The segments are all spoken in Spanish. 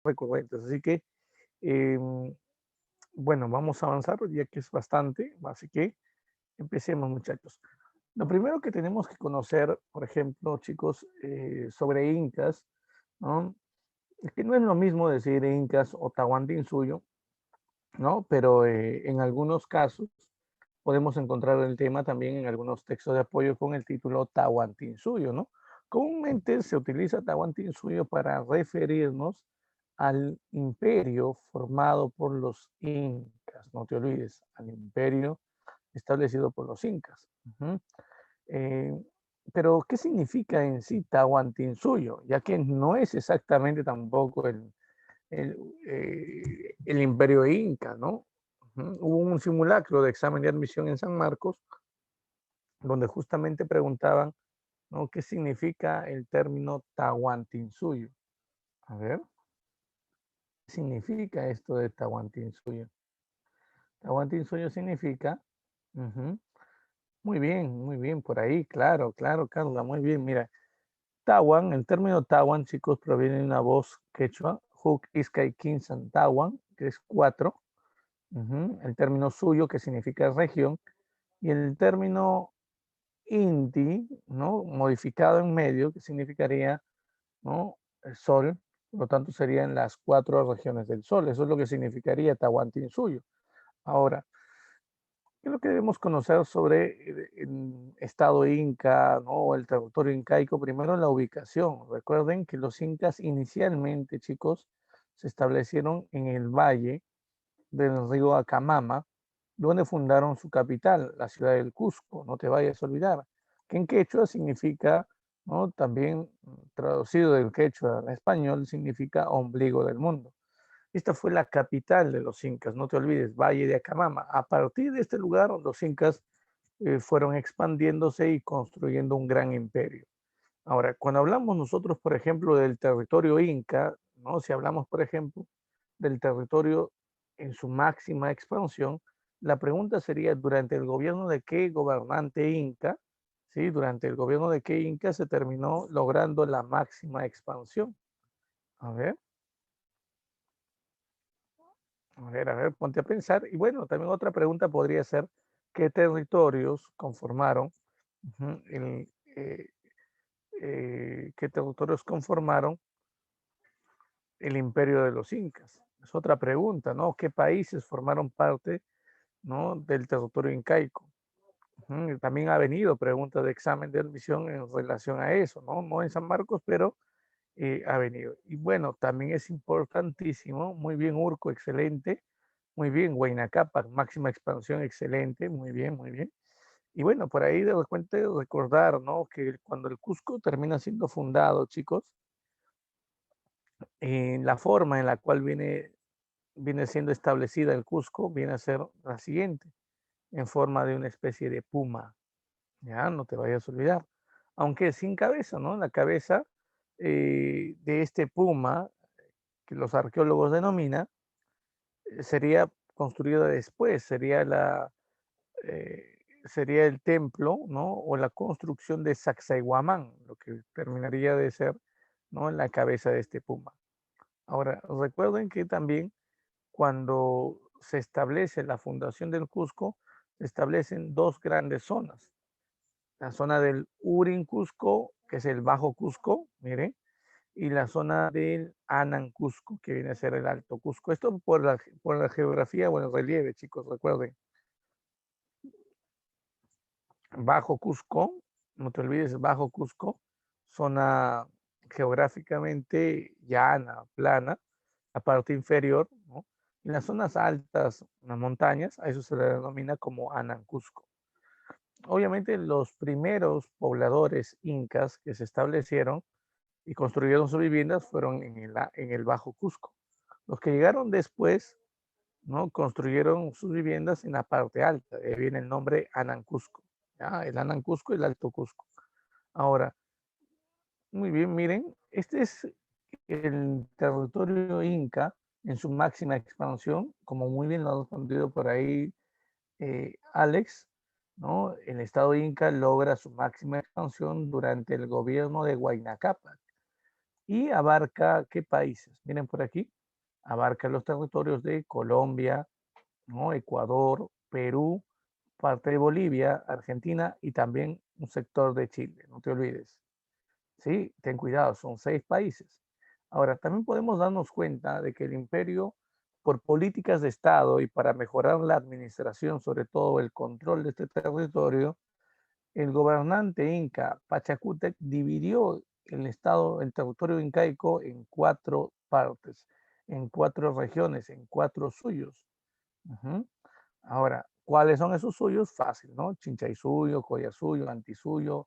recurrentes. Así que, bueno, vamos a avanzar ya que es bastante, así que empecemos, muchachos. Lo primero que tenemos que conocer, por ejemplo, chicos, sobre incas, ¿no? Es que no es lo mismo decir incas o Tahuantinsuyo, ¿no? Pero en algunos casos podemos encontrar el tema también en algunos textos de apoyo con el título Tahuantinsuyo, ¿no? Comúnmente se utiliza Tahuantinsuyo para referirnos al imperio formado por los incas, no te olvides, al imperio establecido por los incas. Eh, pero, ¿qué significa en sí Tahuantinsuyo? Ya que no es exactamente tampoco el, el imperio inca, ¿no? Hubo un simulacro de examen de admisión en San Marcos donde justamente preguntaban, ¿no? ¿Qué significa el término Tahuantinsuyo? A ver, ¿qué significa esto de Tahuantinsuyo? Tahuantinsuyo significa, ujú, muy bien, por ahí, claro, claro, Carla, muy bien, mira, Tawan, el término Tawan, chicos, proviene de una voz quechua, Huk Iskay Kinsan Tawan, que es cuatro, el término suyo, que significa región, y el término Inti, ¿no? Modificado en medio, que significaría, ¿no? El sol, por lo tanto serían las cuatro regiones del sol, eso es lo que significaría Tahuantinsuyo. Ahora, ¿qué es lo que debemos conocer sobre el estado inca, ¿no? O el territorio incaico? Primero, la ubicación. Recuerden que los incas inicialmente, chicos, se establecieron en el valle del río Acamama, donde fundaron su capital, la ciudad del Cusco. No te vayas a olvidar, que en quechua significa, ¿no? También traducido del quechua al español, significa ombligo del mundo. Esta fue la capital de los incas, no te olvides, Valle de Acamama. A partir de este lugar, los incas fueron expandiéndose y construyendo un gran imperio. Ahora, cuando hablamos nosotros, por ejemplo, del territorio inca, ¿no? Si hablamos, por ejemplo, del territorio en su máxima expansión, la pregunta sería, ¿durante el gobierno de qué gobernante inca? ¿Sí? ¿Durante el gobierno de qué inca se terminó logrando la máxima expansión? A ver. A ver, ponte a pensar. Y bueno, también otra pregunta podría ser, ¿qué territorios conformaron, ujú, qué territorios conformaron el imperio de los incas? Es otra pregunta, ¿no? ¿Qué países formaron parte, ¿no? del territorio incaico? Y también ha venido preguntas de examen de admisión en relación a eso, ¿no? No en San Marcos, pero ha venido. Y bueno, también es importantísimo, muy bien Urco, excelente. Muy bien, Huayna Cápac, máxima expansión, excelente, muy bien, muy bien. Y bueno, por ahí de repente recordar, ¿no? Que cuando el Cusco termina siendo fundado, chicos, la forma en la cual viene siendo establecida el Cusco viene a ser la siguiente, en forma de una especie de puma, ya, no te vayas a olvidar. Aunque sin cabeza, ¿no? La cabeza de este puma, que los arqueólogos denominan, sería construida después, sería el templo, ¿no? O la construcción de Sacsayhuamán, lo que terminaría de ser, ¿no? En la cabeza de este puma. Ahora, recuerden que también cuando se establece la fundación del Cusco, se establecen dos grandes zonas. La zona del Urin Cusco, que es el Bajo Cusco, miren, y la zona del Anan Cusco, que viene a ser el Alto Cusco. Esto por la geografía o el relieve, chicos, recuerden. Bajo Cusco, no te olvides, Bajo Cusco, zona geográficamente llana, plana, la parte inferior, ¿no? Y las zonas altas, las montañas, a eso se le denomina como Anancusco. Obviamente los primeros pobladores incas que se establecieron y construyeron sus viviendas fueron en el Bajo Cusco. Los que llegaron después, ¿no? Construyeron sus viviendas en la parte alta, de ahí viene el nombre Anancusco, ¿ya? El Anancusco y el Alto Cusco. Ahora, muy bien, miren, este es el territorio inca en su máxima expansión, como muy bien lo ha respondido por ahí Alex, ¿no? El estado inca logra su máxima expansión durante el gobierno de Huayna Cápac. y abarca ¿qué países? Miren por aquí, abarca los territorios de Colombia, ¿no? Ecuador, Perú, parte de Bolivia, Argentina y también un sector de Chile, no te olvides. Sí, ten cuidado, son 6 países. Ahora, también podemos darnos cuenta de que el imperio, por políticas de Estado y para mejorar la administración, sobre todo el control de este territorio, el gobernante inca Pachacútec dividió el estado, el territorio incaico en 4 partes, en 4 regiones, en 4 suyos. Ujú. Ahora, ¿cuáles son esos suyos? Fácil, ¿no? Chinchaysuyo, Collasuyo, Antisuyo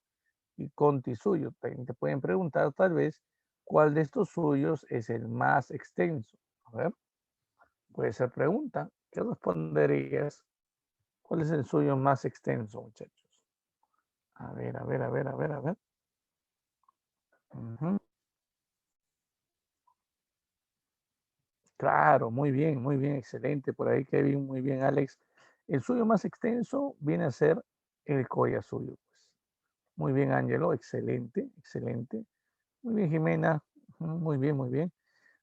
y Contisuyo. También te pueden preguntar tal vez cuál de estos suyos es el más extenso. A ver, puede ser pregunta. ¿Qué responderías? ¿Cuál es el suyo más extenso, muchachos? A ver, a ver, a ver, a ver, a ver. Ujú. Claro, muy bien, excelente. Por ahí, Kevin, muy bien, Alex. El suyo más extenso viene a ser el Collasuyo. Pues. Muy bien, Ángelo, excelente, excelente. Muy bien, Jimena, muy bien, muy bien.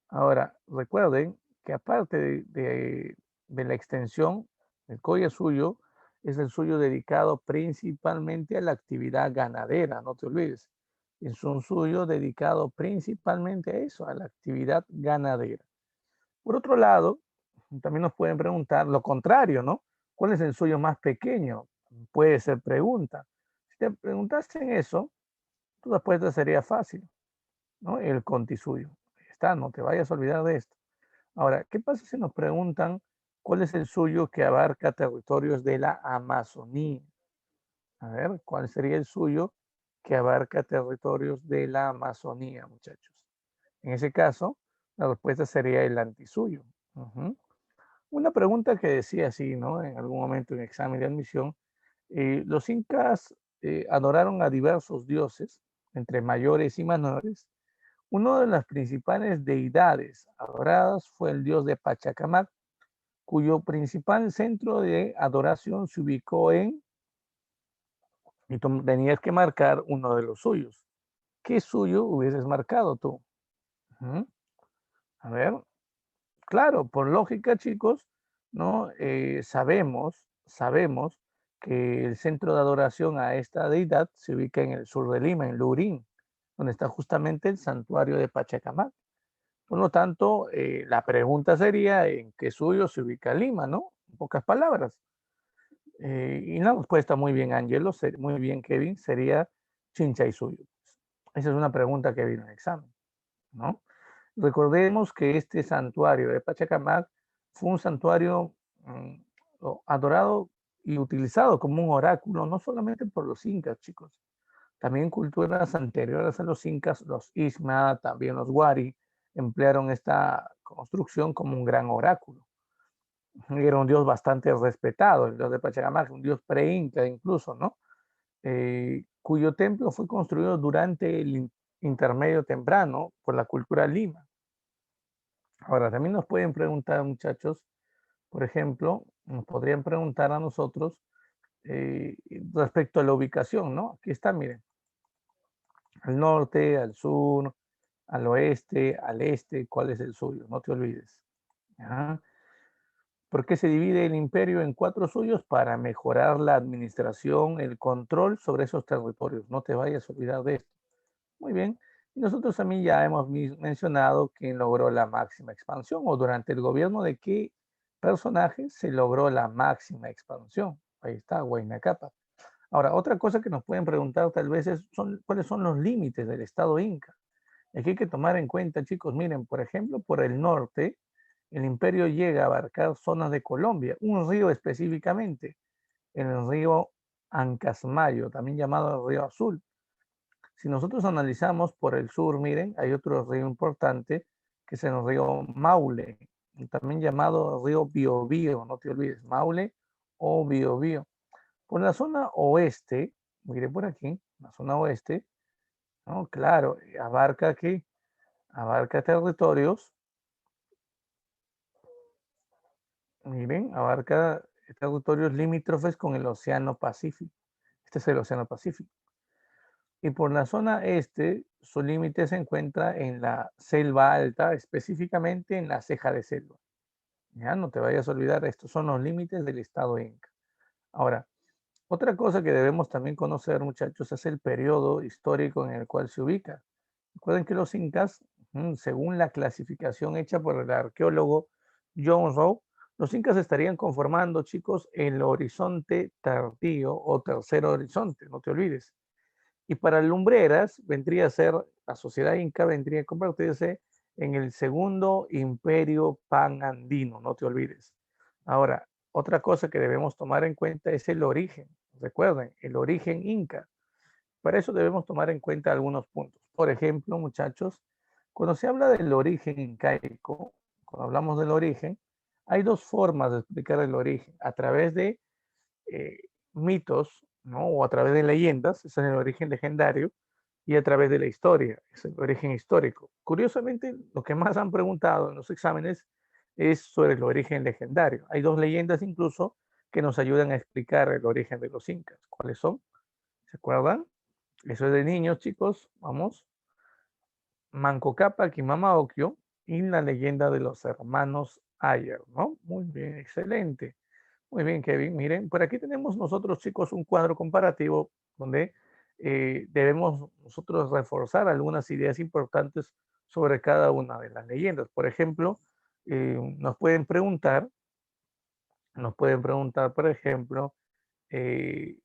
Ahora, recuerden que aparte de la extensión, el Collasuyo es el suyo dedicado principalmente a la actividad ganadera, no te olvides. Es un suyo dedicado principalmente a eso, a la actividad ganadera. Por otro lado, también nos pueden preguntar lo contrario, ¿no? ¿Cuál es el suyo más pequeño? Puede ser pregunta. Si te preguntasen eso, tu respuesta sería fácil, ¿no? El contisuyo. Ahí está, no te vayas a olvidar de esto. Ahora, ¿qué pasa si nos preguntan cuál es el suyo que abarca territorios de la Amazonía? A ver, ¿cuál sería el suyo que abarca territorios de la Amazonía, muchachos? En ese caso, la respuesta sería el antisuyo. Ujú. Una pregunta que decía así, ¿no? En algún momento en examen de admisión, los incas adoraron a diversos dioses, entre mayores y menores. Una de las principales deidades adoradas fue el dios de Pachacamac, cuyo principal centro de adoración se ubicó en, y tú tenías que marcar uno de los suyos. ¿Qué suyo hubieses marcado tú? Ujú. A ver, claro, por lógica, chicos, ¿no? Sabemos que el centro de adoración a esta deidad se ubica en el sur de Lima, en Lurín, donde está justamente el santuario de Pachacamac. Por lo tanto, la pregunta sería, ¿en qué suyo se ubica Lima, no? En pocas palabras. Y la respuesta, muy bien, Angelo, muy bien, Kevin, sería Chinchaysuyo. Esa es una pregunta que vino en examen, ¿no? Recordemos que este santuario de Pachacamac fue un santuario adorado y utilizado como un oráculo, no solamente por los incas, chicos, también culturas anteriores a los incas, los Isma, también los Wari, emplearon esta construcción como un gran oráculo. Era un dios bastante respetado, el dios de Pachacamac, un dios pre-inca incluso, ¿no? Cuyo templo fue construido durante el intermedio temprano por la cultura Lima. Ahora, también nos pueden preguntar, muchachos, por ejemplo, nos podrían preguntar a nosotros respecto a la ubicación, ¿no? Aquí está, miren, al norte, al sur, al oeste, al este, ¿cuál es el suyo? No te olvides. ¿Ya? ¿Por qué se divide el imperio en 4 suyos? Para mejorar la administración, el control sobre esos territorios. No te vayas a olvidar de esto. Muy bien. Y nosotros también ya hemos mencionado quién logró la máxima expansión o durante el gobierno de qué personaje se logró la máxima expansión. Ahí está, Huayna Cápac. Ahora, otra cosa que nos pueden preguntar tal vez es cuáles son los límites del Estado Inca. Aquí hay que tomar en cuenta, chicos, miren, por ejemplo, por el norte, el imperio llega a abarcar zonas de Colombia, un río específicamente, el río Ancasmayo, también llamado río Azul. Si nosotros analizamos por el sur, miren, hay otro río importante que es el río Maule, también llamado río Biobío, no te olvides, Maule o Biobío. Por la zona oeste, mire por aquí, la zona oeste, ¿no? Claro, abarca aquí, abarca territorios, miren, abarca territorios limítrofes con el Océano Pacífico. Este es el Océano Pacífico. Y por la zona este, su límite se encuentra en la selva alta, específicamente en la ceja de selva. Ya no te vayas a olvidar, estos son los límites del estado Inca. Ahora, otra cosa que debemos también conocer, muchachos, es el periodo histórico en el cual se ubica. Recuerden que los incas, según la clasificación hecha por el arqueólogo John Rowe, los incas estarían conformando, chicos, el horizonte tardío o tercer horizonte, no te olvides. Y para Lumbreras vendría a ser, la sociedad inca vendría a convertirse en el segundo imperio panandino, no te olvides. Ahora, otra cosa que debemos tomar en cuenta es el origen. Recuerden, el origen inca. Para eso debemos tomar en cuenta algunos puntos. Por ejemplo, muchachos, cuando se habla del origen incaico, cuando hablamos del origen, hay dos formas de explicar el origen. A través de eh, mitos, ¿no? O a través de leyendas, ese es el origen legendario, y a través de la historia, es el origen histórico. Curiosamente, lo que más han preguntado en los exámenes es sobre el origen legendario. Hay dos leyendas incluso que nos ayudan a explicar el origen de los incas. ¿Cuáles son? ¿Se acuerdan? Eso es de niños, chicos. Vamos. Manco Cápac y Mama Ocllo y la leyenda de los hermanos Ayer, ¿no? Muy bien, excelente. Muy bien, Kevin. Miren, por aquí tenemos nosotros, chicos, un cuadro comparativo donde debemos nosotros reforzar algunas ideas importantes sobre cada una de las leyendas. Por ejemplo, nos pueden preguntar, por ejemplo, eh,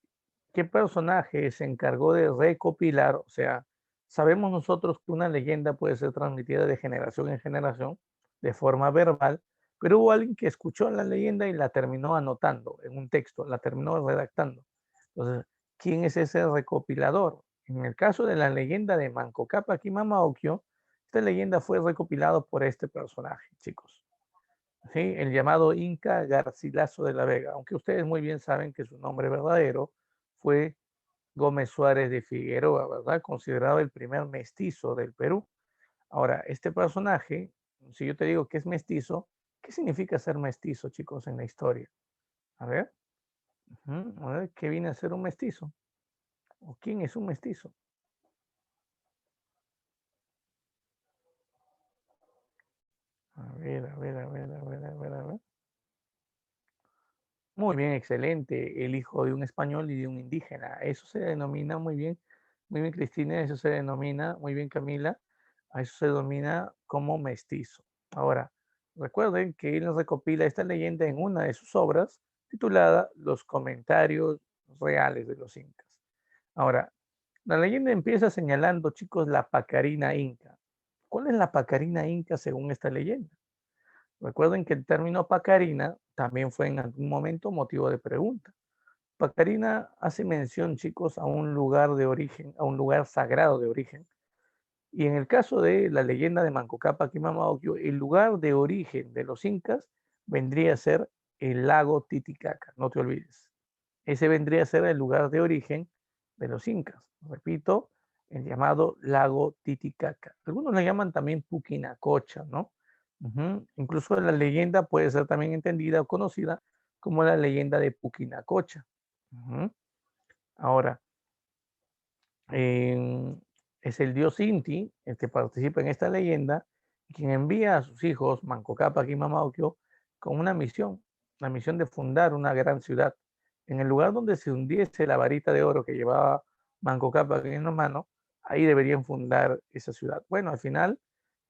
¿qué personaje se encargó de recopilar? O sea, sabemos nosotros que una leyenda puede ser transmitida de generación en generación de forma verbal, pero hubo alguien que escuchó la leyenda y la terminó anotando en un texto, la terminó redactando. Entonces, ¿quién es ese recopilador? En el caso de la leyenda de Manco Cápac y Mama Ocllo, esta leyenda fue recopilada por este personaje, chicos. ¿Sí? El llamado Inca Garcilaso de la Vega, aunque ustedes muy bien saben que su nombre verdadero fue Gómez Suárez de Figueroa, ¿verdad? Considerado el primer mestizo del Perú. Ahora, este personaje, si yo te digo que es mestizo, ¿qué significa ser mestizo, chicos, en la historia? A ver, a ver, ¿qué viene a ser un mestizo? ¿O quién es un mestizo? A ver, a ver, a ver, a ver, a ver, a ver. Muy bien, excelente. El hijo de un español y de un indígena. Eso se denomina muy bien, Cristina, eso se denomina, muy bien, Camila, a eso se denomina como mestizo. Ahora, recuerden que él recopila esta leyenda en una de sus obras titulada Los comentarios reales de los incas. Ahora, la leyenda empieza señalando, chicos, la Pacarina Inca. ¿Cuál es la Pacarina Inca según esta leyenda? Recuerden que el término Pacarina también fue en algún momento motivo de pregunta. Pacarina hace mención, chicos, a un lugar de origen, a un lugar sagrado de origen. Y en el caso de la leyenda de Manco Cápac y Mama Ocllo, el lugar de origen de los incas vendría a ser el lago Titicaca, no te olvides. Ese vendría a ser el lugar de origen de los incas. Repito, el llamado lago Titicaca. Algunos le llaman también Puquinacocha, ¿no? Incluso la leyenda puede ser también entendida o conocida como la leyenda de Puquinacocha. Ahora, eh, es el dios Inti el que participa en esta leyenda, quien envía a sus hijos, Manco Cápac y Mama Ocllo, con una misión, la misión de fundar una gran ciudad. En el lugar donde se hundiese la varita de oro que llevaba Manco Cápac en la mano, ahí deberían fundar esa ciudad. Bueno, al final,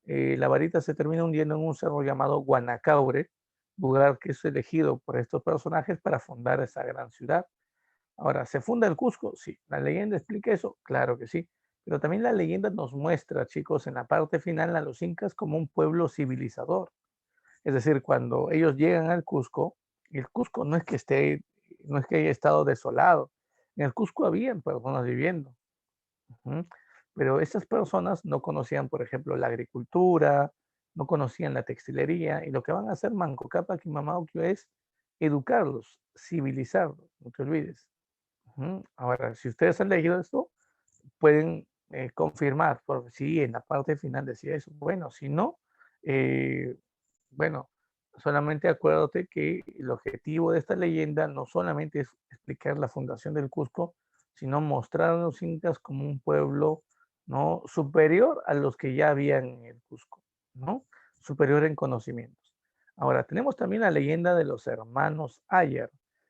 la varita se termina hundiendo en un cerro llamado Guanacaure, lugar que es elegido por estos personajes para fundar esa gran ciudad. Ahora, ¿se funda el Cusco? Sí. ¿La leyenda explica eso? Claro que sí. Pero también la leyenda nos muestra, chicos, en la parte final a los incas como un pueblo civilizador. Es decir, cuando ellos llegan al Cusco, el Cusco no es que haya estado desolado. En el Cusco habían personas viviendo. Ujú. Pero esas personas no conocían, por ejemplo, la agricultura, no conocían la textilería, y lo que van a hacer Manco Cápac y Mama Ocllo es educarlos, civilizarlos, no te olvides. Ahora, si ustedes han leído esto, pueden confirmar, porque sí, en la parte final decía eso. Bueno, si no, eh, bueno, solamente acuérdate que el objetivo de esta leyenda no solamente es explicar la fundación del Cusco, sino mostrar a los incas como un pueblo, ¿no?, superior a los que ya habían en el Cusco, ¿no? Superior en conocimientos. Ahora, tenemos también la leyenda de los hermanos Ayer.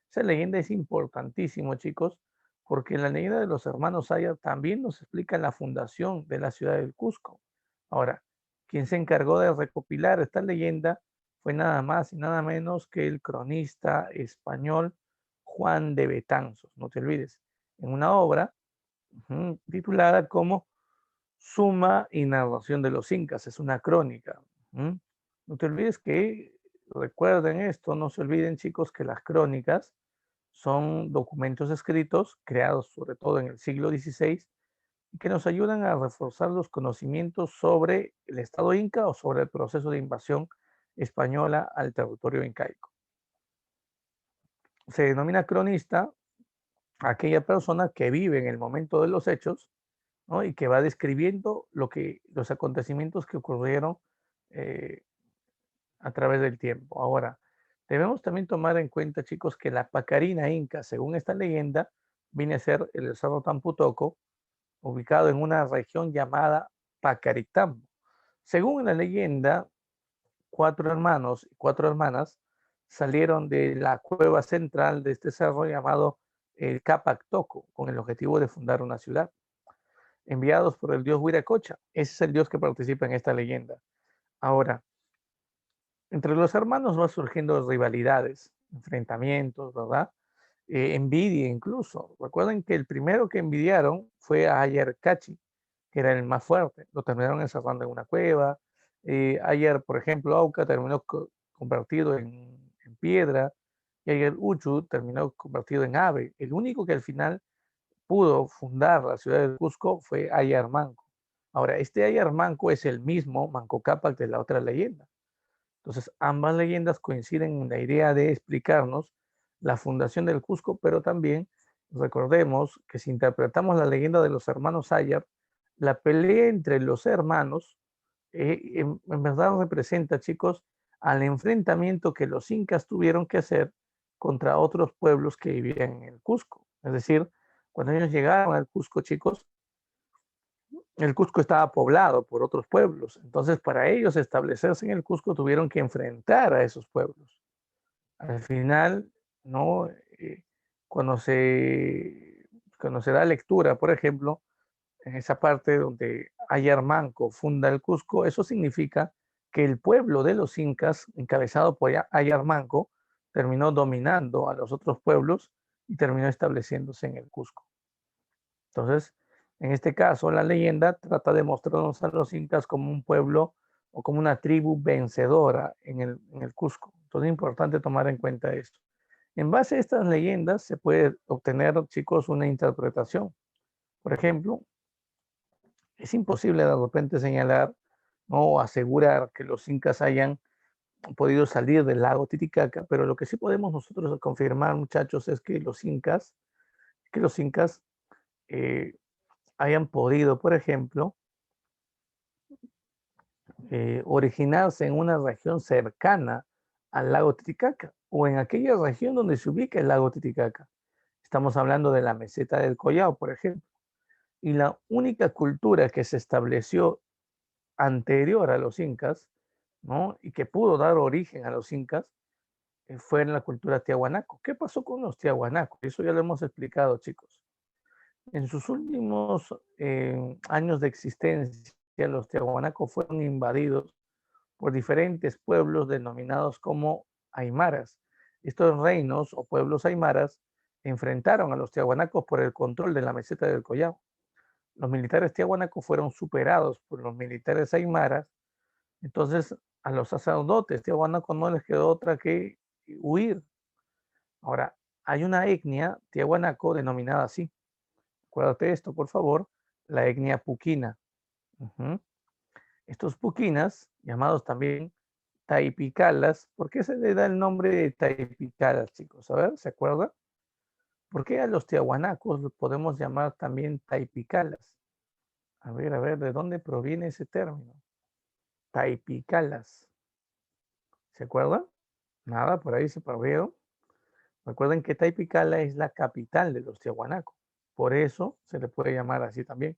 Esa leyenda es importantísimo, chicos, porque la leyenda de los hermanos Ayer también nos explica la fundación de la ciudad del Cusco. Ahora, quien se encargó de recopilar esta leyenda fue nada más y nada menos que el cronista español Juan de Betanzos, no te olvides, en una obra titulada como Suma y Narración de los Incas, es una crónica. No te olvides que, recuerden esto, no se olviden, chicos, que las crónicas son documentos escritos creados sobre todo en el siglo XVI y que nos ayudan a reforzar los conocimientos sobre el Estado Inca o sobre el proceso de invasión española al territorio incaico. Se denomina cronista a aquella persona que vive en el momento de los hechos, ¿no?, y que va describiendo los acontecimientos que ocurrieron eh, a través del tiempo. Ahora, debemos también tomar en cuenta, chicos, que la Pacarina Inca, según esta leyenda, viene a ser el Cerro Tamputoco, ubicado en una región llamada Pacaritambo. Según la leyenda, 4 hermanos y 4 hermanas salieron de la cueva central de este cerro llamado el Capac Toco, con el objetivo de fundar una ciudad, enviados por el dios Huiracocha. Ese es el dios que participa en esta leyenda. Ahora, entre los hermanos va surgiendo rivalidades, enfrentamientos, ¿verdad? Envidia incluso. Recuerden que el primero que envidiaron fue a Ayarcachi, que era el más fuerte. Lo terminaron encerrando en una cueva. Ayar, por ejemplo, Auca terminó convertido en piedra. Y Ayar Uchu terminó convertido en ave. El único que al final pudo fundar la ciudad de Cusco fue Ayar Manco. Ahora, este Ayar Manco es el mismo Manco Cápac de la otra leyenda. Entonces, ambas leyendas coinciden en la idea de explicarnos la fundación del Cusco, pero también recordemos que si interpretamos la leyenda de los hermanos Ayar, la pelea entre los hermanos en verdad representa, chicos, al enfrentamiento que los incas tuvieron que hacer contra otros pueblos que vivían en el Cusco. Es decir, cuando ellos llegaron al Cusco, chicos, el Cusco estaba poblado por otros pueblos. Entonces, para ellos establecerse en el Cusco, tuvieron que enfrentar a esos pueblos. Al final, ¿no? Cuando se, cuando se da lectura, por ejemplo, en esa parte donde Ayar Manco funda el Cusco, eso significa que el pueblo de los incas, encabezado por Ayar Manco, terminó dominando a los otros pueblos y terminó estableciéndose en el Cusco. Entonces, en este caso, la leyenda trata de mostrarnos a los incas como un pueblo o como una tribu vencedora en el Cusco. Entonces, es importante tomar en cuenta esto. En base a estas leyendas se puede obtener, chicos, una interpretación. Por ejemplo, es imposible de repente señalar, ¿no?, o asegurar que los incas hayan podido salir del lago Titicaca, pero lo que sí podemos nosotros confirmar, muchachos, es que los incas eh, hayan podido, por ejemplo, originarse en una región cercana al lago Titicaca o en aquella región donde se ubica el lago Titicaca. Estamos hablando de la meseta del Collao, por ejemplo. Y la única cultura que se estableció anterior a los incas, ¿no?, y que pudo dar origen a los incas, fue en la cultura tiahuanaco. ¿Qué pasó con los tiahuanacos? Eso ya lo hemos explicado, chicos. En sus últimos años de existencia, los tiahuanacos fueron invadidos por diferentes pueblos denominados como aymaras. Estos reinos o pueblos aymaras enfrentaron a los tiahuanacos por el control de la meseta del Collao. Los militares tiahuanacos fueron superados por los militares aymaras. Entonces, a los sacerdotes tiahuanacos no les quedó otra que huir. Ahora, hay una etnia tiahuanaco denominada así. Acuérdate de esto, por favor, la etnia puquina. Ujú. Estos puquinas, llamados también taipicalas, ¿por qué se le da el nombre de taipicalas, chicos? A ver, ¿se acuerdan? ¿Por qué a los tiahuanacos los podemos llamar también taipicalas? A ver, ¿de dónde proviene ese término? Taipicalas. ¿Se acuerdan? Nada, por ahí se perdieron. Recuerden que Taipicala es la capital de los tiahuanacos. Por eso se le puede llamar así también,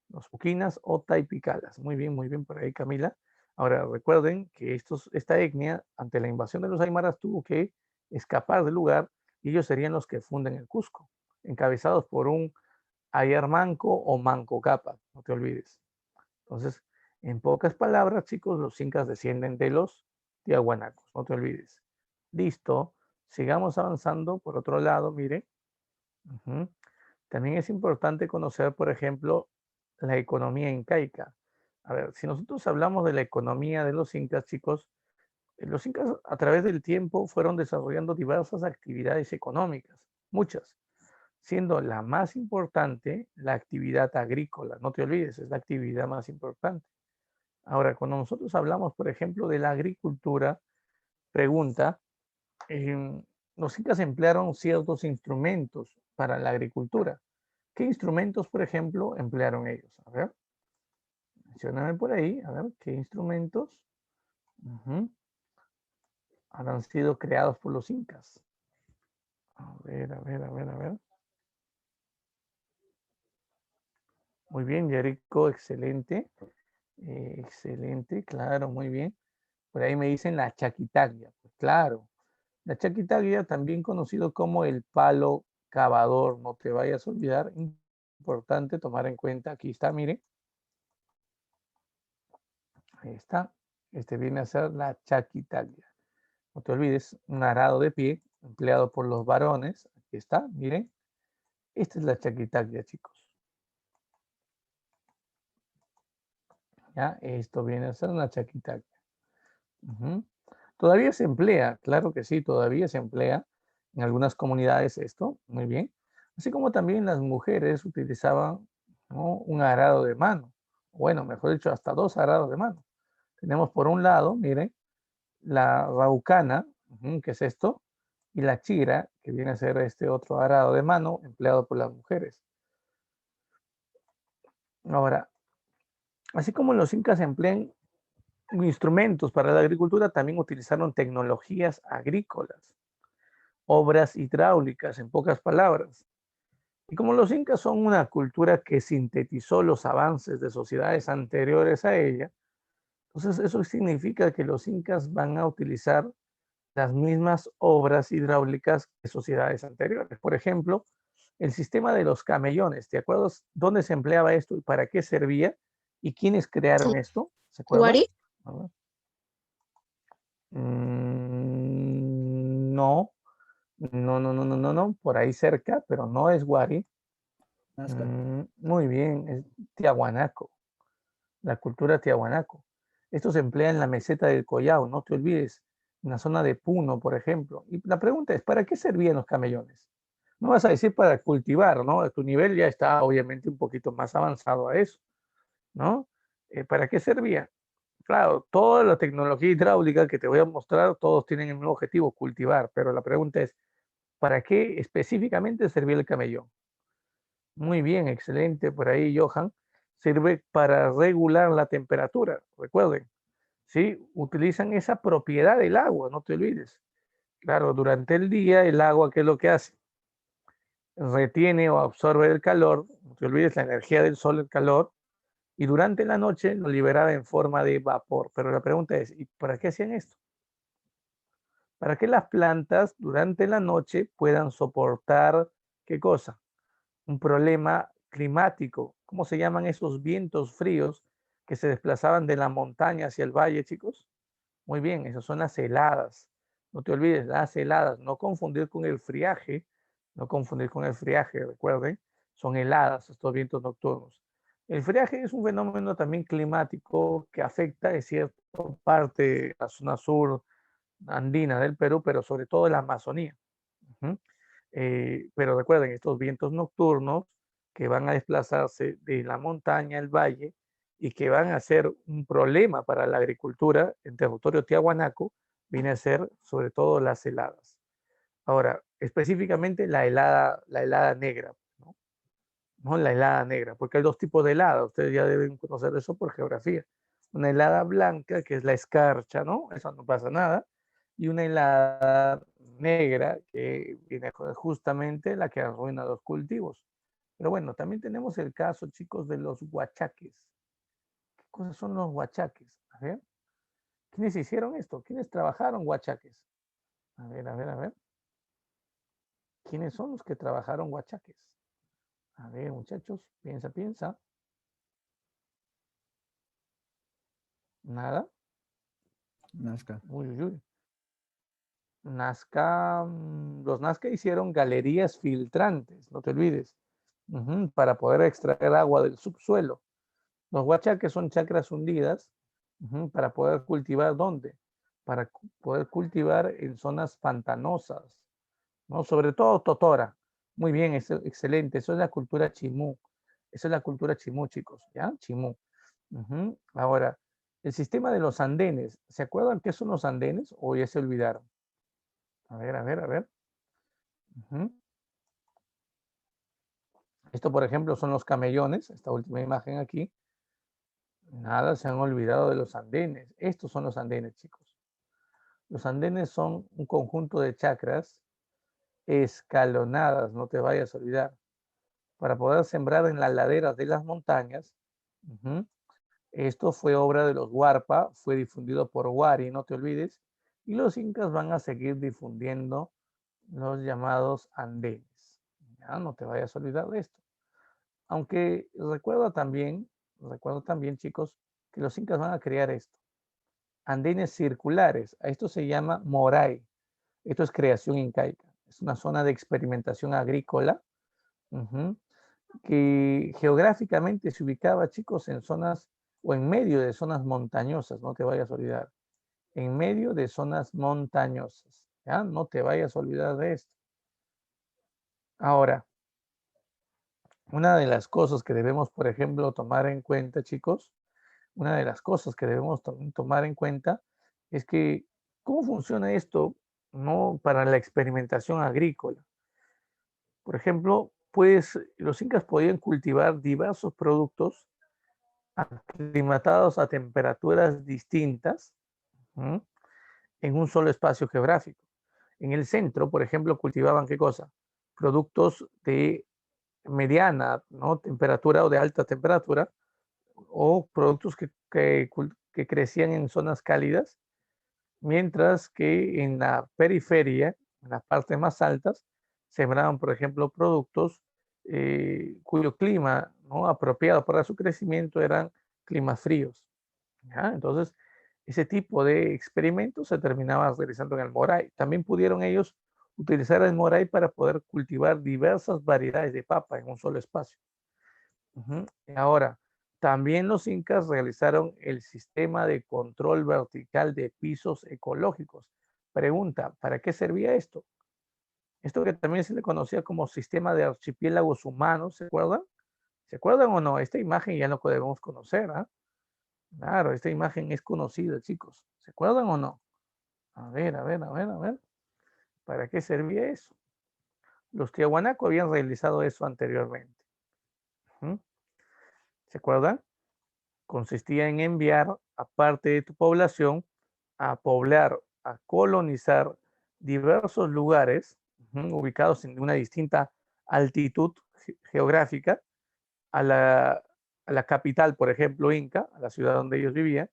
los Puquinas o Taipicalas. Muy bien por ahí, Camila. Ahora recuerden que esta etnia, ante la invasión de los aymaras, tuvo que escapar del lugar y ellos serían los que funden el Cusco, encabezados por un Ayar Manco o Manco Cápac, no te olvides. Entonces, en pocas palabras, chicos, los incas descienden de los tiahuanacos, no te olvides. Listo, sigamos avanzando. Por otro lado, mire, también es importante conocer, por ejemplo, la economía incaica. A ver, si nosotros hablamos de la economía de los incas, chicos, los incas a través del tiempo fueron desarrollando diversas actividades económicas, muchas, siendo la más importante la actividad agrícola. No te olvides, es la actividad más importante. Ahora, cuando nosotros hablamos, por ejemplo, de la agricultura, pregunta, eh, los incas emplearon ciertos instrumentos para la agricultura. ¿Qué instrumentos, por ejemplo, emplearon ellos? A ver, mencióname por ahí, a ver, ¿qué instrumentos habrán sido creados por los incas? A ver, a ver, a ver, a ver. Muy bien, Jerico, excelente. Excelente, claro, muy bien. Por ahí me dicen la chaquitaglia. Pues claro, la chaquitaglia, también conocido como el palo cavador, no te vayas a olvidar, importante tomar en cuenta, aquí está, mire, ahí está, este viene a ser la chaquitaglia. No te olvides, un arado de pie empleado por los varones, aquí está, miren, esta es la chaquitaglia, chicos. ¿Ya? Esto viene a ser una chaquitaglia. Todavía se emplea, claro que sí, todavía se emplea en algunas comunidades esto, muy bien. Así como también las mujeres utilizaban, ¿no?, un arado de mano. Bueno, mejor dicho, hasta dos arados de mano. Tenemos por un lado, miren, la raucana, que es esto, y la chira, que viene a ser este otro arado de mano empleado por las mujeres. Ahora, así como los incas emplean instrumentos para la agricultura, también utilizaron tecnologías agrícolas, obras hidráulicas, en pocas palabras. Y como los incas son una cultura que sintetizó los avances de sociedades anteriores a ella, entonces eso significa que los incas van a utilizar las mismas obras hidráulicas que sociedades anteriores. Por ejemplo, el sistema de los camellones. ¿Te acuerdas dónde se empleaba esto y para qué servía? ¿Y quiénes crearon esto? ¿Se acuerdan? Guari, No, no, por ahí cerca, pero no es Guari. Nazca. Muy bien, es Tiahuanaco, la cultura Tiahuanaco. Esto se emplea en la meseta del Collao, no te olvides, en la zona de Puno, por ejemplo. Y la pregunta es, ¿para qué servían los camellones? No vas a decir para cultivar, ¿no? Tu nivel ya está obviamente un poquito más avanzado a eso, ¿no? ¿Para qué servía? Claro, toda la tecnología hidráulica que te voy a mostrar, todos tienen el mismo objetivo, cultivar, pero la pregunta es, ¿para qué específicamente servía el camellón? Muy bien, excelente por ahí, Johan. Sirve para regular la temperatura, recuerden, ¿sí? Utilizan esa propiedad del agua, no te olvides. Claro, durante el día el agua, ¿qué es lo que hace? Retiene o absorbe el calor, no te olvides la energía del sol, el calor, y durante la noche lo liberaba en forma de vapor. Pero la pregunta es, ¿y para qué hacían esto? Para que las plantas durante la noche puedan soportar, ¿qué cosa? Un problema climático. ¿Cómo se llaman esos vientos fríos que se desplazaban de la montaña hacia el valle, chicos? Muy bien, esas son las heladas. No te olvides, las heladas, no confundir con el friaje, no confundir con el friaje, recuerden, son heladas estos vientos nocturnos. El friaje es un fenómeno también climático que afecta en cierta parte de la zona sur andina del Perú, pero sobre todo la Amazonía. Pero recuerden, estos vientos nocturnos que van a desplazarse de la montaña al valle y que van a ser un problema para la agricultura en territorio tiahuanaco, viene a ser sobre todo las heladas. Ahora, específicamente la helada negra, ¿no? ¿No? La helada negra, porque hay dos tipos de helada, ustedes ya deben conocer eso por geografía. Una helada blanca, que es la escarcha, ¿no? Eso no pasa nada, y una helada negra, que viene justamente la que arruina los cultivos. Pero bueno, también tenemos el caso, chicos, de los huachaques. ¿Qué cosas son los huachaques? A ver, ¿quiénes hicieron esto? ¿Quiénes trabajaron huachaques? A ver, a ver, a ver. ¿Quiénes son los que trabajaron huachaques? A ver, muchachos, piensa, piensa. Nada. Nazca. Uy, uy, uy. Nazca, los Nazca hicieron galerías filtrantes, no te olvides, para poder extraer agua del subsuelo. Los huachaques son chacras hundidas para poder cultivar ¿dónde? Para poder cultivar en zonas pantanosas, ¿no? Sobre todo totora. Muy bien, excelente. Eso es la cultura chimú. Eso es la cultura chimú, chicos, ¿ya? Chimú. Ahora, el sistema de los andenes. ¿Se acuerdan qué son los andenes o ya se olvidaron? A ver, a ver, a ver. Esto, por ejemplo, son los camellones. Esta última imagen aquí. Nada, se han olvidado de los andenes. Estos son los andenes, chicos. Los andenes son un conjunto de chacras escalonadas, no te vayas a olvidar, para poder sembrar en las laderas de las montañas. Esto fue obra de los Huarpa, fue difundido por Huari, no te olvides, y los incas van a seguir difundiendo los llamados andenes. Ya, no te vayas a olvidar de esto. Aunque recuerda también, chicos, que los incas van a crear esto. Andenes circulares. A esto se llama moray. Esto es creación incaica. Es una zona de experimentación agrícola que geográficamente se ubicaba, chicos, en zonas o en medio de zonas montañosas, no te vayas a olvidar. En medio de zonas montañosas. ¿Ya? No te vayas a olvidar de esto. Ahora, una de las cosas que debemos, por ejemplo, tomar en cuenta, chicos, una de las cosas que debemos tomar en cuenta es que cómo funciona esto, ¿no? Para la experimentación agrícola. Por ejemplo, pues los incas podían cultivar diversos productos aclimatados a temperaturas distintas en un solo espacio geográfico. En el centro, por ejemplo, cultivaban ¿qué cosa? Productos de mediana, ¿no? Temperatura o de alta temperatura, o productos que crecían en zonas cálidas, mientras que en la periferia, en las partes más altas, sembraban, por ejemplo, productos cuyo clima, ¿no? apropiado para su crecimiento eran climas fríos. ¿Ya? Entonces, ese tipo de experimentos se terminaba realizando en el Moray. También pudieron ellos utilizar el Moray para poder cultivar diversas variedades de papa en un solo espacio. Ahora, también los incas realizaron el sistema de control vertical de pisos ecológicos. Pregunta, ¿para qué servía esto? Esto que también se le conocía como sistema de archipiélagos humanos, ¿se acuerdan? ¿Se acuerdan o no? Esta imagen ya no podemos conocer, ¿ah? Claro, esta imagen es conocida, chicos. ¿Se acuerdan o no? A ver, a ver, a ver, a ver. ¿Para qué servía eso? Los tiahuanaco habían realizado eso anteriormente. ¿Se acuerdan? Consistía en enviar a parte de tu población a poblar, a colonizar diversos lugares ubicados en una distinta altitud geográfica a la capital, por ejemplo, Inca, a la ciudad donde ellos vivían,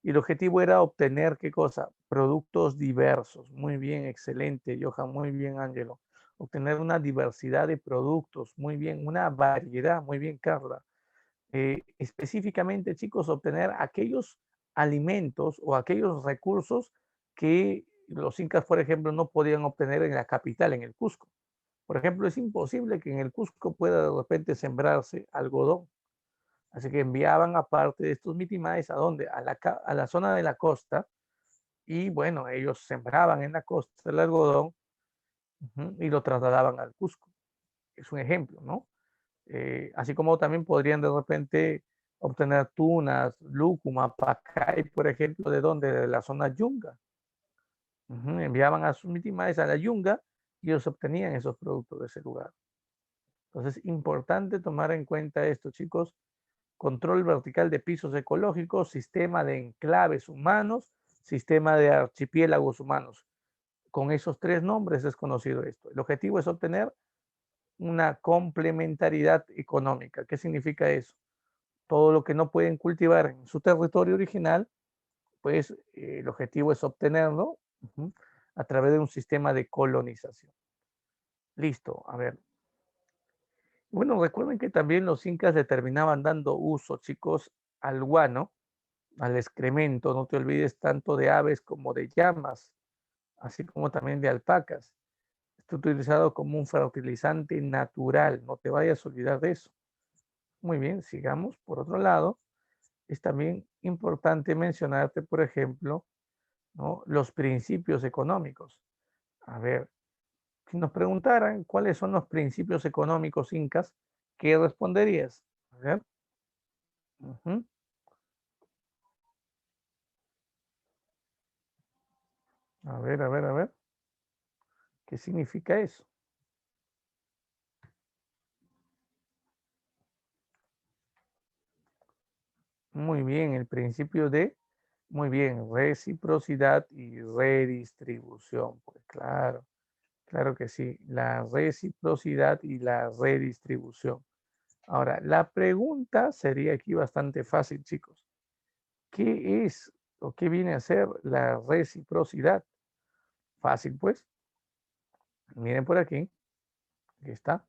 y el objetivo era obtener, ¿qué cosa? Productos diversos. Muy bien, excelente, Johan, muy bien, Ángelo. Obtener una diversidad de productos, muy bien, una variedad, muy bien, Carla. Específicamente, chicos, obtener aquellos alimentos o aquellos recursos que los incas, por ejemplo, no podían obtener en la capital, en el Cusco. Por ejemplo, es imposible que en el Cusco pueda de repente sembrarse algodón. Así que enviaban aparte de estos mitimaes, ¿a dónde? A la zona de la costa. Y bueno, ellos sembraban en la costa el algodón y lo trasladaban al Cusco. Es un ejemplo, ¿no? Así como también podrían de repente obtener tunas, lúcuma, pacay, por ejemplo, ¿de dónde? De la zona yunga. Enviaban a sus mitimaes a la yunga y ellos obtenían esos productos de ese lugar. Entonces, importante tomar en cuenta esto, chicos. Control vertical de pisos ecológicos, sistema de enclaves humanos, sistema de archipiélagos humanos. Con esos tres nombres es conocido esto. El objetivo es obtener una complementariedad económica. ¿Qué significa eso? Todo lo que no pueden cultivar en su territorio original, pues el objetivo es obtenerlo a través de un sistema de colonización. Listo, a ver. Bueno, recuerden que también los incas le terminaban dando uso, chicos, al guano, al excremento, no te olvides tanto de aves como de llamas, así como también de alpacas. Está utilizado como un fertilizante natural, no te vayas a olvidar de eso. Muy bien, sigamos. Por otro lado, es también importante mencionarte, por ejemplo, ¿no?, los principios económicos. A ver, si nos preguntaran cuáles son los principios económicos incas, ¿qué responderías? A ver. Ujú. A ver, a ver, a ver. ¿Qué significa eso? Muy bien, el principio de, muy bien, reciprocidad y redistribución. Pues claro, claro que sí, la reciprocidad y la redistribución. Ahora, la pregunta sería aquí bastante fácil, chicos. ¿Qué es o qué viene a ser la reciprocidad? Fácil, pues. Miren por aquí. Aquí está.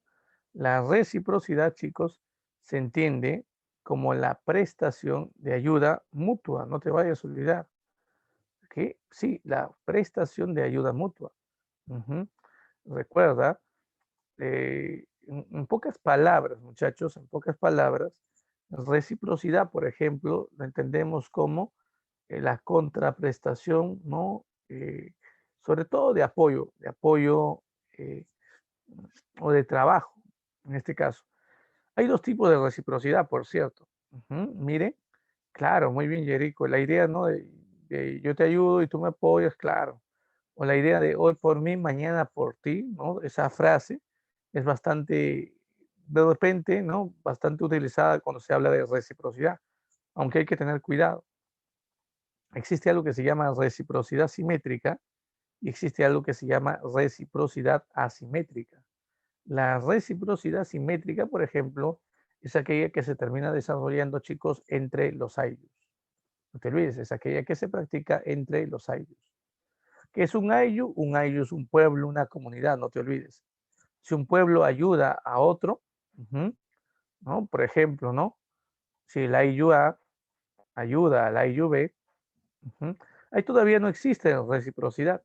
La reciprocidad, chicos, se entiende como la prestación de ayuda mutua. No te vayas a olvidar. Que sí, la prestación de ayuda mutua. Ujú. Recuerda, en pocas palabras, muchachos, en pocas palabras, reciprocidad, por ejemplo, lo entendemos como la contraprestación, ¿no? Sobre todo de apoyo eh, o de trabajo, en este caso. Hay dos tipos de reciprocidad, por cierto. Mire, claro, muy bien, Jerico. La idea, ¿no?, de yo te ayudo y tú me apoyas, claro. O la idea de hoy por mí, mañana por ti, ¿no? Esa frase es bastante, de repente, ¿no?, bastante utilizada cuando se habla de reciprocidad, aunque hay que tener cuidado. Existe algo que se llama reciprocidad simétrica y existe algo que se llama reciprocidad asimétrica. La reciprocidad simétrica, por ejemplo, es aquella que se termina desarrollando, chicos, entre los ayllus. No te olvides, es aquella que se practica entre los ayllus. ¿Qué es un ayllu? Un ayllu es un pueblo, una comunidad, no te olvides. Si un pueblo ayuda a otro, ¿no? Por ejemplo, ¿no?, si el ayllu A ayuda al ayllu B, ahí todavía no existe reciprocidad.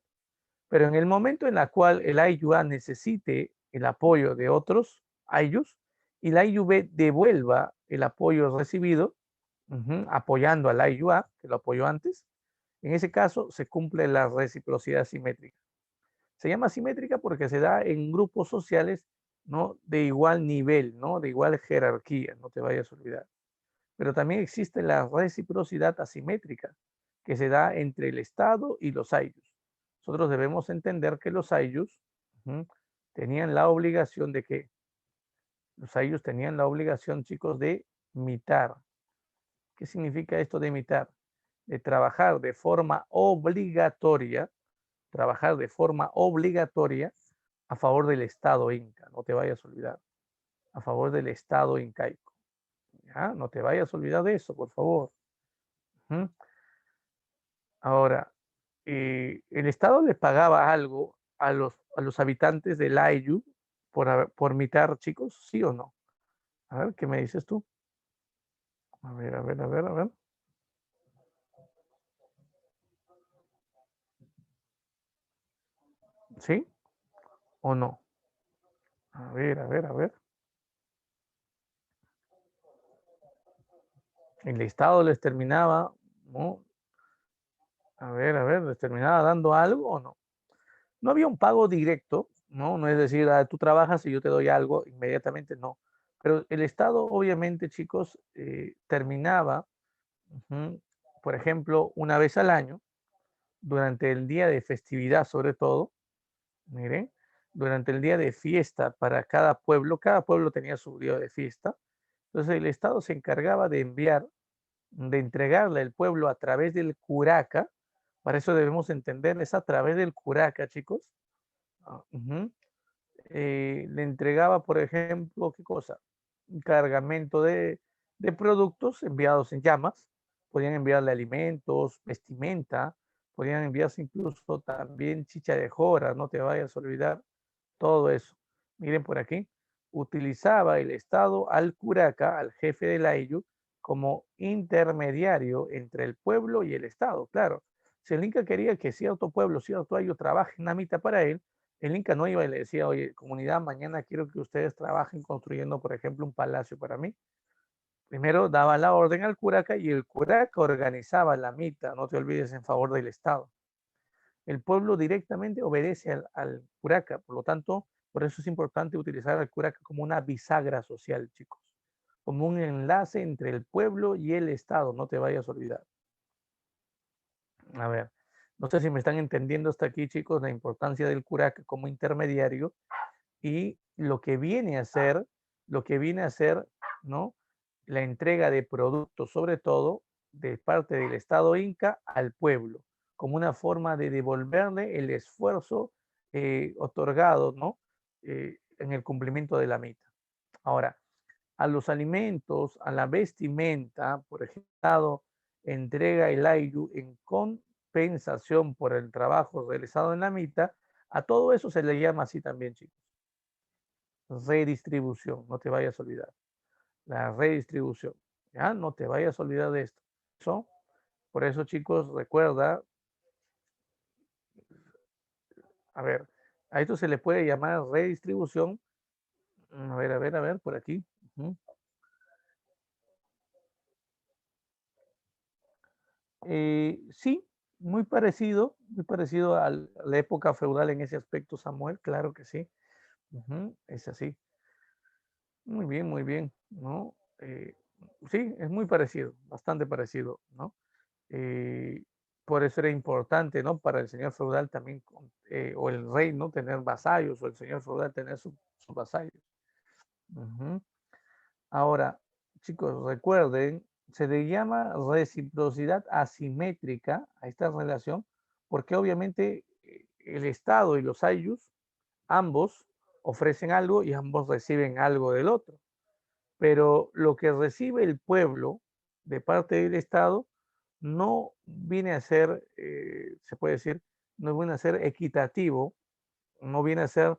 Pero en el momento en el cual el IUA necesite el apoyo de otros IUs y la IUB devuelva el apoyo recibido, apoyando al IUA, que lo apoyó antes, en ese caso se cumple la reciprocidad simétrica. Se llama simétrica porque se da en grupos sociales, ¿no?, de igual nivel, ¿no?, de igual jerarquía, no te vayas a olvidar. Pero también existe la reciprocidad asimétrica, que se da entre el Estado y los ayllus. Nosotros debemos entender que los ayllus tenían la obligación de que, los ayllus tenían la obligación, chicos, de mitar. ¿Qué significa esto de mitar? De trabajar de forma obligatoria, trabajar de forma obligatoria a favor del Estado inca, no te vayas a olvidar, a favor del Estado incaico. ¿Ya? No te vayas a olvidar de eso, por favor. Ahora, el Estado le pagaba algo a los habitantes del Ayllu por mitar, chicos, ¿sí o no? A ver, ¿qué me dices tú? A ver, a ver, a ver, a ver. ¿Sí o no? A ver, a ver, a ver. El Estado les terminaba, ¿no? A ver, les terminaba dando algo o no. No había un pago directo, ¿no? No es decir, tú trabajas y yo te doy algo inmediatamente, no. Pero el Estado, obviamente, chicos, terminaba, por ejemplo, una vez al año, durante el día de festividad sobre todo, miren, durante el día de fiesta para cada pueblo tenía su día de fiesta. Entonces el Estado se encargaba de enviar, de entregarle al pueblo a través del curaca. Para eso debemos entender, es a través del curaca, chicos. le entregaba, por ejemplo, ¿qué cosa? Un cargamento de productos enviados en llamas, podían enviarle alimentos, vestimenta, podían enviarse incluso también chicha de jora, no te vayas a olvidar todo eso. Miren por aquí, utilizaba el Estado al curaca, al jefe del Ayllu, como intermediario entre el pueblo y el Estado. Claro, si el Inca quería que cierto pueblo, cierto Ayllu trabaje en Namita para él, el Inca no iba y le decía, oye, comunidad, mañana quiero que ustedes trabajen construyendo, por ejemplo, un palacio para mí. Primero daba la orden al curaca y el curaca organizaba la mita, no te olvides, en favor del Estado. El pueblo directamente obedece al curaca, por lo tanto, por eso es importante utilizar al curaca como una bisagra social, chicos, como un enlace entre el pueblo y el Estado, no te vayas a olvidar. A ver, no sé si me están entendiendo hasta aquí, chicos, la importancia del curaca como intermediario y lo que viene a ser, ¿no? La entrega de productos, sobre todo de parte del Estado Inca al pueblo, como una forma de devolverle el esfuerzo otorgado, ¿no? En el cumplimiento de la meta. Ahora, a los alimentos, a la vestimenta, por ejemplo, entrega el Ayllu en compensación por el trabajo realizado en la mitad, a todo eso se le llama así también, chicos. Redistribución, no te vayas a olvidar. La redistribución, ¿ya? No te vayas a olvidar de esto. Por eso, chicos, recuerda, a ver, a esto se le puede llamar redistribución. A ver, por aquí. Sí, muy parecido a la época feudal en ese aspecto, Samuel, claro que sí. Es así. Muy bien, ¿no? Sí, es muy parecido, bastante parecido, ¿no? Eh, por eso era importante, ¿no? Para el señor feudal también, o el rey, ¿no? Tener vasallos, o el señor feudal tener sus vasallos. Ahora, chicos, recuerden, se le llama reciprocidad asimétrica a esta relación, porque obviamente el Estado y los ayllus, ambos ofrecen algo y ambos reciben algo del otro. Pero lo que recibe el pueblo de parte del Estado no viene a ser, se puede decir, no viene a ser equitativo, no viene a ser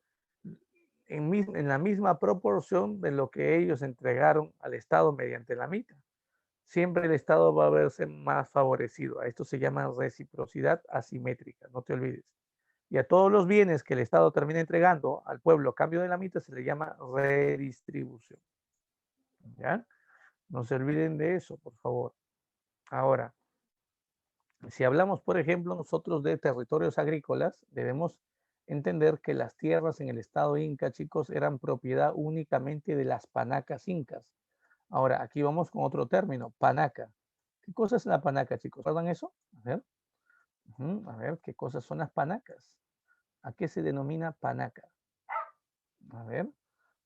en la misma proporción de lo que ellos entregaron al Estado mediante la mitad. Siempre el Estado va a verse más favorecido. A esto se llama reciprocidad asimétrica, no te olvides. Y a todos los bienes que el Estado termina entregando al pueblo a cambio de la mitad se le llama redistribución. ¿Ya? No se olviden de eso, por favor. Ahora, si hablamos, por ejemplo, nosotros de territorios agrícolas, debemos entender que las tierras en el estado Inca, chicos, eran propiedad únicamente de las panacas incas. Ahora, aquí vamos con otro término, panaca. ¿Qué cosa es la panaca, chicos? ¿Recuerdan eso? A ver, ¿qué cosas son las panacas? ¿A qué se denomina panaca? A ver,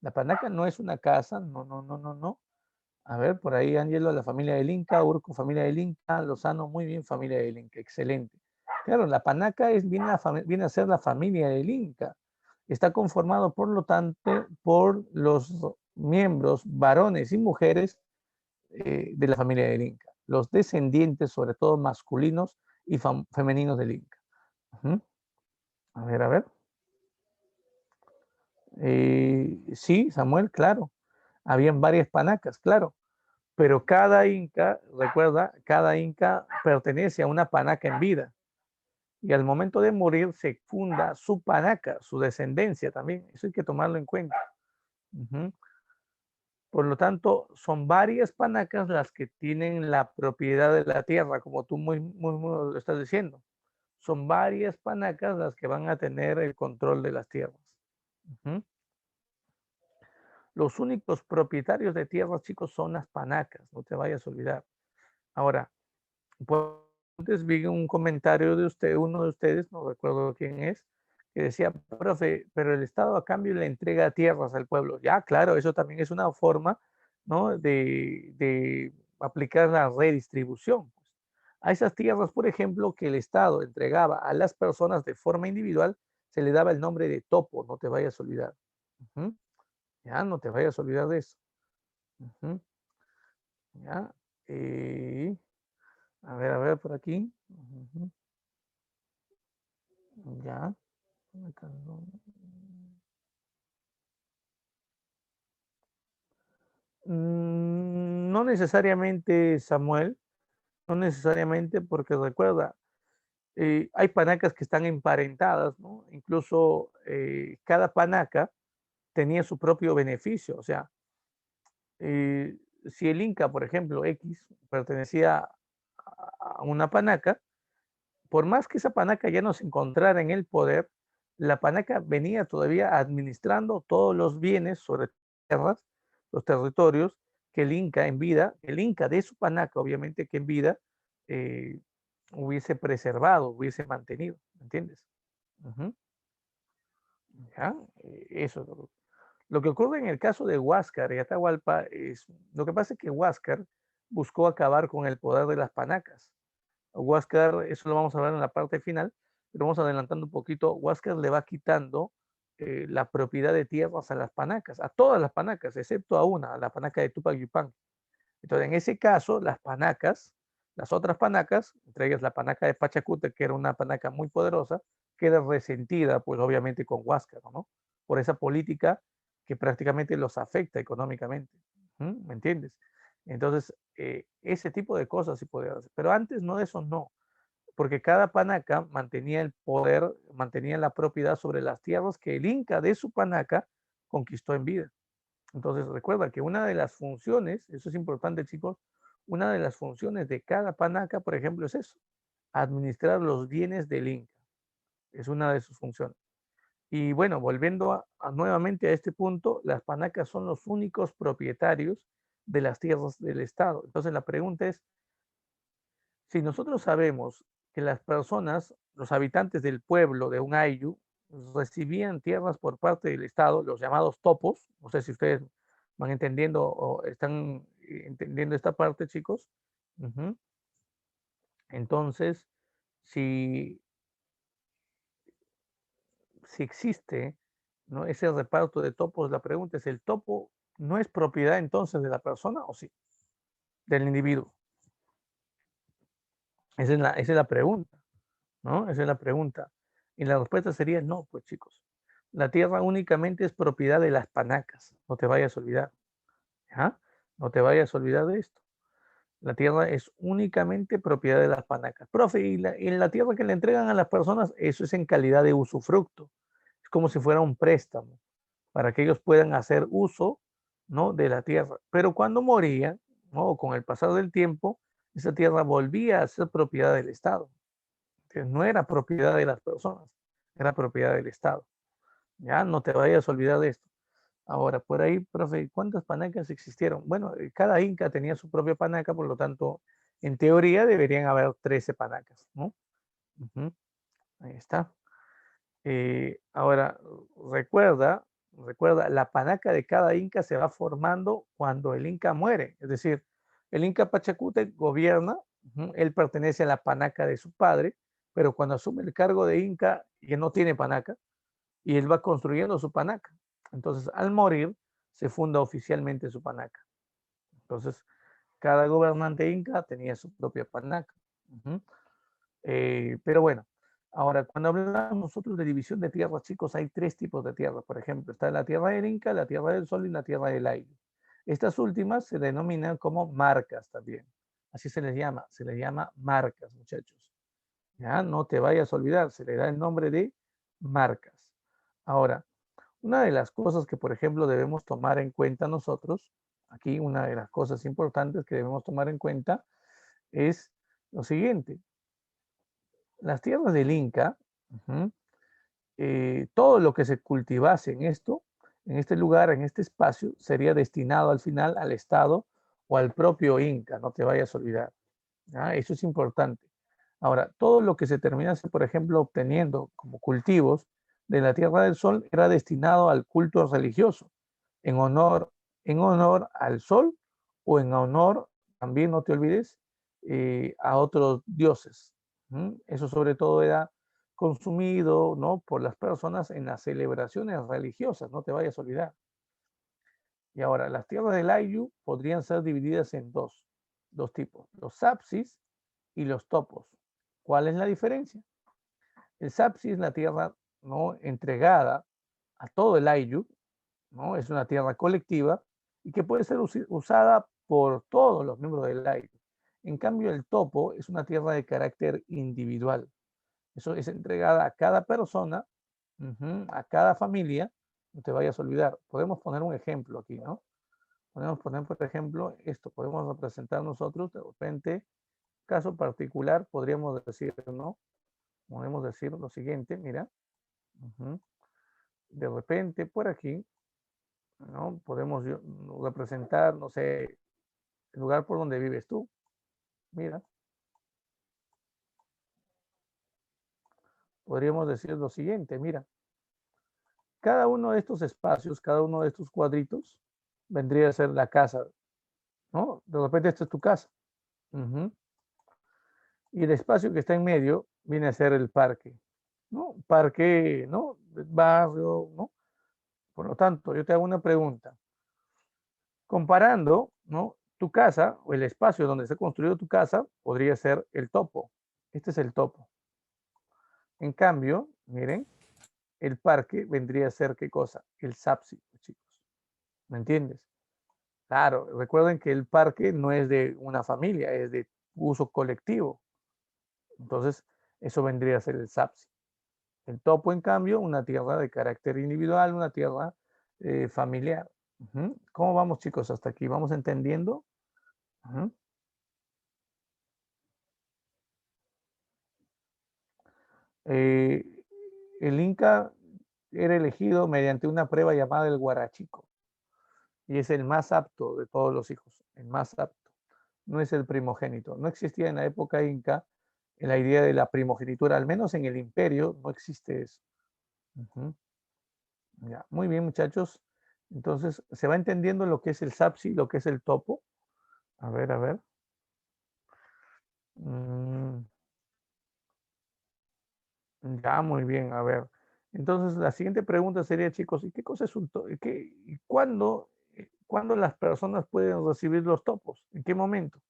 la panaca no es una casa, no. A ver, por ahí Ángelo, la familia del Inca, Urco, familia del Inca, Lozano, muy bien, familia del Inca, excelente. Claro, la panaca viene a ser la familia del Inca. Está conformado, por lo tanto, por los miembros, varones y mujeres de la familia del Inca, los descendientes, sobre todo masculinos y femeninos del Inca. A ver, a ver. Sí, Samuel, claro. Habían varias panacas, claro. Pero cada inca, recuerda, cada inca pertenece a una panaca en vida. Y al momento de morir se funda su panaca, su descendencia también. Eso hay que tomarlo en cuenta. Por lo tanto, son varias panacas las que tienen la propiedad de la tierra, como tú muy lo estás diciendo. Son varias panacas las que van a tener el control de las tierras. Los únicos propietarios de tierras, chicos, son las panacas, no te vayas a olvidar. Ahora, pues antes vi un comentario de usted, uno de ustedes, no recuerdo quién es, que decía, profe, pero el Estado a cambio le entrega tierras al pueblo. Ya, claro, eso también es una forma, ¿no? de aplicar la redistribución. A esas tierras, por ejemplo, que el Estado entregaba a las personas de forma individual, se le daba el nombre de topo, no te vayas a olvidar. Ujú. Ya, no te vayas a olvidar de eso. Ujú. Ya. A ver por aquí. Ujú. Ya. No necesariamente, Samuel, no necesariamente, porque recuerda, hay panacas que están emparentadas, ¿no? Incluso cada panaca tenía su propio beneficio. O sea, eh, si el Inca, por ejemplo, X, pertenecía a una panaca, por más que esa panaca ya no se encontrara en el poder, la panaca venía todavía administrando todos los bienes sobre tierras, los territorios que el Inca en vida, el Inca de su panaca, obviamente que en vida, eh, hubiese preservado, hubiese mantenido, ¿me entiendes? Ujú. ¿Ya? Eso. Lo que ocurre en el caso de Huáscar y Atahualpa es, lo que pasa es que Huáscar buscó acabar con el poder de las panacas. Huáscar, eso lo vamos a ver en la parte final, pero vamos adelantando un poquito. Huáscar le va quitando la propiedad de tierras a las panacas, a todas las panacas, excepto a una, a la panaca de Tupac Yupanqui. Entonces, en ese caso, las panacas, las otras panacas, entre ellas la panaca de Pachacute, que era una panaca muy poderosa, queda resentida, pues obviamente con Huáscar, ¿no? Por esa política que prácticamente los afecta económicamente. ¿Me entiendes? Entonces, ese tipo de cosas sí podía hacer. Pero antes no, eso no, porque cada panaca mantenía el poder, mantenía la propiedad sobre las tierras que el Inca de su panaca conquistó en vida. Entonces, recuerda que una de las funciones, eso es importante, chicos, una de las funciones de cada panaca, por ejemplo, es eso, administrar los bienes del Inca. Es una de sus funciones. Y bueno, volviendo nuevamente a este punto, las panacas son los únicos propietarios de las tierras del Estado. Entonces, la pregunta es, si nosotros sabemos que las personas, los habitantes del pueblo de un ayllu, recibían tierras por parte del Estado, los llamados topos, no sé si ustedes van entendiendo o están entendiendo esta parte, chicos. Ujú. Entonces, si, si existe, ¿no?, ese reparto de topos, la pregunta es, ¿el topo no es propiedad entonces de la persona o sí, del individuo? Esa es la pregunta. ¿No? Esa es la pregunta. Y la respuesta sería no, pues chicos. La tierra únicamente es propiedad de las panacas. No te vayas a olvidar. ¿Ya? No te vayas a olvidar de esto. La tierra es únicamente propiedad de las panacas. Profe, y la tierra que le entregan a las personas, eso es en calidad de usufructo. Es como si fuera un préstamo para que ellos puedan hacer uso, ¿no?, de la tierra. Pero cuando morían, ¿no?, con el pasar del tiempo, esa tierra volvía a ser propiedad del Estado, que no era propiedad de las personas, era propiedad del Estado. Ya, no te vayas a olvidar de esto. Ahora, por ahí, profe, ¿cuántas panacas existieron? Bueno, cada inca tenía su propia panaca, por lo tanto, en teoría deberían haber 13 panacas, ¿no? Ujú. Ahí está. Ahora, recuerda, la panaca de cada inca se va formando cuando el inca muere. Es decir, el inca Pachacute gobierna, él pertenece a la panaca de su padre, pero cuando asume el cargo de inca, ya no tiene panaca y él va construyendo su panaca. Entonces, al morir, se funda oficialmente su panaca. Entonces, cada gobernante inca tenía su propia panaca. Ujú. Pero bueno, ahora, cuando hablamos nosotros de división de tierras, chicos, hay tres tipos de tierras. Por ejemplo, está la tierra del Inca, la tierra del Sol y la tierra del aire. Estas últimas se denominan como marcas también. Así se les llama marcas, muchachos. Ya, no te vayas a olvidar, se le da el nombre de marcas. Ahora, una de las cosas que, por ejemplo, debemos tomar en cuenta nosotros, aquí una de las cosas importantes que debemos tomar en cuenta es lo siguiente. Las tierras del Inca, ujú, todo lo que se cultivase en esto, en este lugar, en este espacio, sería destinado al final al Estado o al propio Inca, no te vayas a olvidar. ¿Ya? Eso es importante. Ahora, todo lo que se terminase, por ejemplo, obteniendo como cultivos de la Tierra del Sol era destinado al culto religioso, en honor, en honor al Sol o en honor, también no te olvides, a otros dioses. Eso sobre todo era consumido, ¿no?, por las personas en las celebraciones religiosas, no te vayas a olvidar. Y ahora, las tierras del Ayllu podrían ser divididas en dos tipos, los sapsis y los topos. ¿Cuál es la diferencia? El sapsi es la tierra, ¿no?, entregada a todo el Ayllu, ¿no? Es una tierra colectiva y que puede ser usada por todos los miembros del Ayllu. En cambio, el topo es una tierra de carácter individual. Eso es entregada a cada persona, a cada familia. No te vayas a olvidar. Podemos poner un ejemplo aquí, ¿no? Podemos poner, por ejemplo, esto. Podemos representar nosotros, de repente, caso particular, podríamos decir, ¿no? Podemos decir lo siguiente, mira. De repente, por aquí, ¿no?, podemos representar, no sé, el lugar por donde vives tú. Mira. Podríamos decir lo siguiente, mira. Cada uno de estos espacios, cada uno de estos cuadritos, vendría a ser la casa, ¿no? De repente esta es tu casa. Y el espacio que está en medio viene a ser el parque, ¿no? Parque, ¿no?, barrio, ¿no? Por lo tanto, yo te hago una pregunta. Comparando, ¿no?, tu casa o el espacio donde está construido tu casa podría ser el topo. Este es el topo. En cambio, miren, el parque vendría a ser, ¿qué cosa? El sapsi, chicos. ¿Me entiendes? Claro, recuerden que el parque no es de una familia, es de uso colectivo. Entonces, eso vendría a ser el sapsi. El topo, en cambio, una tierra de carácter individual, una tierra familiar. ¿Cómo vamos, chicos, hasta aquí? ¿Vamos entendiendo? Eh, el Inca era elegido mediante una prueba llamada el Guarachico y es el más apto de todos los hijos, el más apto. No es el primogénito. No existía en la época Inca la idea de la primogenitura, al menos en el imperio no existe eso. Ya, muy bien, muchachos. Entonces, ¿se va entendiendo lo que es el sapsi, lo que es el topo? A ver, a ver. Ya, muy bien, a ver. Entonces, la siguiente pregunta sería, chicos, ¿y qué cosa es un topo? ¿Y cuándo las personas pueden recibir los topos? ¿En qué momento?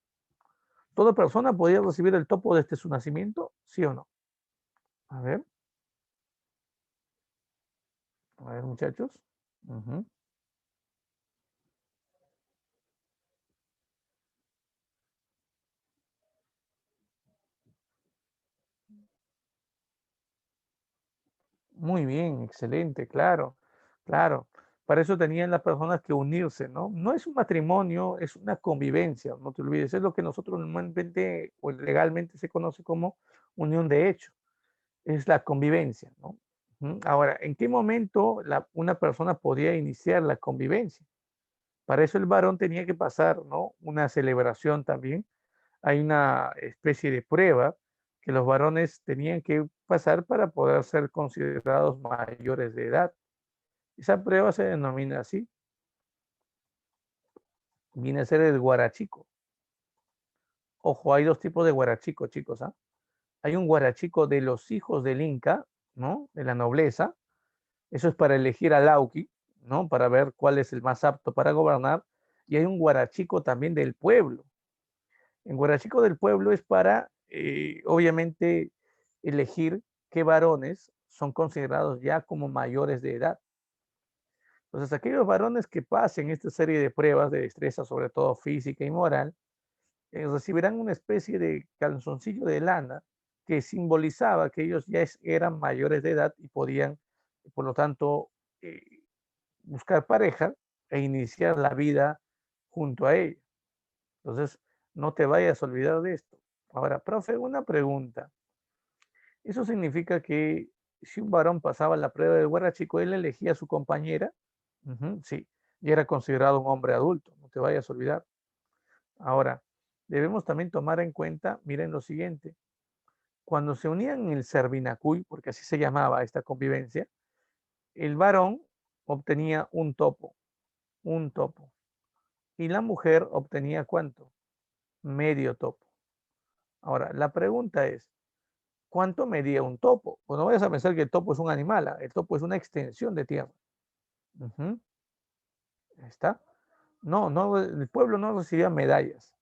¿Toda persona podría recibir el topo desde su nacimiento? ¿Sí o no? A ver, muchachos. Muy bien, excelente, claro, claro. Para eso tenían las personas que unirse, ¿no? No es un matrimonio, es una convivencia, no te olvides. Es lo que nosotros normalmente o legalmente se conoce como unión de hecho. Es la convivencia, ¿no? Ahora, ¿en qué momento una persona podía iniciar la convivencia? Para eso el varón tenía que pasar, ¿no?, una celebración también. Hay una especie de prueba que los varones tenían que pasar para poder ser considerados mayores de edad. Esa prueba se denomina así, viene a ser el guarachico. Ojo, hay dos tipos de guarachico, chicos, ¿ah? Hay un guarachico de los hijos del Inca, ¿no?, de la nobleza. Eso es para elegir al Lauqui, ¿no?, para ver cuál es el más apto para gobernar. Y hay un guarachico también del pueblo. En guarachico del pueblo es para, obviamente, elegir qué varones son considerados ya como mayores de edad. Entonces, aquellos varones que pasen esta serie de pruebas de destreza, sobre todo física y moral, recibirán una especie de calzoncillo de lana que simbolizaba que ellos ya eran mayores de edad y podían, por lo tanto, eh, buscar pareja e iniciar la vida junto a ella. Entonces, no te vayas a olvidar de esto. Ahora, profe, una pregunta. ¿Eso significa que si un varón pasaba la prueba del guarachico, él elegía a su compañera? Sí, y era considerado un hombre adulto, no te vayas a olvidar. Ahora, debemos también tomar en cuenta, miren lo siguiente, cuando se unían en el Servinacuy, porque así se llamaba esta convivencia, el varón obtenía un topo, y la mujer obtenía ¿cuánto? Medio topo. Ahora, la pregunta es, ¿cuánto medía un topo? Pues no vayas a pensar que el topo es un animal, el topo es una extensión de tierra. Ahí está. No, no, el pueblo no recibía medallas,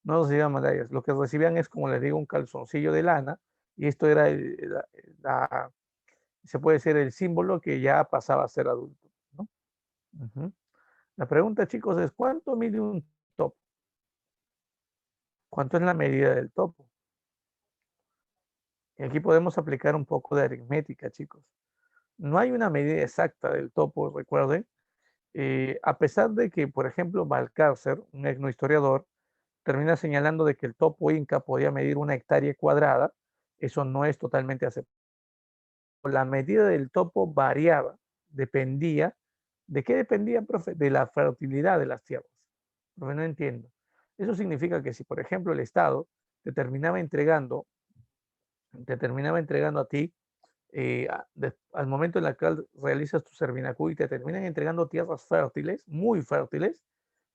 no recibían medallas. Lo que recibían es, como les digo, un calzoncillo de lana, y esto era, se puede decir, el símbolo que ya pasaba a ser adulto, ¿no? La pregunta, chicos, es ¿cuánto mide un topo? ¿Cuánto es la medida del topo? Y aquí podemos aplicar un poco de aritmética, chicos. No hay una medida exacta del topo, recuerden, a pesar de que, por ejemplo, Balcárcer, un etnohistoriador, termina señalando de que el topo inca podía medir 1 hectárea cuadrada. Eso no es totalmente aceptable. La medida del topo variaba, dependía. ¿De qué dependía, profe? De la fertilidad de las tierras. Profe, no entiendo. Eso significa que si, por ejemplo, el Estado te terminaba entregando a ti, al momento en el cual realizas tu Servinacuy, te terminan entregando tierras fértiles, muy fértiles.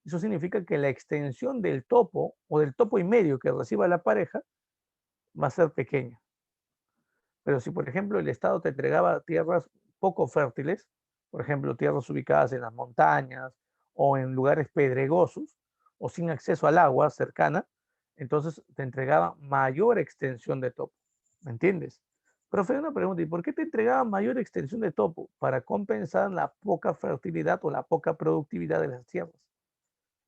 Eso significa que la extensión del topo o del topo y medio que reciba la pareja va a ser pequeña. Pero si, por ejemplo, el Estado te entregaba tierras poco fértiles, por ejemplo, tierras ubicadas en las montañas o en lugares pedregosos o sin acceso al agua cercana, entonces te entregaba mayor extensión de topo. ¿Me entiendes? Profe, una pregunta, ¿y por qué te entregaba mayor extensión de topo? Para compensar la poca fertilidad o la poca productividad de las tierras.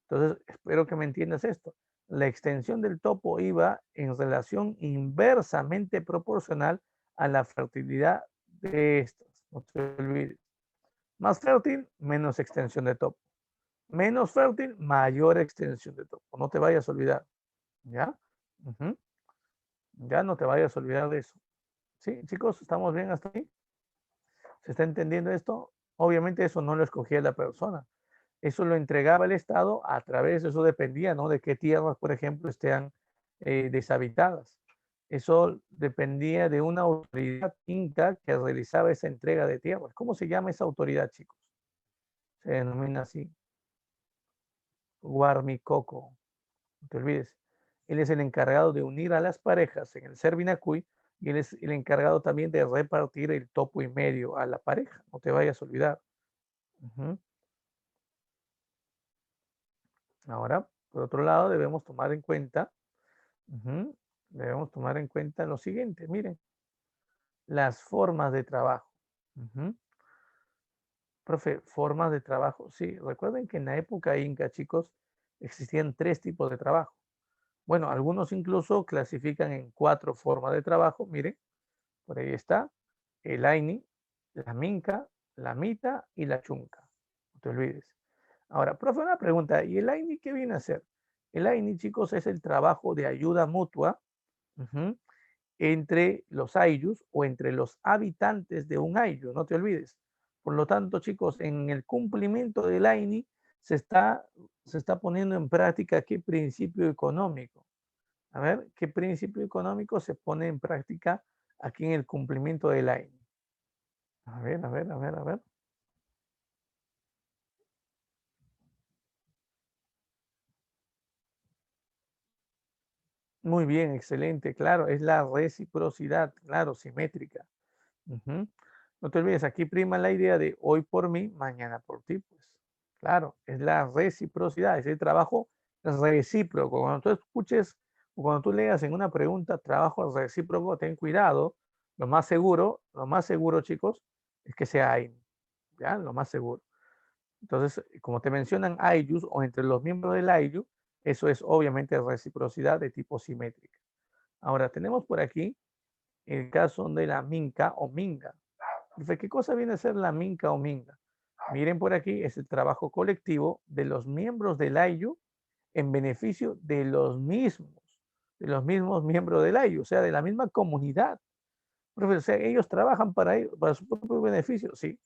Entonces, espero que me entiendas esto. La extensión del topo iba en relación inversamente proporcional a la fertilidad de estas. No te olvides. Más fértil, menos extensión de topo. Menos fértil, mayor extensión de topo. No te vayas a olvidar. ¿Ya? Ya no te vayas a olvidar de eso. ¿Sí, chicos? ¿Estamos bien hasta ahí? ¿Se está entendiendo esto? Obviamente eso no lo escogía la persona. Eso lo entregaba el Estado a través, eso dependía, ¿no? De qué tierras, por ejemplo, estén deshabitadas. Eso dependía de una autoridad inca que realizaba esa entrega de tierras. ¿Cómo se llama esa autoridad, chicos? Se denomina así, Huarmicoco. No te olvides. Él es el encargado de unir a las parejas en el Servinacuy, y él es el encargado también de repartir el topo y medio a la pareja. No te vayas a olvidar. Ahora, por otro lado, debemos tomar en cuenta lo siguiente, miren, las formas de trabajo. Profe, formas de trabajo. Sí, recuerden que en la época inca, chicos, existían 3 tipos de trabajo. Bueno, algunos incluso clasifican en 4 formas de trabajo. Miren, por ahí está el Aini, la Minca, la Mita y la Chunca. No te olvides. Ahora, profe, una pregunta. ¿Y el Aini qué viene a ser? El Aini, chicos, es el trabajo de ayuda mutua entre los ayllus o entre los habitantes de un ayllu, no te olvides. Por lo tanto, chicos, en el cumplimiento del AINI se está poniendo en práctica qué principio económico. A ver, ¿qué principio económico se pone en práctica aquí en el cumplimiento del AINI? A ver, a ver, a ver, a ver. Muy bien, excelente, claro, es la reciprocidad, claro, simétrica. No te olvides, aquí prima la idea de hoy por mí, mañana por ti, pues. Claro, es la reciprocidad, es el trabajo recíproco. Cuando tú escuches o cuando tú leas en una pregunta trabajo recíproco, ten cuidado. Lo más seguro, chicos, es que sea AIN, ¿ya? Lo más seguro. Entonces, como te mencionan AIUs o entre los miembros del AIU, eso es obviamente reciprocidad de tipo simétrica. Ahora, tenemos por aquí el caso de la minca o minga. ¿Qué cosa viene a ser la minca o minga? Miren por aquí, es el trabajo colectivo de los miembros del AIU en beneficio de los mismos miembros del AIU, o sea, de la misma comunidad. O sea, ellos trabajan para su propio beneficio, sí,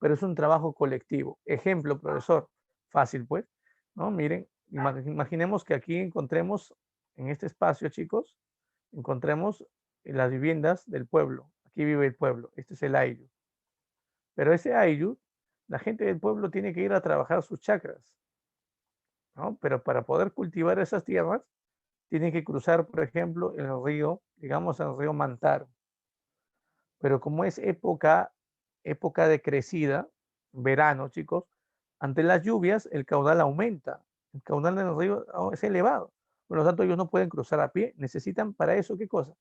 pero es un trabajo colectivo. Ejemplo, profesor, fácil pues, ¿no? Miren, imaginemos que aquí encontremos, en este espacio, chicos, encontremos las viviendas del pueblo. Aquí vive el pueblo, este es el AIU. Pero ese ayllu, la gente del pueblo tiene que ir a trabajar sus chacras, ¿no? Pero para poder cultivar esas tierras, tienen que cruzar, por ejemplo, el río, digamos el río Mantaro. pero como es época de crecida, verano, chicos, ante las lluvias el caudal aumenta, el caudal del río es elevado, por lo tanto ellos no pueden cruzar a pie, necesitan para eso, ¿qué cosa?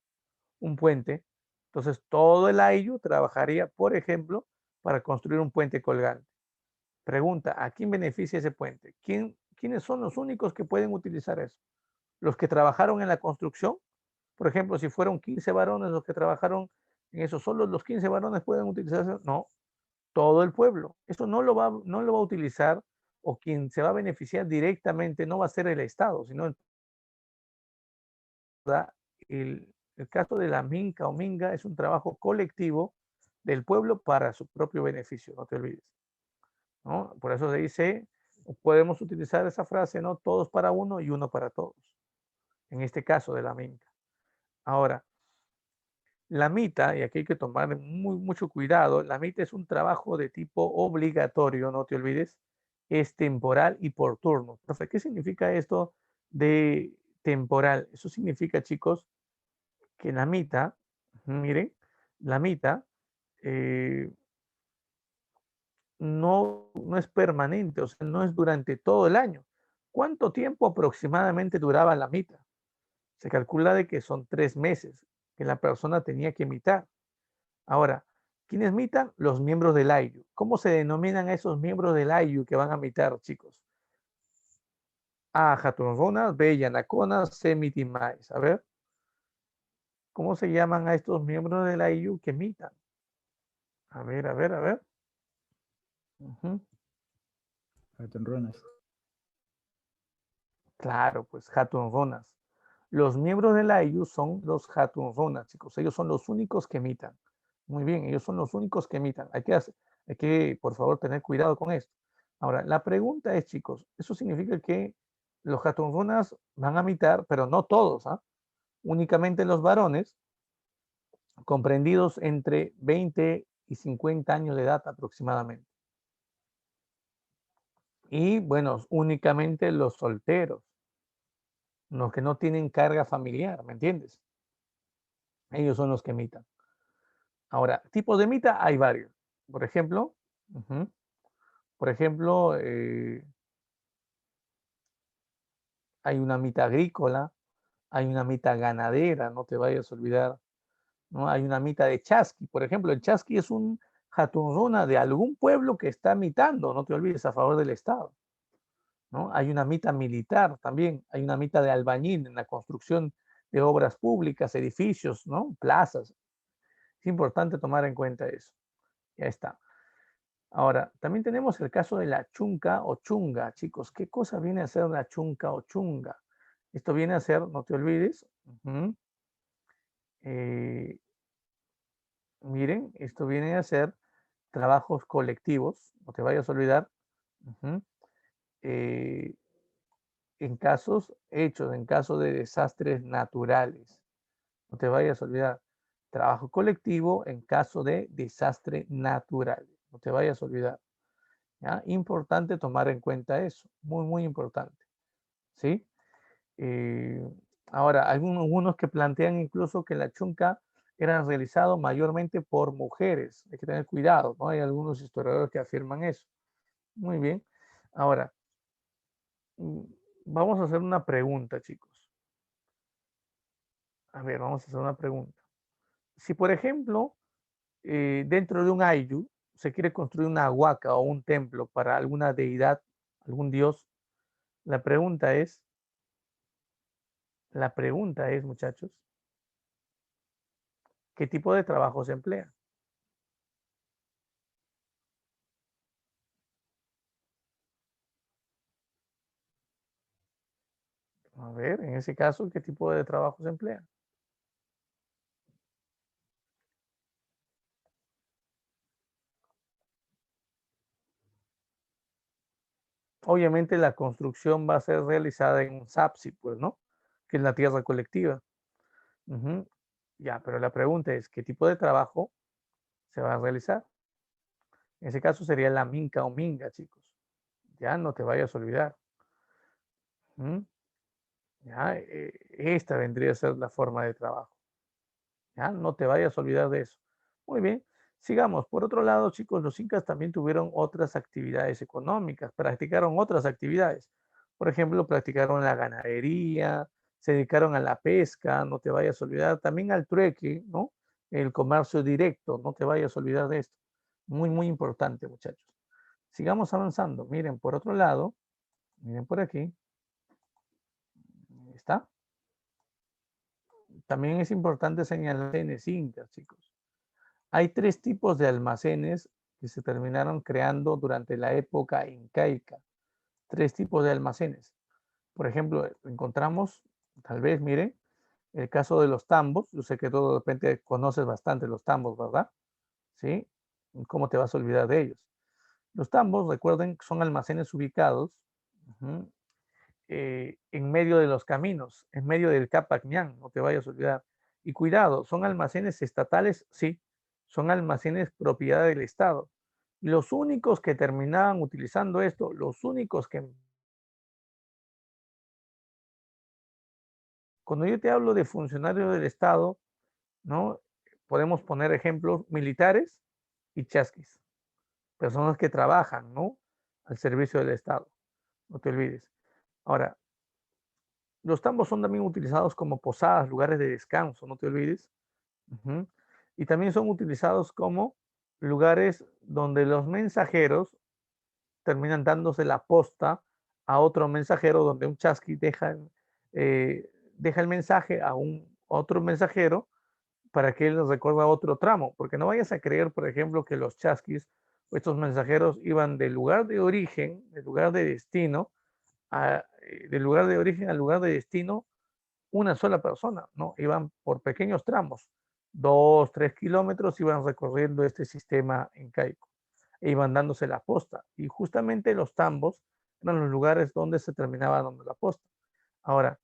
Un puente. Entonces todo el Ayllu trabajaría, por ejemplo, para construir un puente colgante. Pregunta, ¿a quién beneficia ese puente? ¿Quiénes son los únicos que pueden utilizar eso? ¿Los que trabajaron en la construcción? Por ejemplo, si fueron 15 varones los que trabajaron en eso, ¿solo los 15 varones pueden utilizar eso? No, todo el pueblo. Eso no lo va a utilizar, o quien se va a beneficiar directamente no va a ser el Estado, sino el caso de la minca o minga es un trabajo colectivo del pueblo para su propio beneficio, no te olvides, ¿no? Por eso se dice, podemos utilizar esa frase, ¿no? Todos para uno y uno para todos, en este caso de la minca. Ahora, la mita, y aquí hay que tomar mucho cuidado, la mita es un trabajo de tipo obligatorio, no te olvides, es temporal y por turno. Profe, ¿qué significa esto de temporal? Eso significa, chicos, que la mita, miren, la mita eh, no es permanente, o sea, no es durante todo el año. ¿Cuánto tiempo aproximadamente duraba la mita? Se calcula de que son 3 meses que la persona tenía que mitar. Ahora, ¿quiénes mitan? Los miembros del Ayllu. ¿Cómo se denominan a esos miembros del Ayllu que van a mitar, chicos? A, Hatunronas, B, Yanaconas, C, Mitimais. A ver, ¿cómo se llaman a estos miembros del Ayllu que mitan? A ver, a ver, a ver. Ujú. Hatunronas. Claro, pues Hatunronas. Los miembros del Ayllu son los Hatunronas, chicos. Ellos son los únicos que mitan. Muy bien, ellos son los únicos que mitan. Hay que, por favor, tener cuidado con esto. Ahora, la pregunta es, chicos, ¿eso significa que los Hatunronas van a mitar, pero no todos, ¿ah? Únicamente los varones, comprendidos entre 20 y 50 años de edad aproximadamente? Y, bueno, únicamente los solteros, los que no tienen carga familiar, ¿me entiendes? Ellos son los que mitan. Ahora, tipos de mita hay varios. Por ejemplo, ujú, por ejemplo, hay una mita agrícola, hay una mita ganadera, no te vayas a olvidar, ¿no? Hay una mita de chasqui, por ejemplo, el chasqui es un jatunruna de algún pueblo que está mitando, no te olvides, a favor del Estado, ¿no? Hay una mita militar también, hay una mita de albañil en la construcción de obras públicas, edificios, ¿no? Plazas. Es importante tomar en cuenta eso. Ya está. Ahora, también tenemos el caso de la chunca o chunga, chicos. ¿Qué cosa viene a ser la chunca o chunga? Esto viene a ser, no te olvides, eh, miren, esto viene a ser trabajos colectivos, no te vayas a olvidar, ujú, eh, en casos hechos, en caso de desastres naturales. No te vayas a olvidar. Trabajo colectivo en caso de desastre natural. No te vayas a olvidar. ¿Ya? Importante tomar en cuenta eso. Muy, muy importante. ¿Sí? Eh, ahora, algunos que plantean incluso que la chunca era realizado mayormente por mujeres. Hay que tener cuidado, ¿no? Hay algunos historiadores que afirman eso. Muy bien. Ahora, mm, vamos a hacer una pregunta, chicos. A ver, vamos a hacer una pregunta. Si, por ejemplo, dentro de un ayllu se quiere construir una huaca o un templo para alguna deidad, algún dios, la pregunta es, muchachos, ¿qué tipo de trabajo se emplea? A ver, en ese caso, ¿qué tipo de trabajo se emplea? Obviamente la construcción va a ser realizada en un SAPSI, pues, ¿no? Que es la tierra colectiva. Ujú. Ya, pero la pregunta es, ¿qué tipo de trabajo se va a realizar? En ese caso sería la minca o minga, chicos. Ya no te vayas a olvidar. ¿Mm? ¿Ya? Esta vendría a ser la forma de trabajo. ¿Ya? No te vayas a olvidar de eso. Muy bien. Sigamos. Por otro lado, chicos, los incas también tuvieron otras actividades económicas, practicaron otras actividades. Por ejemplo, practicaron la ganadería, se dedicaron a la pesca, no te vayas a olvidar, también al trueque, ¿no? El comercio directo, no te vayas a olvidar de esto. Muy, muy importante, muchachos. Sigamos avanzando. Miren, por otro lado, miren por aquí, ahí está. También es importante señalar en incas, chicos. Hay tres tipos de almacenes que se terminaron creando durante la época incaica. Tres tipos de almacenes. Por ejemplo, encontramos, tal vez, miren, el caso de los tambos. Yo sé que tú de repente conoces bastante los tambos, ¿verdad? ¿Sí? ¿Cómo te vas a olvidar de ellos? Los tambos, recuerden, son almacenes ubicados en medio de los caminos, en medio del Capacñán, no te vayas a olvidar. Y cuidado, son almacenes estatales, sí, son almacenes propiedad del Estado. Los únicos que terminaban utilizando esto, los únicos que... Cuando yo te hablo de funcionarios del Estado, ¿no? Podemos poner ejemplos militares y chasquis, personas que trabajan, ¿no? Al servicio del Estado, no te olvides. Ahora, los tambos son también utilizados como posadas, lugares de descanso, no te olvides. Ujú. Y también son utilizados como lugares donde los mensajeros terminan dándose la posta a otro mensajero, donde un chasqui deja el mensaje a un otro mensajero para que él les recuerda otro tramo, porque no vayas a creer, por ejemplo, que los chasquis o estos mensajeros iban del lugar de origen, del lugar de destino, del lugar de origen al lugar de destino una sola persona, ¿no? Iban por pequeños tramos, 2, 3 kilómetros iban recorriendo este sistema incaico e iban dándose la posta. Y justamente los tambos eran los lugares donde se terminaba dando la posta. Ahora,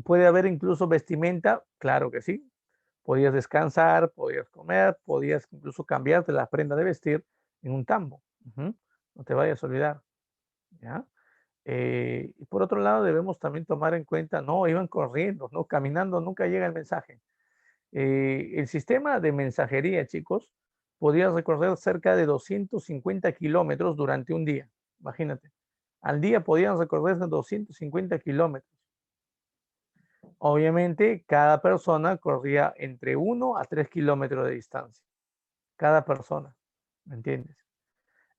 ¿puede haber incluso vestimenta? Claro que sí. Podías descansar, podías comer, podías incluso cambiarte la prenda de vestir en un tambo. No te vayas a olvidar. ¿Ya? Y por otro lado, debemos también tomar en cuenta, no, iban corriendo, no, caminando nunca llega el mensaje. El sistema de mensajería, chicos, podía recorrer cerca de 250 kilómetros durante un día. Imagínate, al día podían recorrer 250 kilómetros. Obviamente, cada persona corría entre 1 a 3 kilómetros de distancia. Cada persona, ¿me entiendes?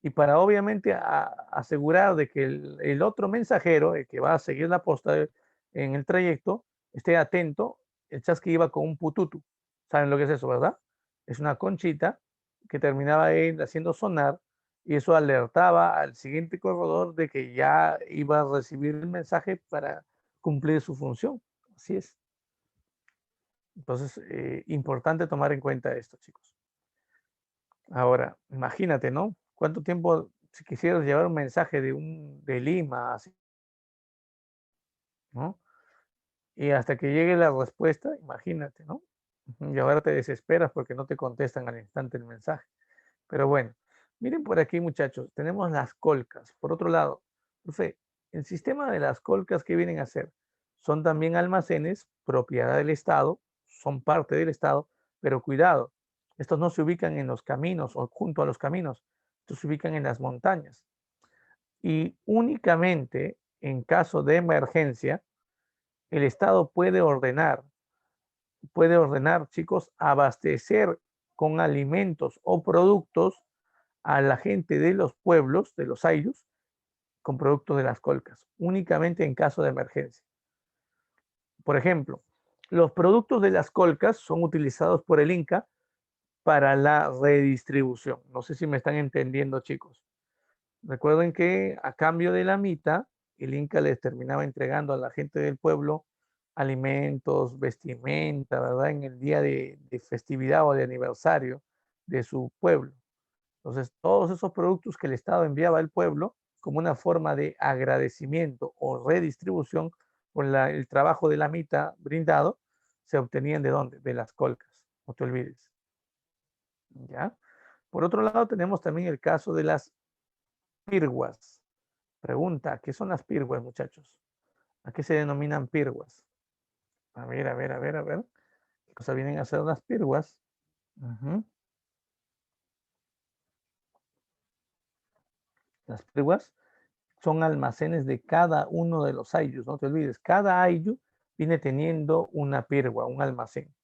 Y para obviamente asegurar de que el otro mensajero, el que va a seguir la posta en el trayecto, esté atento, el chasqui iba con un pututu. ¿Saben lo que es eso, verdad? Es una conchita que terminaba él haciendo sonar y eso alertaba al siguiente corredor de que ya iba a recibir el mensaje para cumplir su función. Así es. Entonces, importante tomar en cuenta esto, chicos. Ahora, imagínate, ¿no? ¿Cuánto tiempo si quisieras llevar un mensaje de Lima, así, ¿no? Y hasta que llegue la respuesta, imagínate, ¿no? Y ahora te desesperas porque no te contestan al instante el mensaje. Pero bueno, miren por aquí, muchachos, tenemos las colcas. Por otro lado, profe, el sistema de las colcas, ¿qué vienen a hacer? Son también almacenes, propiedad del Estado, son parte del Estado, pero cuidado, estos no se ubican en los caminos o junto a los caminos, estos se ubican en las montañas. Y únicamente en caso de emergencia, el Estado puede ordenar, chicos, abastecer con alimentos o productos a la gente de los pueblos, de los ayllus, con productos de las colcas, únicamente en caso de emergencia. Por ejemplo, los productos de las colcas son utilizados por el Inca para la redistribución. No sé si me están entendiendo, chicos. Recuerden que a cambio de la mita, el Inca les terminaba entregando a la gente del pueblo alimentos, vestimenta, ¿verdad? En el día de festividad o de aniversario de su pueblo. Entonces, todos esos productos que el Estado enviaba al pueblo como una forma de agradecimiento o redistribución por el trabajo de la mita brindado, se obtenían de dónde? De las colcas, no te olvides. ¿Ya? Por otro lado, tenemos también el caso de las pirguas. Pregunta, ¿qué son las pirguas, muchachos? ¿A qué se denominan pirguas? A ver, a ver, a ver, a ver. ¿Qué cosa vienen a ser las pirguas? Ujú. Las pirguas son almacenes de cada uno de los ayllus, no te olvides, cada ayllu viene teniendo una pirgua, un almacén.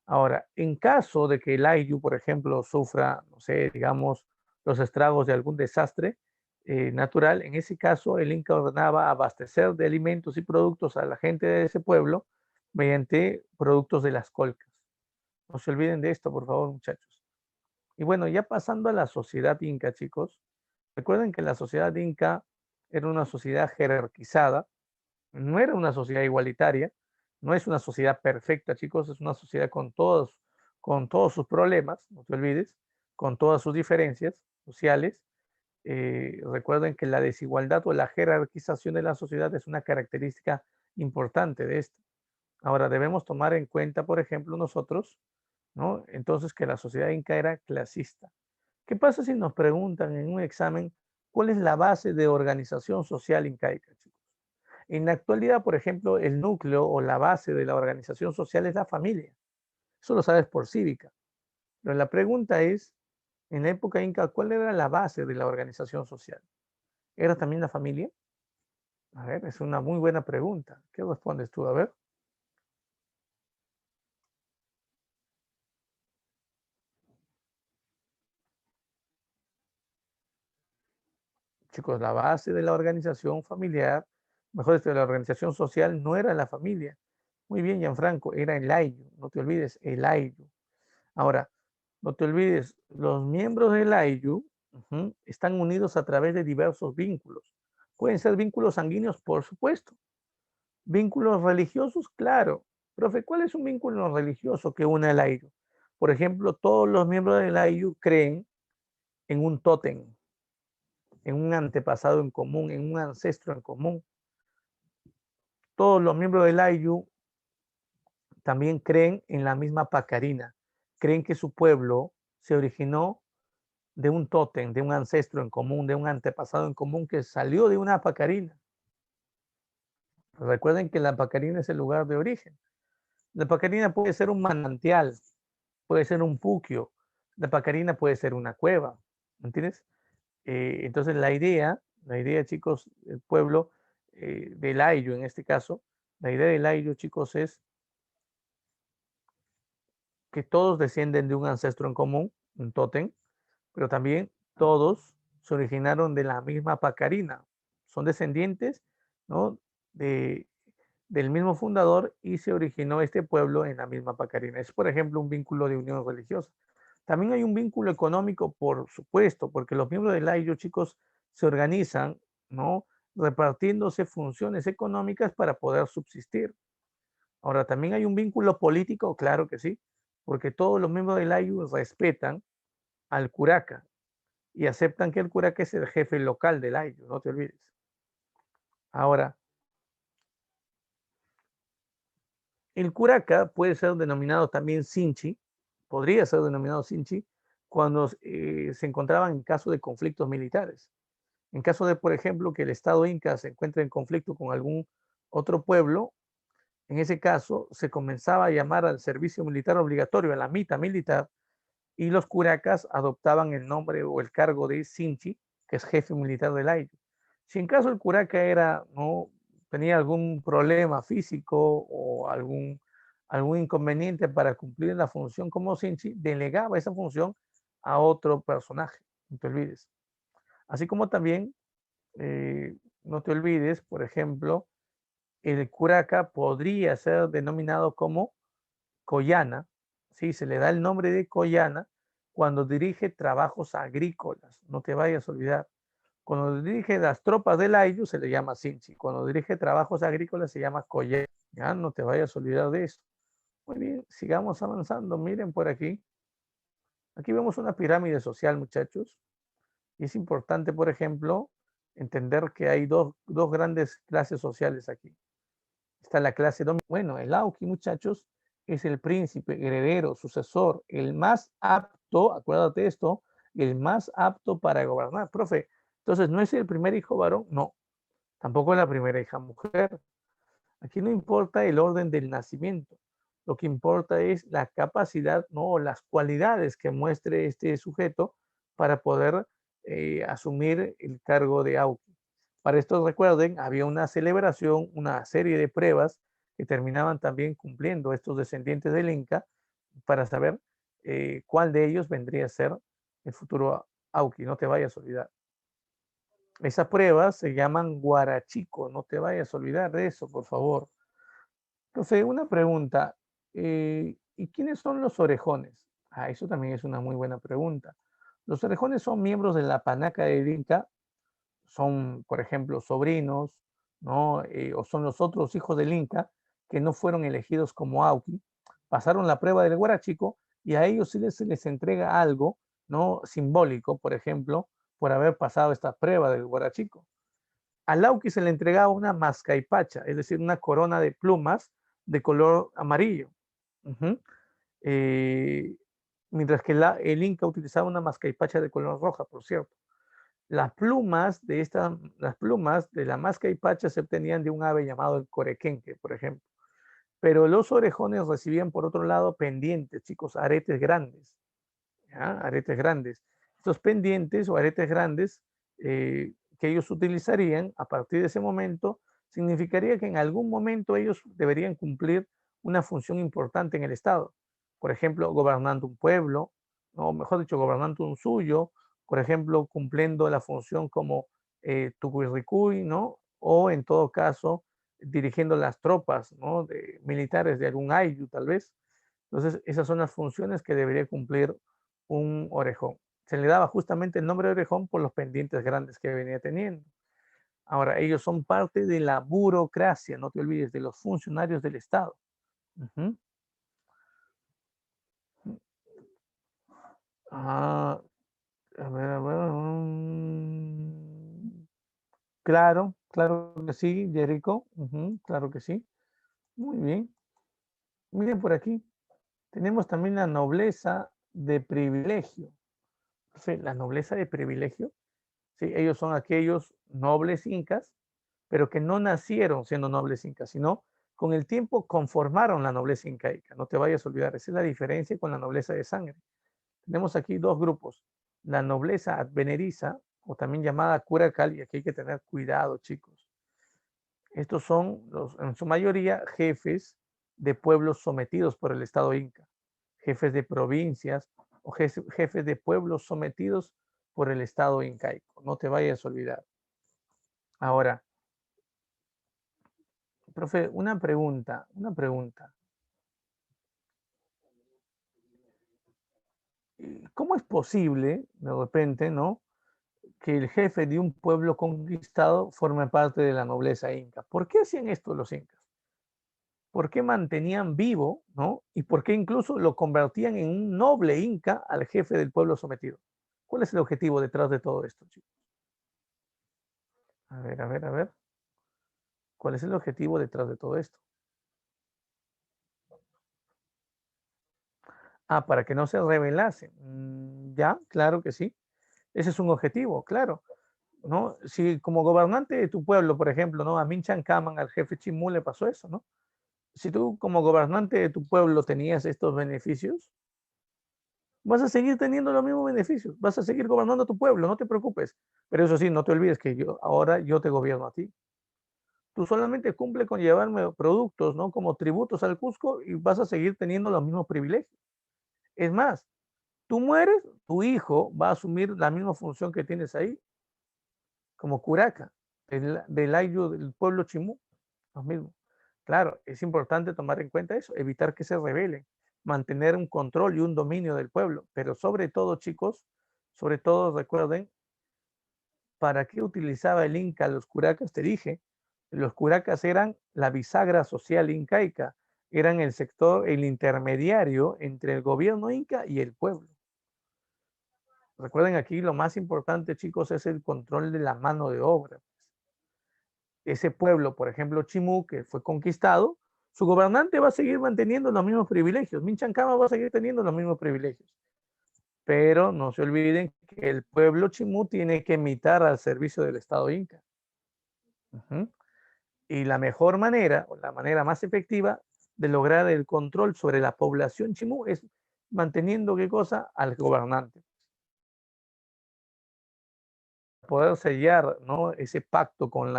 Ahora, en caso de que el ayllu, por ejemplo, sufra, no sé, digamos, los estragos de algún desastre natural, en ese caso el Inca ordenaba abastecer de alimentos y productos a la gente de ese pueblo mediante productos de las colcas. No se olviden de esto, por favor, muchachos. Y bueno, ya pasando a la sociedad inca, chicos, recuerden que la sociedad inca era una sociedad jerarquizada, no era una sociedad igualitaria, no es una sociedad perfecta, chicos, es una sociedad con todos sus problemas, no te olvides, con todas sus diferencias sociales. Recuerden que la desigualdad o la jerarquización de la sociedad es una característica importante de esto. Ahora debemos tomar en cuenta, por ejemplo, nosotros, ¿no? Entonces que la sociedad inca era clasista. ¿Qué pasa si nos preguntan en un examen cuál es la base de organización social incaica, chicos? En la actualidad, por ejemplo, el núcleo o la base de la organización social es la familia. Eso lo sabes por cívica. Pero la pregunta es, en la época inca, ¿cuál era la base de la organización social? ¿Era también la familia? A ver, es una muy buena pregunta. ¿Qué respondes tú? A ver. Chicos, la base de la organización familiar, mejor dicho, de la organización social no era la familia. Muy bien, Gianfranco, era el ayllu. No te olvides, el ayllu. Ahora, no te olvides, los miembros del ayllu están unidos a través de diversos vínculos. Pueden ser vínculos sanguíneos, por supuesto. Vínculos religiosos, claro. Profe, ¿cuál es un vínculo religioso que une al ayllu? Por ejemplo, todos los miembros del ayllu creen en un tótem, en un antepasado en común, en un ancestro en común. Todos los miembros del ayllu también creen en la misma pacarina. Creen que su pueblo se originó de un tótem, de un ancestro en común, de un antepasado en común que salió de una pacarina. Recuerden que la pacarina es el lugar de origen. La pacarina puede ser un manantial, puede ser un puquio, la pacarina puede ser una cueva, ¿me entiendes? Entonces la idea, chicos, el pueblo del Ayllu en este caso, la idea del Ayllu, chicos, es que todos descienden de un ancestro en común, un tótem, pero también todos se originaron de la misma pacarina. Son descendientes, ¿no? de, del mismo fundador y se originó este pueblo en la misma pacarina. Es, por ejemplo, un vínculo de unión religiosa. También hay un vínculo económico, por supuesto, porque los miembros del AIO, chicos, se organizan, ¿no? Repartiéndose funciones económicas para poder subsistir. Ahora, también hay un vínculo político, claro que sí, porque todos los miembros del AIU respetan al curaca y aceptan que el curaca es el jefe local del AIU, no te olvides. Ahora, el curaca puede ser denominado también Sinchi, podría ser denominado Sinchi, cuando se encontraban en caso de conflictos militares. En caso de, por ejemplo, que el Estado Inca se encuentre en conflicto con algún otro pueblo, en ese caso se comenzaba a llamar al servicio militar obligatorio, a la mita militar, y los curacas adoptaban el nombre o el cargo de Sinchi, que es jefe militar del Ayllu. Si en caso el curaca era, no tenía algún problema físico o algún inconveniente para cumplir la función como Sinchi, delegaba esa función a otro personaje, no te olvides. Así como también, no te olvides, por ejemplo, el curaca podría ser denominado como Collana, ¿sí? Se le da el nombre de Collana cuando dirige trabajos agrícolas, no te vayas a olvidar. Cuando dirige las tropas del Ayllu se le llama Sinchi, cuando dirige trabajos agrícolas se llama Collana, ya no te vayas a olvidar de eso. Muy bien, sigamos avanzando, miren por aquí. Aquí vemos una pirámide social, muchachos, y es importante, por ejemplo, entender que hay dos grandes clases sociales aquí. Está la clase dominante. Bueno, el Auqui, muchachos, es el príncipe, heredero, sucesor, el más apto, acuérdate de esto, el más apto para gobernar. Profe, entonces, ¿no es el primer hijo varón? No, tampoco es la primera hija mujer. Aquí no importa el orden del nacimiento. lo que importa es la capacidad, ¿no? O las cualidades que muestre este sujeto para poder asumir el cargo de Auqui. Para esto, recuerden, había una celebración, una serie de pruebas que terminaban también cumpliendo estos descendientes del Inca para saber cuál de ellos vendría a ser el futuro Auqui. No te vayas a olvidar. Esas pruebas se llaman guarachico, no te vayas a olvidar de eso, por favor. Entonces, una pregunta, ¿y quiénes son los orejones? Ah, eso también es una muy buena pregunta. Los orejones son miembros de la panaca del Inca, son, por ejemplo, sobrinos, ¿no? O son los otros hijos del Inca que no fueron elegidos como Auqui, pasaron la prueba del guarachico y a ellos sí se les entrega algo, ¿no? Simbólico, por ejemplo, por haber pasado esta prueba del guarachico. Al Auqui se le entregaba una mascaipacha, es decir, una corona de plumas de color amarillo. Ujú. Eh, Mientras que el Inca utilizaba una mascaipacha de color roja, por cierto. Las plumas de la mascaipacha se obtenían de un ave llamado el corequenque, por ejemplo. Pero los orejones recibían, por otro lado, pendientes, chicos, aretes grandes. ¿Ya? Aretes grandes. Estos pendientes o aretes grandes que ellos utilizarían a partir de ese momento significaría que en algún momento ellos deberían cumplir una función importante en el Estado. Por ejemplo, gobernando un pueblo, o mejor dicho, gobernando un suyo, por ejemplo, cumpliendo la función como tucuirricuy, ¿no? O en todo caso, dirigiendo las tropas, ¿no? Militares de algún ayllu, tal vez. Entonces, esas son las funciones que debería cumplir un orejón. Se le daba justamente el nombre de orejón por los pendientes grandes que venía teniendo. Ahora, ellos son parte de la burocracia, no te olvides, de los funcionarios del Estado. Uh-huh. Ah, a ver. Claro, claro que sí, Jericho. Claro que sí. Muy bien. Miren por aquí. Tenemos también la nobleza de privilegio. Sí, la nobleza de privilegio. Sí, ellos son aquellos nobles incas, pero que no nacieron siendo nobles incas, sino con el tiempo conformaron la nobleza incaica. No te vayas a olvidar, esa es la diferencia con la nobleza de sangre. Tenemos aquí dos grupos, la nobleza adveneriza, o también llamada curacal, y aquí hay que tener cuidado, chicos. Estos son, en su mayoría, jefes de pueblos sometidos por el Estado inca, jefes de provincias o jefes de pueblos sometidos por el Estado incaico. No te vayas a olvidar. Ahora, profe, una pregunta, una pregunta. ¿Cómo es posible, de repente, ¿no? Que el jefe de un pueblo conquistado forme parte de la nobleza inca? ¿Por qué hacían esto los incas? ¿Por qué mantenían vivo, ¿no? Y por qué incluso lo convertían en un noble inca al jefe del pueblo sometido? ¿Cuál es el objetivo detrás de todo esto, chicos? A ver, a ver, a ver. ¿Cuál es el objetivo detrás de todo esto? Ah, para que no se rebelasen. Ya, claro que sí. Ese es un objetivo, claro. ¿No? Si como gobernante de tu pueblo, por ejemplo, ¿no? A Minchan Kaman, al jefe Chimú, le pasó eso, ¿no? Si tú como gobernante de tu pueblo tenías estos beneficios, vas a seguir teniendo los mismos beneficios, vas a seguir gobernando tu pueblo, no te preocupes. Pero eso sí, no te olvides que ahora yo te gobierno a ti. Tú solamente cumple con llevarme productos, ¿no? Como tributos al Cusco y vas a seguir teniendo los mismos privilegios. Es más, tú mueres, tu hijo va a asumir la misma función que tienes ahí, como curaca, del ayllu del pueblo chimú, los mismos. Claro, es importante tomar en cuenta eso, evitar que se rebelen, mantener un control y un dominio del pueblo, pero sobre todo, chicos, sobre todo recuerden, ¿para qué utilizaba el Inca los curacas? Te dije, los curacas eran la bisagra social incaica, eran el sector, el intermediario entre el gobierno inca y el pueblo. Recuerden aquí, lo más importante, chicos, es el control de la mano de obra. Ese pueblo, por ejemplo, Chimú, que fue conquistado, su gobernante va a seguir manteniendo los mismos privilegios. Minchancama va a seguir teniendo los mismos privilegios. Pero no se olviden que el pueblo Chimú tiene que imitar al servicio del Estado Inca. Y la mejor manera, o la manera más efectiva de lograr el control sobre la población chimú es manteniendo, ¿qué cosa? Al gobernante. Poder sellar, ¿no?, ese pacto con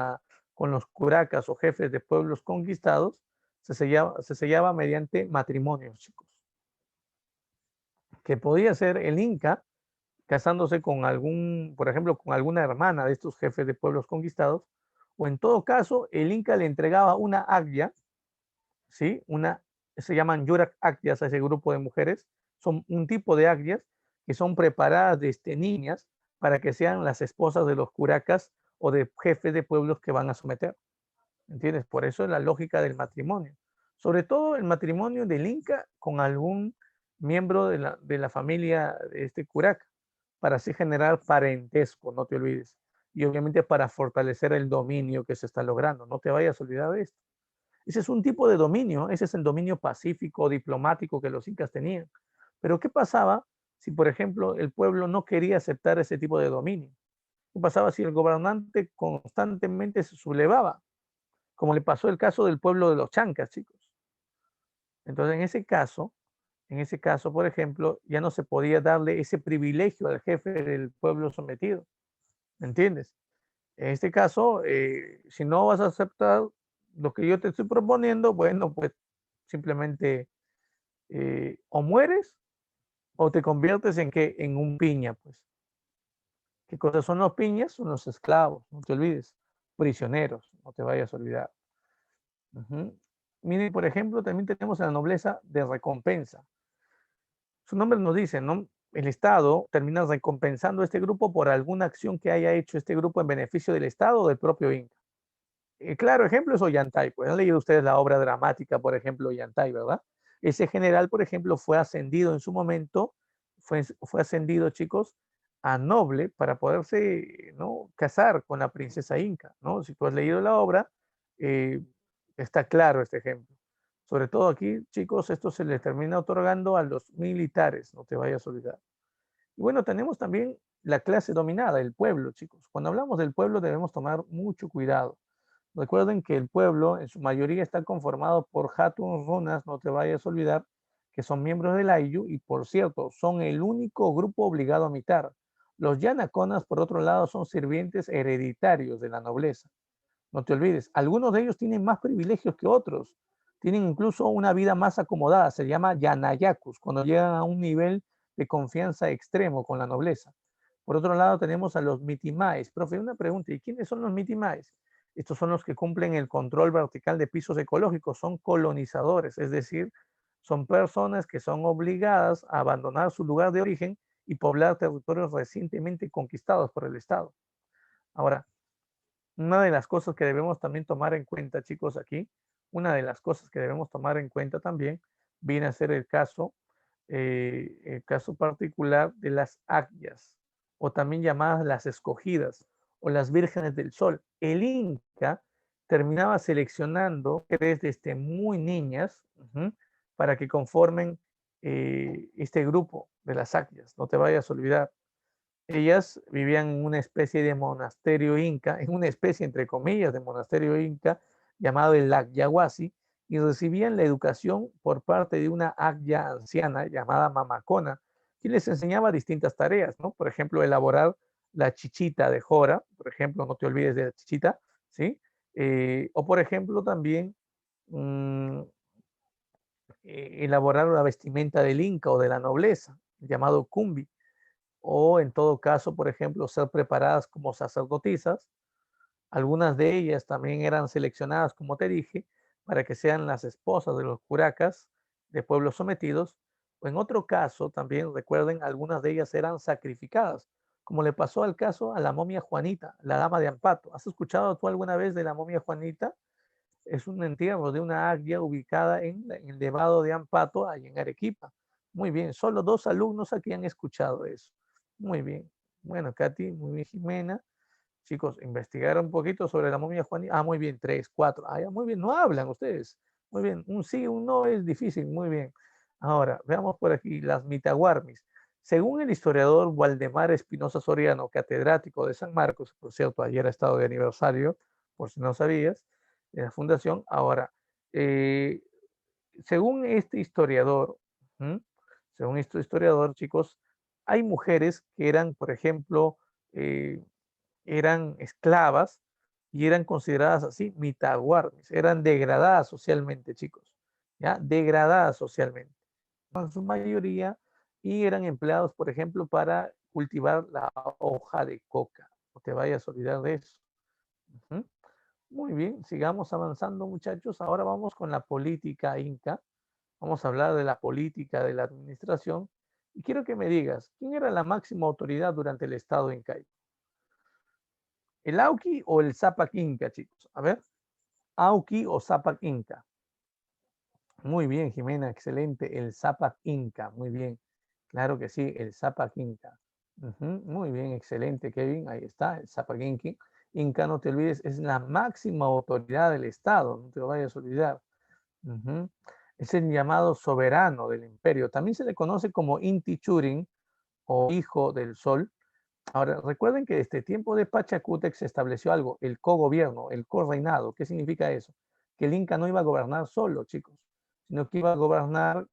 los curacas o jefes de pueblos conquistados, se sellaba mediante matrimonios, chicos. Que podía ser el Inca casándose con algún, por ejemplo, con alguna hermana de estos jefes de pueblos conquistados, o en todo caso, el Inca le entregaba una agria, ¿sí? Se llaman yurak actias a ese grupo de mujeres, son un tipo de agrias que son preparadas desde niñas para que sean las esposas de los curacas o de jefes de pueblos que van a someter, ¿entiendes? Por eso es la lógica del matrimonio. Sobre todo el matrimonio del Inca con algún miembro de la familia de este curaca, para así generar parentesco, no te olvides. Y obviamente para fortalecer el dominio que se está logrando. No te vayas a olvidar de esto. Ese es un tipo de dominio, ese es el dominio pacífico, diplomático que los incas tenían. Pero ¿qué pasaba si, por ejemplo, el pueblo no quería aceptar ese tipo de dominio? ¿Qué pasaba si el gobernante constantemente se sublevaba? Como le pasó el caso del pueblo de los Chancas, chicos. Entonces, en ese caso, por ejemplo, ya no se podía darle ese privilegio al jefe del pueblo sometido. ¿Me entiendes? En este caso, si no vas a aceptar lo que yo te estoy proponiendo, bueno, pues simplemente o mueres o te conviertes en qué, en un piña, pues. ¿Qué cosas son los piñas? Son los esclavos, no te olvides. Prisioneros, no te vayas a olvidar. Ujú. Miren, por ejemplo, también tenemos a la nobleza de recompensa. Su nombre nos dice, ¿no? El Estado termina recompensando a este grupo por alguna acción que haya hecho este grupo en beneficio del Estado o del propio Inca. Claro ejemplo es Ollantay, pues han leído ustedes la obra dramática, por ejemplo, Ollantay, ¿verdad? Ese general, por ejemplo, fue ascendido en su momento, fue ascendido, chicos, a noble para poderse, ¿no?, casar con la princesa inca, ¿no? Si tú has leído la obra, eh, está claro este ejemplo. Sobre todo aquí, chicos, esto se le termina otorgando a los militares, no te vayas a olvidar. Y bueno, tenemos también la clase dominada, el pueblo, chicos. Cuando hablamos del pueblo debemos tomar mucho cuidado. Recuerden que el pueblo en su mayoría está conformado por Hatun Runas, no te vayas a olvidar, que son miembros del Ayllu y por cierto, son el único grupo obligado a mitar. Los Yanaconas, por otro lado, son sirvientes hereditarios de la nobleza. No te olvides, algunos de ellos tienen más privilegios que otros, tienen incluso una vida más acomodada, se llama Yanayakus, cuando llegan a un nivel de confianza extremo con la nobleza. Por otro lado, tenemos a los Mitimaes. Profe, una pregunta, ¿y quiénes son los Mitimaes? Estos son los que cumplen el control vertical de pisos ecológicos, son colonizadores, es decir, son personas que son obligadas a abandonar su lugar de origen y poblar territorios recientemente conquistados por el Estado. Ahora, una de las cosas que debemos también tomar en cuenta, chicos, aquí, una de las cosas que debemos tomar en cuenta también viene a ser el caso particular de las Agyas, o también llamadas las escogidas, o las vírgenes del sol. El Inca terminaba seleccionando desde muy niñas para que conformen este grupo de las Agyas. No te vayas a olvidar. Ellas vivían en una especie de monasterio inca, en una especie entre comillas de monasterio inca llamado el Agyahuasi, y recibían la educación por parte de una agya anciana llamada Mamacona, que les enseñaba distintas tareas, ¿no? Por ejemplo, elaborar la chichita de Jora, por ejemplo, no te olvides de la chichita, ¿sí? O por ejemplo también mmm, elaborar la vestimenta del inca o de la nobleza, llamado cumbi, o en todo caso, por ejemplo, ser preparadas como sacerdotisas. Algunas de ellas también eran seleccionadas, como te dije, para que sean las esposas de los curacas de pueblos sometidos. O en otro caso, también recuerden, algunas de ellas eran sacrificadas, como le pasó al caso a la momia Juanita, la dama de Ampato. ¿Has escuchado tú alguna vez de la momia Juanita? Es un entierro de una agria ubicada en el Nevado de Ampato, ahí en Arequipa. Muy bien, solo 2 alumnos aquí han escuchado eso. Muy bien. Bueno, Katy, muy bien, Jimena. Chicos, investigar un poquito sobre la momia Juanita. Ah, muy bien, 3, 4. Ah, ya, muy bien, no hablan ustedes. Muy bien, un sí, un no es difícil, muy bien. Ahora, veamos por aquí, las mitaguarmis. Según el historiador Waldemar Espinosa Soriano, catedrático de San Marcos, por cierto, ayer ha estado de aniversario, por si no sabías, de la fundación. Ahora, eh, según este historiador, ¿m? Según este historiador, chicos, hay mujeres que eran, por ejemplo, eh, eran esclavas y eran consideradas así mitaguarmis, eran degradadas socialmente, chicos, ¿ya? Degradadas socialmente, en su mayoría, y eran empleados, por ejemplo, para cultivar la hoja de coca. No te vayas a olvidar de eso. Ujú. Muy bien, sigamos avanzando, muchachos. Ahora vamos con la política inca. Vamos a hablar de la política de la administración. Y quiero que me digas, ¿quién era la máxima autoridad durante el Estado incaico? ¿El Auqui o el Zapac Inca, chicos? A ver, Auqui o Zapac Inca. Muy bien, Jimena, excelente. El Zapac Inca, muy bien. Claro que sí, el Zapac Inca. Ujú, muy bien, excelente, Kevin. Ahí está, el Zapac Inca. Inca, no te olvides, es la máxima autoridad del Estado, no te lo vayas a olvidar. Ujú. Es el llamado soberano del imperio. También se le conoce como Inti Churin o Hijo del Sol. Ahora, recuerden que desde tiempo de Pachacútec se estableció algo, el cogobierno, el correinado. ¿Qué significa eso? Que el Inca no iba a gobernar solo, chicos, sino que iba a gobernar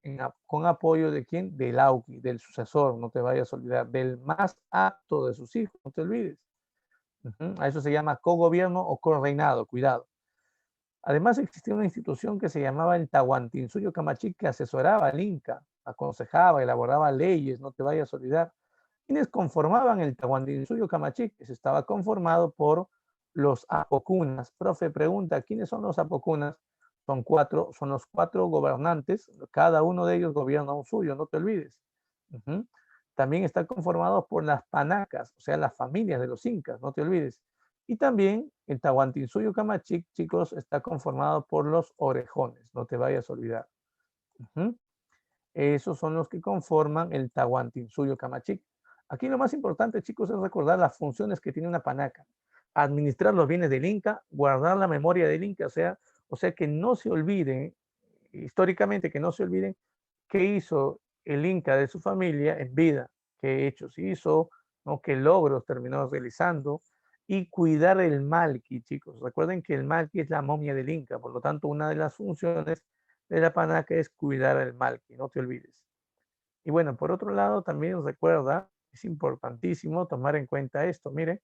con apoyo de quién? Del Auqui, del sucesor, no te vayas a olvidar, del más apto de sus hijos, no te olvides. A eso se llama cogobierno o correinado, cuidado. Además existía una institución que se llamaba el Tahuantinsuyo Camachic que asesoraba al Inca, aconsejaba, elaboraba leyes, no te vayas a olvidar. ¿Quiénes conformaban el Tahuantinsuyo Camachic? Que estaba conformado por los apocunas. Profe, pregunta, ¿quiénes son los apocunas? Son cuatro, son los cuatro gobernantes, cada uno de ellos gobierna un suyo, no te olvides. Ujú. También está conformado por las panacas, o sea, las familias de los incas, no te olvides. Y también el Tahuantinsuyo Camachic, chicos, está conformado por los orejones, no te vayas a olvidar. Ujú. Esos son los que conforman el Tahuantinsuyo Camachic. Aquí lo más importante, chicos, es recordar las funciones que tiene una panaca. Administrar los bienes del Inca, guardar la memoria del Inca, o sea que no se olviden, históricamente que no se olviden qué hizo el Inca de su familia en vida, qué hechos hizo, ¿no? Qué logros terminó realizando, y cuidar el Malqui, chicos. Recuerden que el Malqui es la momia del Inca, por lo tanto, una de las funciones de la panaca es cuidar el Malqui, no te olvides. Y bueno, por otro lado, también recuerda, es importantísimo tomar en cuenta esto, mire,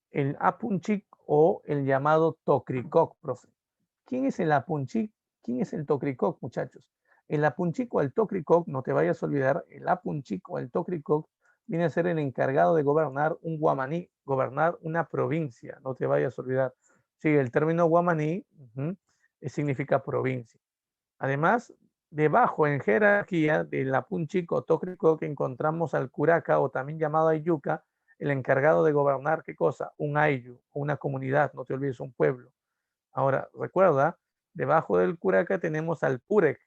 el Apunchic o el llamado Tocricoc, profe. ¿Quién es el Apunchic? ¿Quién es el Tocricoc, muchachos? El Apunchic o el Tocricoc, no te vayas a olvidar, el Apunchic o el Tocricoc viene a ser el encargado de gobernar un guamaní, gobernar una provincia, no te vayas a olvidar. Sí, el término guamaní significa provincia. Además, debajo en jerarquía del Apunchic o Tocricoc encontramos al Curaca o también llamado Ayuca, el encargado de gobernar, ¿qué cosa? Un ayllu, una comunidad, no te olvides, un pueblo. Ahora, recuerda, debajo del curaca tenemos al purec.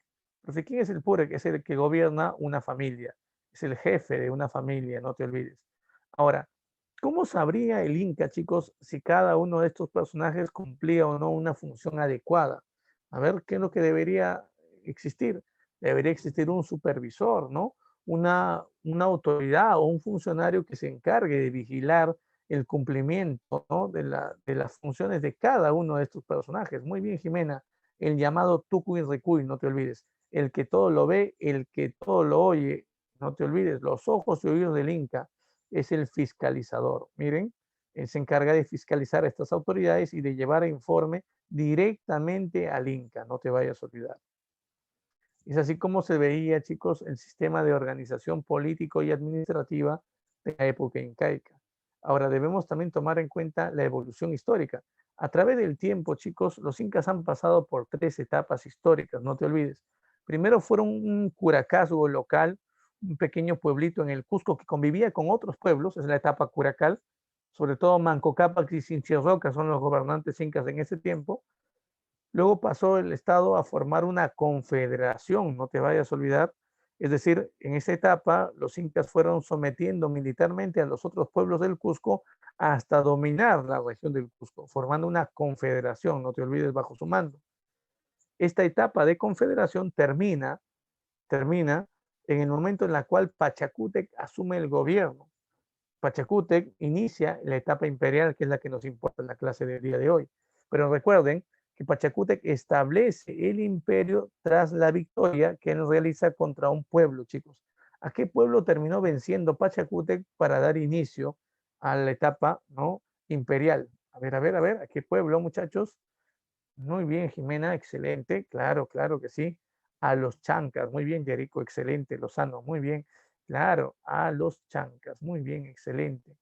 Entonces, ¿quién es el purec? Es el que gobierna una familia, es el jefe de una familia, no te olvides. Ahora, ¿cómo sabría el Inca, chicos, si cada uno de estos personajes cumplía o no una función adecuada? A ver, ¿qué es lo que debería existir? Debería existir un supervisor, ¿no? Una autoridad o un funcionario que se encargue de vigilar el cumplimiento, ¿no? de las funciones de cada uno de estos personajes. Muy bien, Jimena, el llamado Tucuy Recuy, no te olvides. El que todo lo ve, el que todo lo oye, no te olvides. Los ojos y oídos del Inca es el fiscalizador. Miren, él se encarga de fiscalizar a estas autoridades y de llevar informe directamente al Inca, no te vayas a olvidar. Es así como se veía, chicos, el sistema de organización político y administrativa de la época incaica. Ahora debemos también tomar en cuenta la evolución histórica. A través del tiempo, chicos, los incas han pasado por 3 etapas históricas, no te olvides. Primero fueron un curacazgo local, un pequeño pueblito en el Cusco que convivía con otros pueblos, es la etapa curacal, sobre todo Manco Cápac y Sinchirroca son los gobernantes incas en ese tiempo. Luego pasó el Estado a formar una confederación, no te vayas a olvidar. Es decir, en esa etapa los incas fueron sometiendo militarmente a los otros pueblos del Cusco hasta dominar la región del Cusco, formando una confederación, no te olvides, bajo su mando. Esta etapa de confederación termina en el momento en el cual Pachacútec asume el gobierno. Pachacútec inicia la etapa imperial, que es la que nos importa en la clase del día de hoy. Pero recuerden que Pachacútec establece el imperio tras la victoria que él realiza contra un pueblo, chicos. ¿A qué pueblo terminó venciendo Pachacútec para dar inicio a la etapa, ¿no?, imperial? A ver, ¿a qué pueblo, muchachos? Muy bien, Jimena, excelente. Claro, claro que sí. A los chancas, muy bien, Jerico, excelente. Lozano, muy bien. Claro, a los chancas, muy bien, excelente.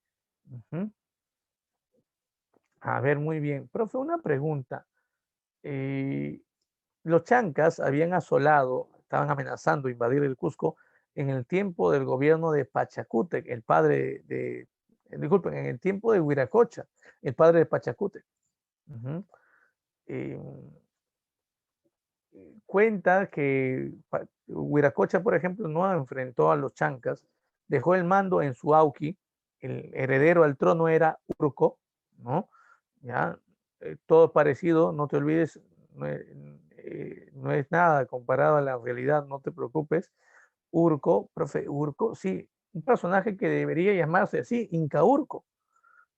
Ujú. A ver, muy bien. Profe, una pregunta. Eh, los chancas habían asolado, estaban amenazando invadir el Cusco en el tiempo del gobierno de Pachacútec, el padre de, disculpen, en el tiempo de Huiracocha, el padre de Pachacútec. Ujú. Eh, Cuenta que Huiracocha, por ejemplo, no enfrentó a los chancas, dejó el mando en su auqui, el heredero al trono era Urco, ¿no? Ya, todo parecido, no te olvides, no es nada comparado a la realidad, no te preocupes. Urco, profe, Urco, sí, un personaje que debería llamarse así, Inca Urco,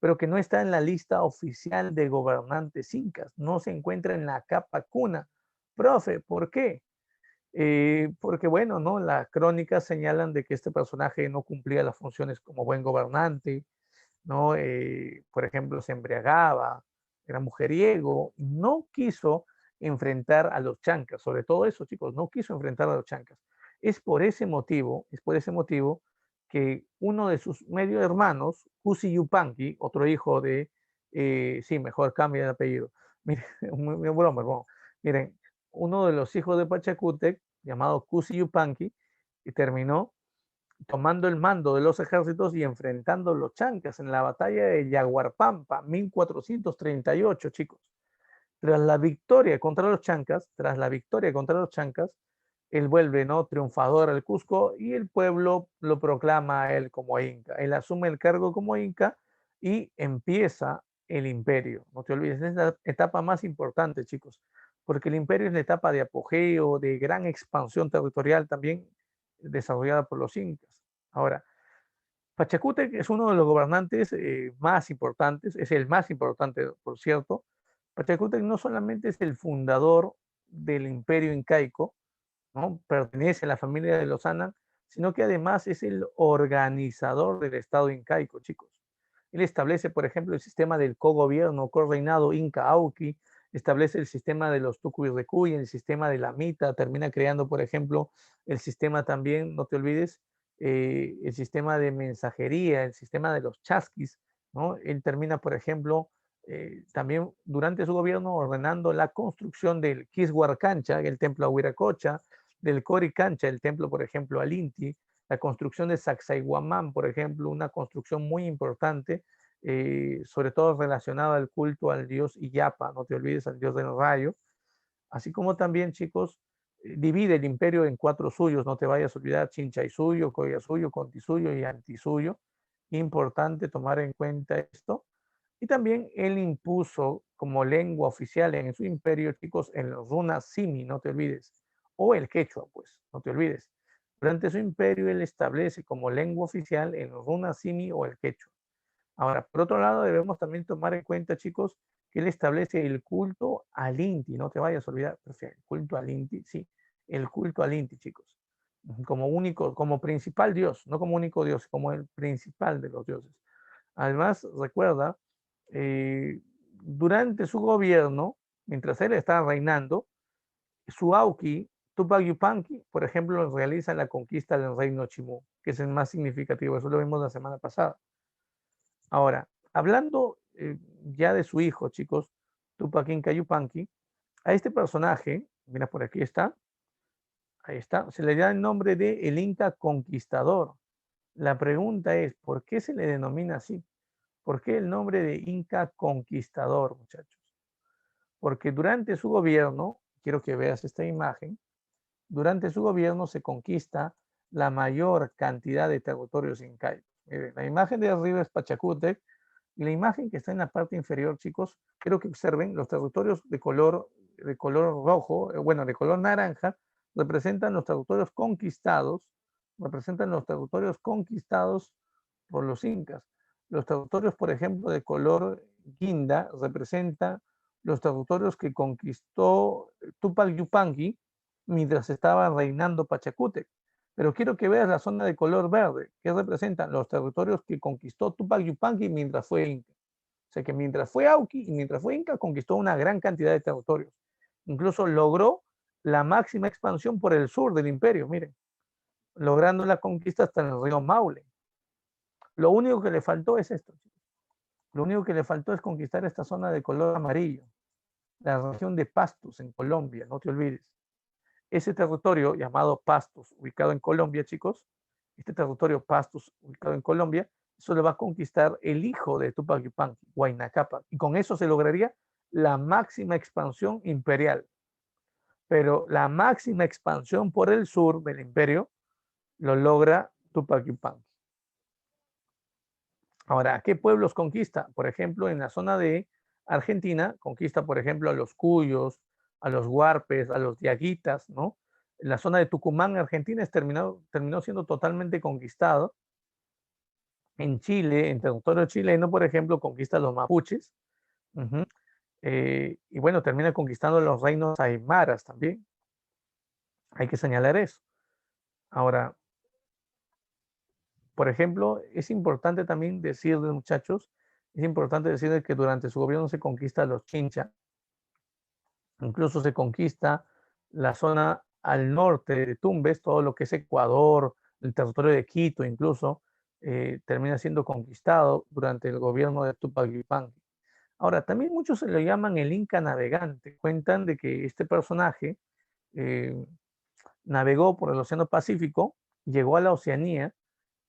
pero que no está en la lista oficial de gobernantes incas, no se encuentra en la capa cuna. Profe, ¿por qué? Porque bueno, ¿no? Las crónicas señalan de que este personaje no cumplía las funciones como buen gobernante, ¿no? Por ejemplo, se embriagaba, era mujeriego, no quiso enfrentar a los chancas, sobre todo eso, chicos, no quiso enfrentar a los chancas. Es por ese motivo que uno de sus medio hermanos, Kusi Yupanqui, otro hijo de, sí, mejor cambia de apellido, miren, muy broma, hermano. Miren, uno de los hijos de Pachacútec, llamado Kusi Yupanqui, y terminó tomando el mando de los ejércitos y enfrentando a los chancas en la batalla de Yaguarpampa, 1438, chicos. Tras la victoria contra los chancas, él vuelve, ¿no?, triunfador al Cusco y el pueblo lo proclama a él como inca. Él asume el cargo como inca y empieza el imperio. No te olvides, es la etapa más importante, chicos, porque el imperio es la etapa de apogeo, de gran expansión territorial también desarrollada por los incas. Ahora, Pachacútec es uno de los gobernantes más importantes, es el más importante, por cierto. Pachacútec no solamente es el fundador del imperio incaico, ¿no?, pertenece a la familia de los Anan, sino que además es el organizador del Estado incaico, chicos. Él establece, por ejemplo, el sistema del cogobierno, correinado Inca Auqui, establece el sistema de los Tucuy el sistema de la Mita, termina creando, por ejemplo, el sistema también, no te olvides, el sistema de mensajería, el sistema de los chasquis, ¿no? Él termina, por ejemplo, también durante su gobierno ordenando la construcción del Quishuarcancha, el templo a Huiracocha, del Coricancha, el templo, por ejemplo, al Inti, la construcción de Sacsayhuamán, por ejemplo, una construcción muy importante, sobre todo relacionada al culto al dios Illapa, no te olvides, al dios del rayo, así como también, chicos, divide el imperio en 4 suyos, no te vayas a olvidar, Chinchaysuyo, Collasuyo, Contisuyo y Antisuyo, importante tomar en cuenta esto, y también él impuso como lengua oficial en su imperio, chicos, el runa simi, no te olvides, o el quechua, pues, no te olvides. Durante su imperio él establece como lengua oficial el runa simi o el quechua. Ahora, por otro lado, debemos también tomar en cuenta, chicos, que él establece el culto al Inti, no te vayas a olvidar, el culto al Inti, sí, el culto al Inti, chicos, como único, como principal Dios, no como único Dios, como el principal de los dioses. Además, recuerda, durante su gobierno, mientras él estaba reinando, su auqui, Tupac Yupanqui, por ejemplo, realiza la conquista del reino Chimú, que es el más significativo, eso lo vimos la semana pasada. Ahora, hablando ya de su hijo, chicos, Tupac Inca Yupanqui, a este personaje, mira por aquí está, ahí está, se le da el nombre de el Inca Conquistador. La pregunta es, ¿por qué se le denomina así? ¿Por qué el nombre de Inca Conquistador, muchachos? Porque durante su gobierno, quiero que veas esta imagen, durante su gobierno se conquista la mayor cantidad de territorios incaicos. Miren, la imagen de arriba es Pachacútec y la imagen que está en la parte inferior, chicos, quiero que observen los territorios de color rojo, bueno, de color naranja, representan los territorios conquistados por los incas. Los territorios, por ejemplo, de color guinda representan los territorios que conquistó Tupac Yupanqui mientras estaba reinando Pachacútec. Pero quiero que veas la zona de color verde, que representan los territorios que conquistó Tupac Yupanqui mientras fue Inca. O sea que mientras fue Auqui y mientras fue Inca, conquistó una gran cantidad de territorios. Incluso logró la máxima expansión por el sur del imperio, miren, logrando la conquista hasta el río Maule. Lo único que le faltó es esto. Lo único que le faltó es conquistar esta zona de color amarillo, la región de Pastos en Colombia, no te olvides. Ese territorio llamado Pastos, ubicado en Colombia, chicos, este territorio Pastos, ubicado en Colombia, eso lo va a conquistar el hijo de Tupac Yupanqui, Huayna Cápac, y con eso se lograría la máxima expansión imperial. Pero la máxima expansión por el sur del imperio lo logra Tupac Yupanqui. Ahora, ¿qué pueblos conquista? Por ejemplo, en la zona de Argentina, conquista, por ejemplo, a los cuyos, a los huarpes, a los diaguitas, ¿no? En la zona de Tucumán, Argentina, terminó siendo totalmente conquistado. En Chile, en territorio chileno, por ejemplo, conquista a los mapuches. Y bueno, termina conquistando los reinos aymaras también. Hay que señalar eso. Ahora, por ejemplo, es importante también decirles, muchachos, es importante decirles que durante su gobierno se conquista a los chincha, incluso se conquista la zona al norte de Tumbes, todo lo que es Ecuador, el territorio de Quito incluso, termina siendo conquistado durante el gobierno de Tupac Yupanqui. Ahora, también muchos se lo llaman el Inca navegante. Cuentan de que este personaje navegó por el Océano Pacífico, llegó a la Oceanía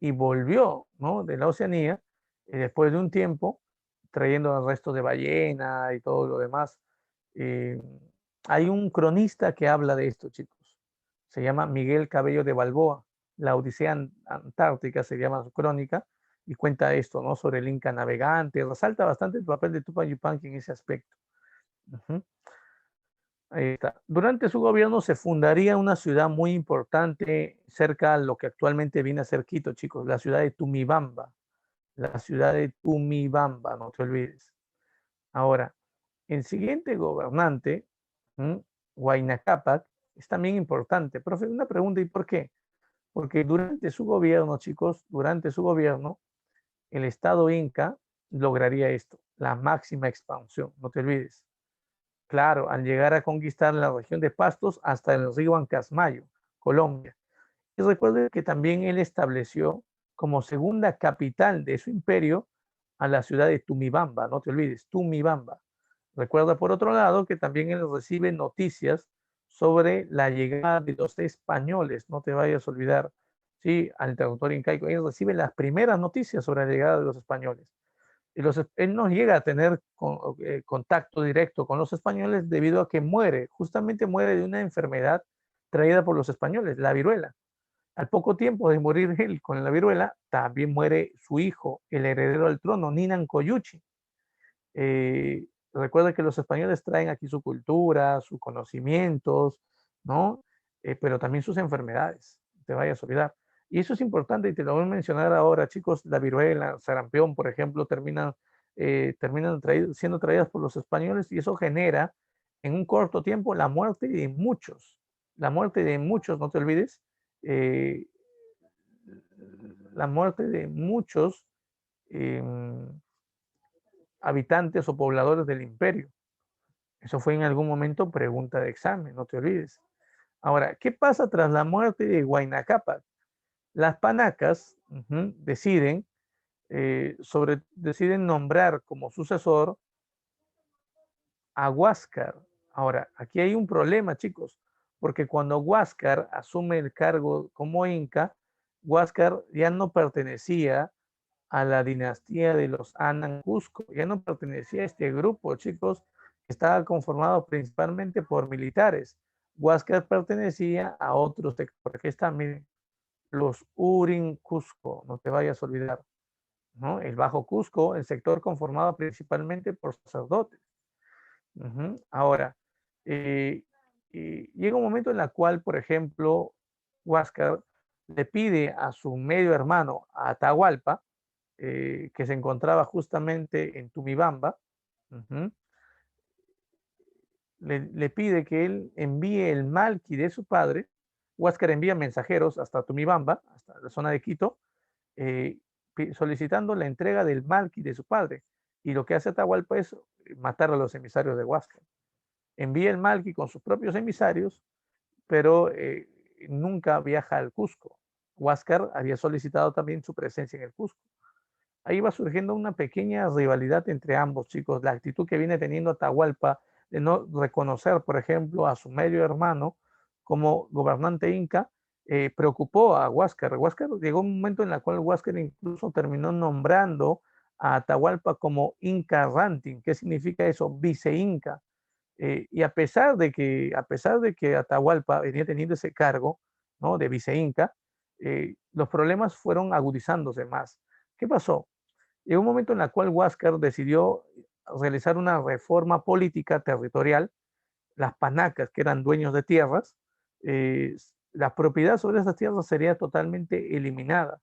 y volvió, ¿no?, de la Oceanía después de un tiempo, trayendo el resto de ballena y todo lo demás. Hay un cronista que habla de esto, chicos. Se llama Miguel Cabello de Balboa. La Odisea Antártica se llama su crónica y cuenta esto, ¿no?, sobre el Inca navegante. Resalta bastante el papel de Tupac Yupanqui en ese aspecto. Ahí está. Durante su gobierno se fundaría una ciudad muy importante cerca a lo que actualmente viene a ser Quito, chicos, la ciudad de Tumibamba. La ciudad de Tumibamba, no te olvides. Ahora, el siguiente gobernante, Huayna Cápac, es también importante. Profe, una pregunta, ¿y por qué? Porque durante su gobierno, chicos, durante su gobierno, el Estado Inca lograría esto, la máxima expansión, no te olvides. Claro, al llegar a conquistar la región de Pastos hasta el río Ancasmayo, Colombia. Y recuerde que también él estableció como segunda capital de su imperio a la ciudad de Tumibamba, no te olvides, Tumibamba. Recuerda por otro lado que también él recibe noticias sobre la llegada de los españoles, no te vayas a olvidar, sí, al territorio incaico. Él recibe las primeras noticias sobre la llegada de los españoles. Y él no llega a tener contacto directo con los españoles debido a que muere, justamente muere de una enfermedad traída por los españoles, la viruela. Al poco tiempo de morir él con la viruela, también muere su hijo, el heredero del trono, Ninan Coyuchi. Recuerda que los españoles traen aquí su cultura, sus conocimientos, ¿no? Pero también sus enfermedades, no te vayas a olvidar. Y eso es importante y te lo voy a mencionar ahora, chicos. La viruela, sarampión, por ejemplo, terminan siendo traídas por los españoles y eso genera en un corto tiempo la muerte de muchos. La muerte de muchos, no te olvides, eh, la muerte de muchos eh, habitantes o pobladores del imperio. Eso fue en algún momento pregunta de examen, no te olvides. Ahora, ¿qué pasa tras la muerte de Huayna Cápac? Las panacas deciden nombrar como sucesor a Huáscar. Ahora, aquí hay un problema, chicos, porque cuando Huáscar asume el cargo como inca, Huáscar ya no pertenecía a la dinastía de los Anan Cusco, ya no pertenecía a este grupo, chicos, que estaba conformado principalmente por militares. Huáscar pertenecía a otros sectores, que están, miren, los Urin Cusco, no te vayas a olvidar, ¿no? El Bajo Cusco, el sector conformado principalmente por sacerdotes. Ahora, llega un momento en el cual, por ejemplo, Huáscar le pide a su medio hermano, a Atahualpa, que se encontraba justamente en Tumibamba, le pide que él envíe el malqui de su padre. Huáscar envía mensajeros hasta Tumibamba, hasta la zona de Quito, eh, solicitando la entrega del malqui de su padre. Y lo que hace Atahualpa es matar a los emisarios de Huáscar. Envía el malqui con sus propios emisarios, pero nunca viaja al Cusco. Huáscar había solicitado también su presencia en el Cusco. Ahí va surgiendo una pequeña rivalidad entre ambos, chicos. La actitud que viene teniendo Atahualpa de no reconocer, por ejemplo, a su medio hermano como gobernante inca, preocupó a Huáscar. Huáscar llegó un momento en el cual Huáscar incluso terminó nombrando a Atahualpa como Inca Ranting. ¿Qué significa eso? Vice Inca. Y a pesar de que Atahualpa venía teniendo ese cargo, ¿no?, de vice Inca, los problemas fueron agudizándose más. ¿Qué pasó? Llegó un momento en el cual Huáscar decidió realizar una reforma política territorial. Las panacas, que eran dueños de tierras, eh, la propiedad sobre esas tierras sería totalmente eliminada.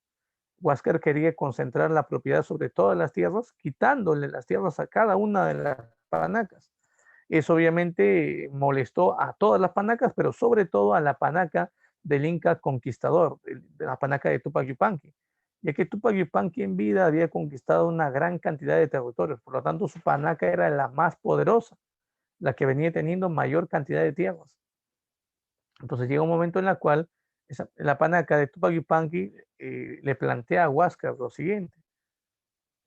Huáscar quería concentrar la propiedad sobre todas las tierras, quitándole las tierras a cada una de las panacas. Eso obviamente molestó a todas las panacas, pero sobre todo a la panaca del Inca conquistador, de la panaca de Tupac Yupanqui, ya que Tupac Yupanqui en vida había conquistado una gran cantidad de territorios, por lo tanto su panaca era la más poderosa, la que venía teniendo mayor cantidad de tierras. Entonces llega un momento en el cual la panaca de Tupac Yupanqui le plantea a Huáscar lo siguiente: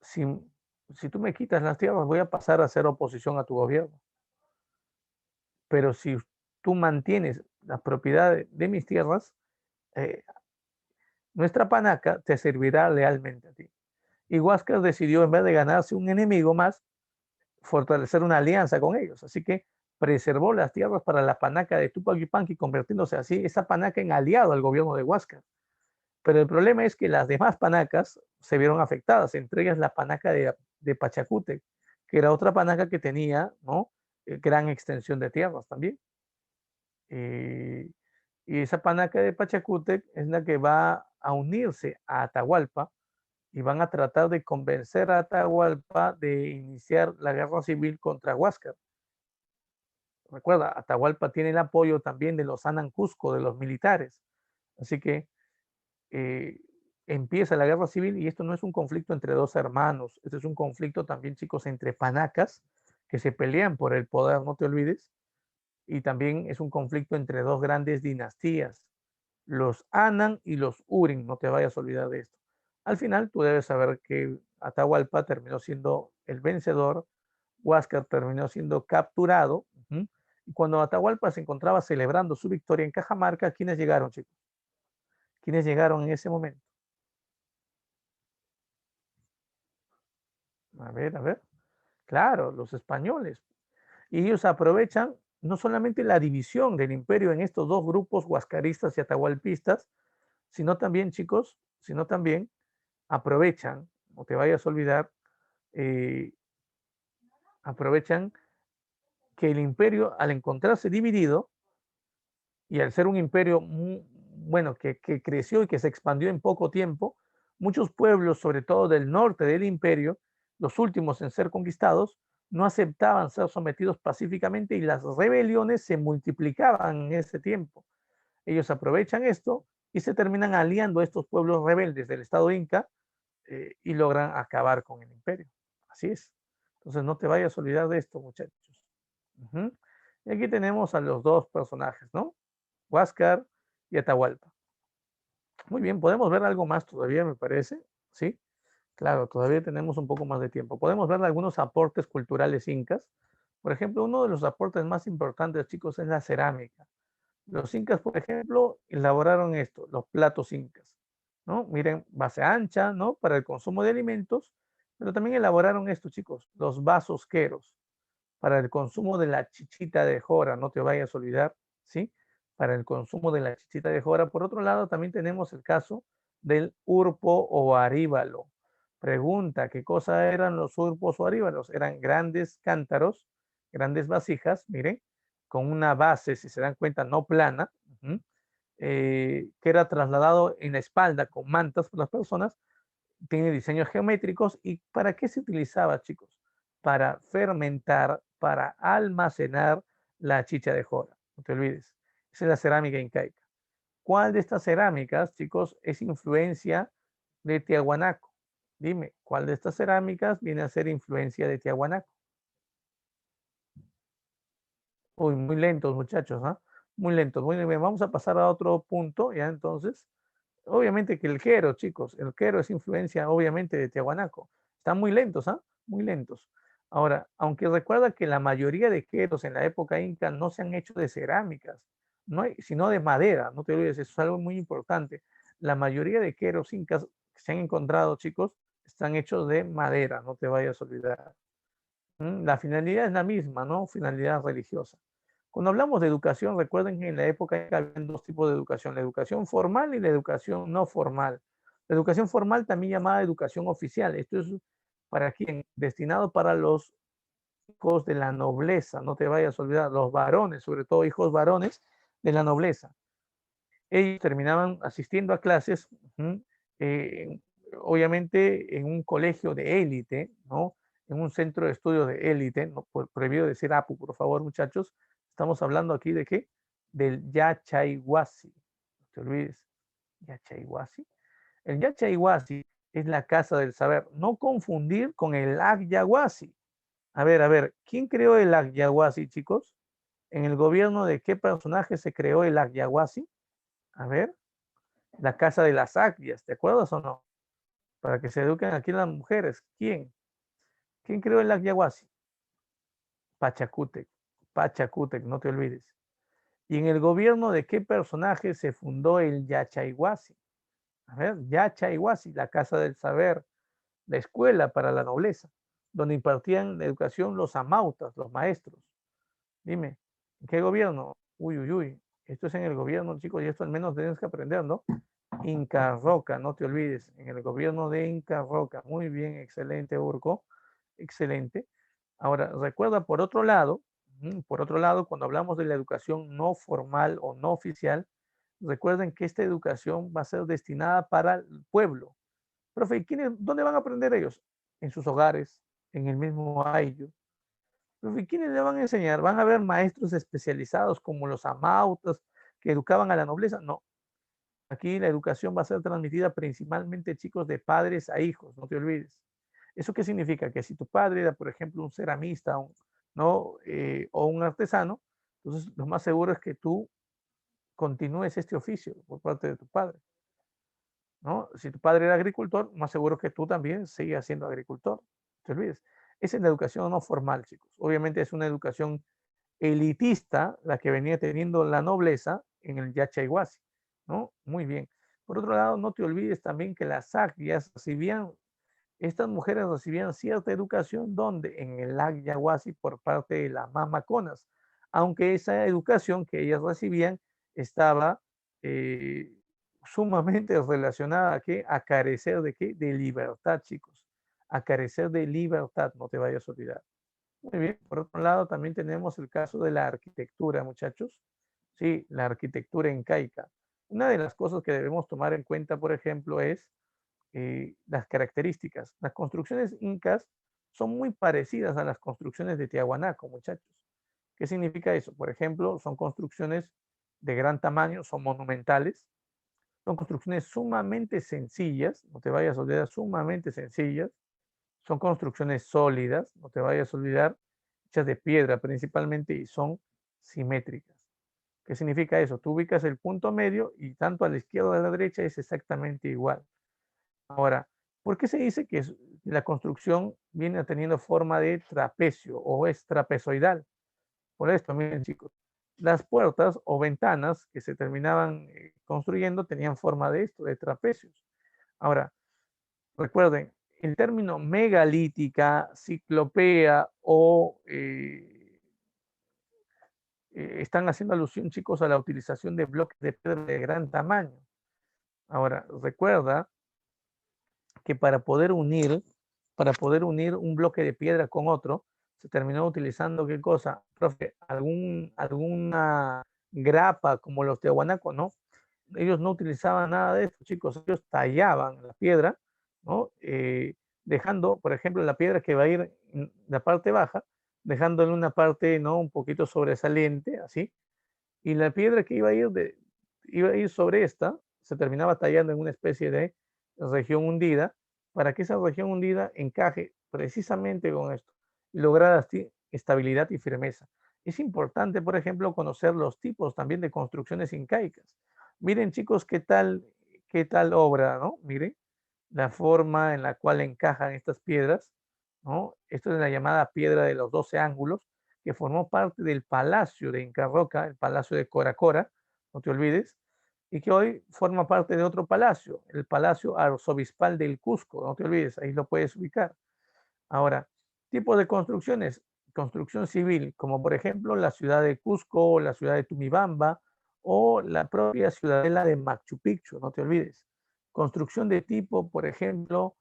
si, si tú me quitas las tierras, voy a pasar a hacer oposición a tu gobierno. Pero si tú mantienes la propiedad de mis tierras, eh, nuestra panaca te servirá lealmente a ti. Y Huáscar decidió, en vez de ganarse un enemigo más, fortalecer una alianza con ellos. Así que preservó las tierras para la panaca de Tupac Yupanqui, convirtiéndose así esa panaca en aliado al gobierno de Huáscar. Pero el problema es que las demás panacas se vieron afectadas, entre ellas la panaca de Pachacútec, que era otra panaca que tenía, ¿no?, gran extensión de tierras también. Y esa panaca de Pachacútec es la que va a unirse a Atahualpa y van a tratar de convencer a Atahualpa de iniciar la guerra civil contra Huáscar. Recuerda, Atahualpa tiene el apoyo también de los Anan Cusco, de los militares. Así que eh, empieza la guerra civil, y esto no es un conflicto entre dos hermanos, esto es un conflicto también, chicos, entre panacas que se pelean por el poder, no te olvides, y también es un conflicto entre dos grandes dinastías, los Anan y los Urin, no te vayas a olvidar de esto. Al final tú debes saber que Atahualpa terminó siendo el vencedor, Huáscar terminó siendo capturado, y cuando Atahualpa se encontraba celebrando su victoria en Cajamarca, ¿quiénes llegaron, chicos? ¿Quiénes llegaron en ese momento? A ver. Claro, los españoles. Y ellos aprovechan no solamente la división del imperio en estos dos grupos, huascaristas y atahualpistas, sino también, chicos, sino también aprovechan, no te vayas a olvidar, eh, aprovechan que el imperio, al encontrarse dividido y al ser un imperio bueno, que creció y que se expandió en poco tiempo, muchos pueblos, sobre todo del norte del imperio, los últimos en ser conquistados, no aceptaban ser sometidos pacíficamente, y las rebeliones se multiplicaban en ese tiempo. Ellos aprovechan esto y se terminan aliando a estos pueblos rebeldes del estado inca, y logran acabar con el imperio. Así es. Entonces no te vayas a olvidar de esto, muchachos. Y aquí tenemos a los dos personajes, ¿no? Huáscar y Atahualpa. Muy bien, podemos ver algo más todavía, me parece. Sí, claro, todavía tenemos un poco más de tiempo. Podemos ver algunos aportes culturales incas. Por ejemplo, uno de los aportes más importantes, chicos, es la cerámica. Los incas, por ejemplo, elaboraron esto, los platos incas, ¿no? Miren, base ancha, ¿no?, para el consumo de alimentos, pero también elaboraron esto, chicos, los vasos queros, para el consumo de la chichita de jora, no te vayas a olvidar, ¿sí? Para el consumo de la chichita de jora. Por otro lado, también tenemos el caso del urpo o aríbalo. Pregunta, ¿qué cosa eran los urpos o aríbalos? Eran grandes cántaros, grandes vasijas, miren, con una base, si se dan cuenta, no plana, que era trasladado en la espalda con mantas por las personas. Tiene diseños geométricos. ¿Y para qué se utilizaba, chicos? Para fermentar, para almacenar la chicha de jora, no te olvides. Esa es la cerámica incaica. ¿Cuál de estas cerámicas, chicos, es influencia de Tiahuanaco? Dime, ¿cuál de estas cerámicas viene a ser influencia de Tiahuanaco? Uy, muy lentos, muchachos, ¿ah? Muy lentos. Muy bien, vamos a pasar a otro punto, ya entonces. Obviamente que el quero, chicos, el quero es influencia, obviamente, de Tiahuanaco. Están muy lentos, ¿ah? Muy lentos. Ahora, aunque recuerda que la mayoría de queros en la época inca no se han hecho de cerámicas, no hay, sino de madera, no te olvides, eso es algo muy importante. La mayoría de queros incas que se han encontrado, chicos, están hechos de madera, no te vayas a olvidar. La finalidad es la misma, ¿no? Finalidad religiosa. Cuando hablamos de educación, recuerden que en la época había dos tipos de educación, la educación formal y la educación no formal. La educación formal también llamada educación oficial. Esto es para quién? Destinado para los hijos de la nobleza, no te vayas a olvidar, los varones, sobre todo hijos varones de la nobleza. Ellos terminaban asistiendo a clases, eh, obviamente en un colegio de élite, ¿no? En un centro de estudio de élite, no prohibido decir APU, por favor, muchachos. Estamos hablando aquí de qué? Del Yachayhuasi. No te olvides. Yachayhuasi. El Yachayhuasi es la casa del saber. No confundir con el Agyahuasi. A ver, ¿quién creó el Agyahuasi, chicos? ¿En el gobierno de qué personaje se creó el Agyahuasi? A ver, la casa de las Aglias, ¿te acuerdas o no? Para que se eduquen aquí las mujeres. ¿Quién? ¿Quién creó el Agyahuasi? Pachacútec. Pachacútec, no te olvides. ¿Y en el gobierno de qué personaje se fundó el Yachayhuasi? A ver, Yachayhuasi, la casa del saber, la escuela para la nobleza, donde impartían la educación los amautas, los maestros. Dime, ¿en qué gobierno? Uy, uy, uy. Esto es en el gobierno, chicos, y esto al menos tienes que aprender, ¿no? Inca Roca, no te olvides, en el gobierno de Inca Roca. Muy bien, excelente, Urco, excelente. Ahora, recuerda, por otro lado, cuando hablamos de la educación no formal o no oficial, recuerden que esta educación va a ser destinada para el pueblo. Profe, ¿dónde van a aprender ellos? En sus hogares, en el mismo ayllu. Profe, ¿quiénes le van a enseñar? ¿Van a haber maestros especializados como los amautas que educaban a la nobleza? No, aquí la educación va a ser transmitida principalmente, chicos, de padres a hijos, no te olvides. ¿Eso qué significa? Que si tu padre era, por ejemplo, un ceramista, ¿no? O un artesano, entonces lo más seguro es que tú continúes este oficio por parte de tu padre, ¿no? Si tu padre era agricultor, más seguro que tú también sigas siendo agricultor, no te olvides. Esa es la educación no formal, chicos. Obviamente es una educación elitista la que venía teniendo la nobleza en el Yachayhuasi, ¿no? Muy bien. Por otro lado, no te olvides también que las Aglias recibían, estas mujeres recibían cierta educación donde en el Agyahuasi por parte de las mamaconas, aunque esa educación que ellas recibían estaba eh, sumamente relacionada a qué, a carecer de qué, de libertad, chicos, a carecer de libertad, no te vayas a olvidar. Muy bien, por otro lado también tenemos el caso de la arquitectura, muchachos. Sí, la arquitectura incaica. Una de las cosas que debemos tomar en cuenta, por ejemplo, es las características. Las construcciones incas son muy parecidas a las construcciones de Tiahuanaco, muchachos. ¿Qué significa eso? Por ejemplo, son construcciones de gran tamaño, son monumentales, son construcciones sumamente sencillas, no te vayas a olvidar, sumamente sencillas, son construcciones sólidas, no te vayas a olvidar, hechas de piedra principalmente y son simétricas. ¿Qué significa eso? Tú ubicas el punto medio y tanto a la izquierda o a la derecha es exactamente igual. Ahora, ¿por qué se dice que la construcción viene teniendo forma de trapecio o es trapezoidal? Por esto, miren chicos, las puertas o ventanas que se terminaban construyendo tenían forma de esto, de trapecios. Ahora, recuerden, el término megalítica, ciclopea o están haciendo alusión, chicos, a la utilización de bloques de piedra de gran tamaño. Ahora, recuerda que para poder unir un bloque de piedra con otro, se terminó utilizando, ¿qué cosa? Profe, alguna grapa como los tehuanacos, ¿no? Ellos no utilizaban nada de esto, chicos. Ellos tallaban la piedra, ¿no? Dejando, por ejemplo, la piedra que va a ir en la parte baja, dejándole una parte, ¿no? Un poquito sobresaliente, así, y la piedra que iba a ir sobre esta se terminaba tallando en una especie de región hundida para que esa región hundida encaje precisamente con esto y lograr así estabilidad y firmeza. Es importante, por ejemplo, conocer los tipos también de construcciones incaicas. Miren, chicos, qué tal obra, ¿no? Miren la forma en la cual encajan estas piedras, ¿no? Esto es la llamada piedra de los 12 ángulos, que formó parte del palacio de Inca Roca, el palacio de Cora Cora, no te olvides, y que hoy forma parte de otro palacio, el Palacio Arzobispal del Cusco, no te olvides, ahí lo puedes ubicar. Ahora, tipos de construcciones, construcción civil, como por ejemplo la ciudad de Cusco, la ciudad de Tumibamba o la propia ciudadela de Machu Picchu, no te olvides. Construcción de tipo, por ejemplo,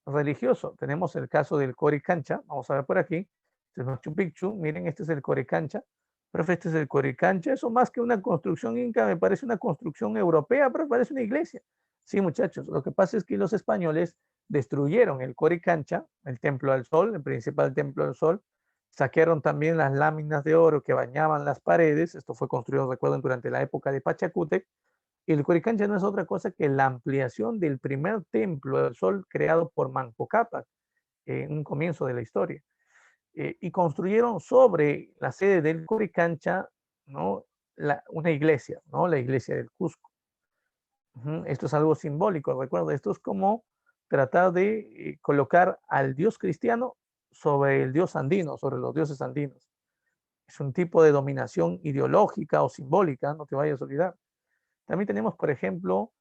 religioso. Tenemos el caso del Coricancha, vamos a ver por aquí, este es Machu Picchu, miren, este es el Coricancha, profe, este es el Coricancha, eso más que una construcción inca, me parece una construcción europea, pero parece una iglesia. Sí, muchachos, lo que pasa es que los españoles destruyeron el Coricancha, el templo al sol, el principal templo al sol, saquearon también las láminas de oro que bañaban las paredes, esto fue construido, recuerden, durante la época de Pachacútec, y el Coricancha no es otra cosa que la ampliación del primer templo del sol creado por Manco Cápac en un comienzo de la historia. Y construyeron sobre la sede del Coricancha, ¿no? Una iglesia, ¿no? La iglesia del Cusco. Esto es algo simbólico, recuerda, esto es como tratar de colocar al dios cristiano sobre el dios andino, sobre los dioses andinos. Es un tipo de dominación ideológica o simbólica, no te vayas a olvidar. También tenemos, por ejemplo,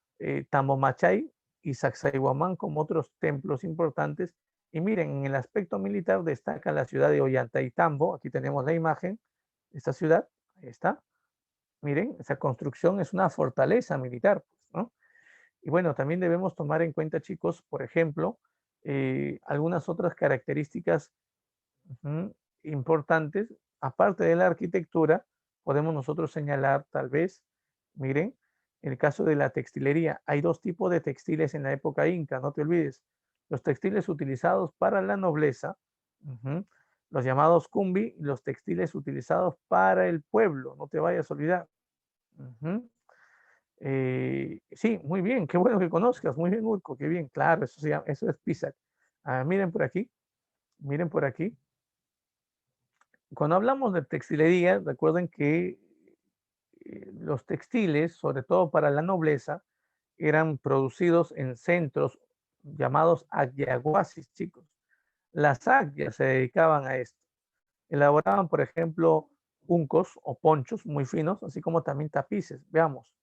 Tamomachay y Sacsayhuamán como otros templos importantes. Y miren, en el aspecto militar destaca la ciudad de Ollantaytambo. Aquí tenemos la imagen de esta ciudad. Ahí está. Miren, esa construcción es una fortaleza militar, pues, ¿no? Y bueno, también debemos tomar en cuenta, chicos, por ejemplo, algunas otras características importantes. Aparte de la arquitectura, podemos nosotros señalar, tal vez, miren, en el caso de la textilería, hay dos tipos de textiles en la época inca, no te olvides. Los textiles utilizados para la nobleza, los llamados cumbi, y los textiles utilizados para el pueblo, no te vayas a olvidar. Sí, muy bien, qué bueno que conozcas, muy bien, Urco, qué bien, claro, eso es Pisac. Miren por aquí. Cuando hablamos de textilería, recuerden que los textiles, sobre todo para la nobleza, eran producidos en centros llamados agyaguasis, chicos. Las agyas se dedicaban a esto. Elaboraban, por ejemplo, juncos o ponchos muy finos, así como también tapices. Veamos.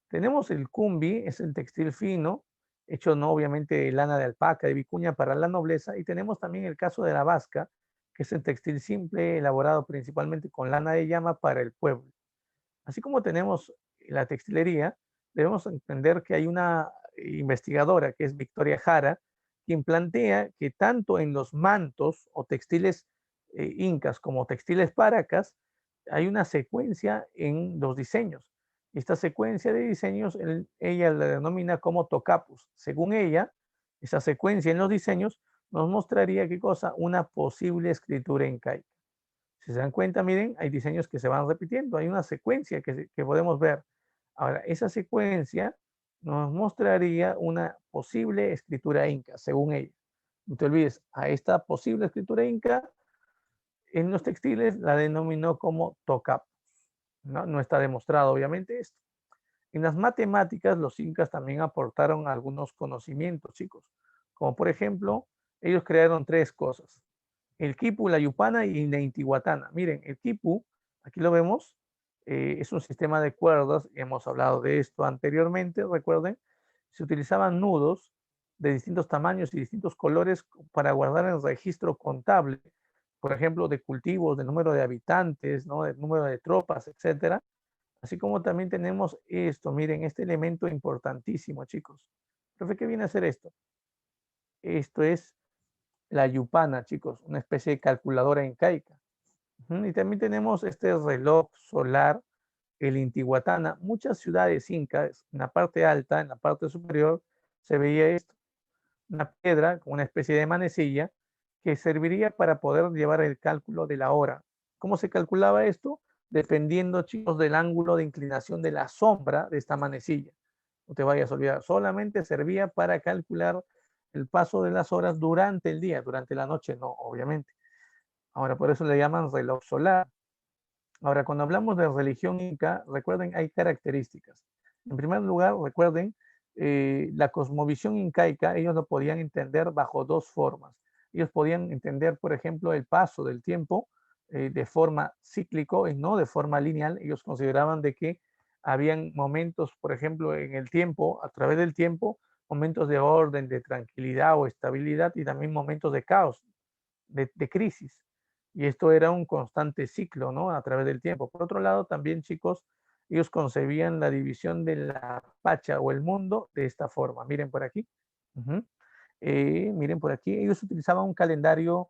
Tenemos el cumbi, es el textil fino, hecho no obviamente de lana de alpaca, de vicuña para la nobleza, y tenemos también el caso de la vasca, que es el textil simple elaborado principalmente con lana de llama para el pueblo. Así como tenemos la textilería, debemos entender que hay una investigadora que es Victoria Jara, quien plantea que tanto en los mantos o textiles incas como textiles paracas, hay una secuencia en los diseños. Esta secuencia de diseños ella la denomina como tocapus. Según ella, esa secuencia en los diseños nos mostraría qué cosa, una posible escritura incaica. Si se dan cuenta, miren, hay diseños que se van repitiendo, hay una secuencia que podemos ver. Ahora, esa secuencia nos mostraría una posible escritura inca, según ella. No te olvides, a esta posible escritura inca en los textiles la denominó como tocapos. No está demostrado, obviamente, esto. En las matemáticas, los incas también aportaron algunos conocimientos, chicos. Como por ejemplo, ellos crearon tres cosas: el quipu, la yupana y la intihuatana. Miren, el quipu, aquí lo vemos, es un sistema de cuerdas, hemos hablado de esto anteriormente, recuerden, se utilizaban nudos de distintos tamaños y distintos colores para guardar el registro contable, por ejemplo, de cultivos, de número de habitantes, ¿no? De número de tropas, etcétera. Así como también tenemos esto, miren, este elemento importantísimo, chicos. Profe, ¿qué viene a ser esto? Esto es la yupana, chicos, una especie de calculadora incaica. Y también tenemos este reloj solar, el Intihuatana. Muchas ciudades incas, en la parte alta, en la parte superior, se veía esto, una piedra con una especie de manecilla que serviría para poder llevar el cálculo de la hora. ¿Cómo se calculaba esto? Dependiendo, chicos, del ángulo de inclinación de la sombra de esta manecilla. No te vayas a olvidar, solamente servía para calcular el paso de las horas durante el día, durante la noche no, obviamente. Ahora, por eso le llaman reloj solar. Ahora, cuando hablamos de religión inca, recuerden, hay características. En primer lugar, recuerden, la cosmovisión incaica, ellos lo podían entender bajo dos formas. Ellos podían entender, por ejemplo, el paso del tiempo de forma cíclico y no de forma lineal. Ellos consideraban de que habían momentos, por ejemplo, en el tiempo, a través del tiempo, momentos de orden, de tranquilidad o estabilidad y también momentos de caos, de crisis. Y esto era un constante ciclo, ¿no? A través del tiempo. Por otro lado, también, chicos, ellos concebían la división de la pacha o el mundo de esta forma. Miren por aquí. Miren por aquí. Ellos utilizaban un calendario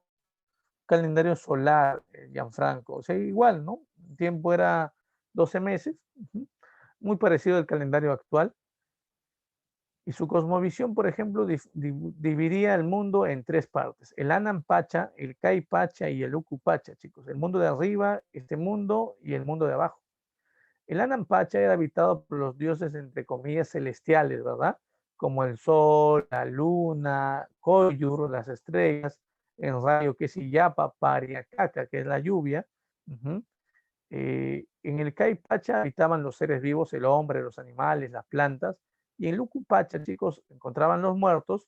solar, Gianfranco. O sea, igual, ¿no? El tiempo era 12 meses. Muy parecido al calendario actual. Y su cosmovisión, por ejemplo, dividía el mundo en tres partes: el Anam Pacha, el Kai Pacha y el Uku Pacha, chicos. El mundo de arriba, este mundo, y el mundo de abajo. El Anam Pacha era habitado por los dioses, entre comillas, celestiales, ¿verdad? Como el sol, la luna, Koyur, las estrellas, el rayo que es Iyapa, Pariacaca, que es la lluvia. En el Kai Pacha habitaban los seres vivos, el hombre, los animales, las plantas. Y en Luku Pacha, chicos, encontraban los muertos,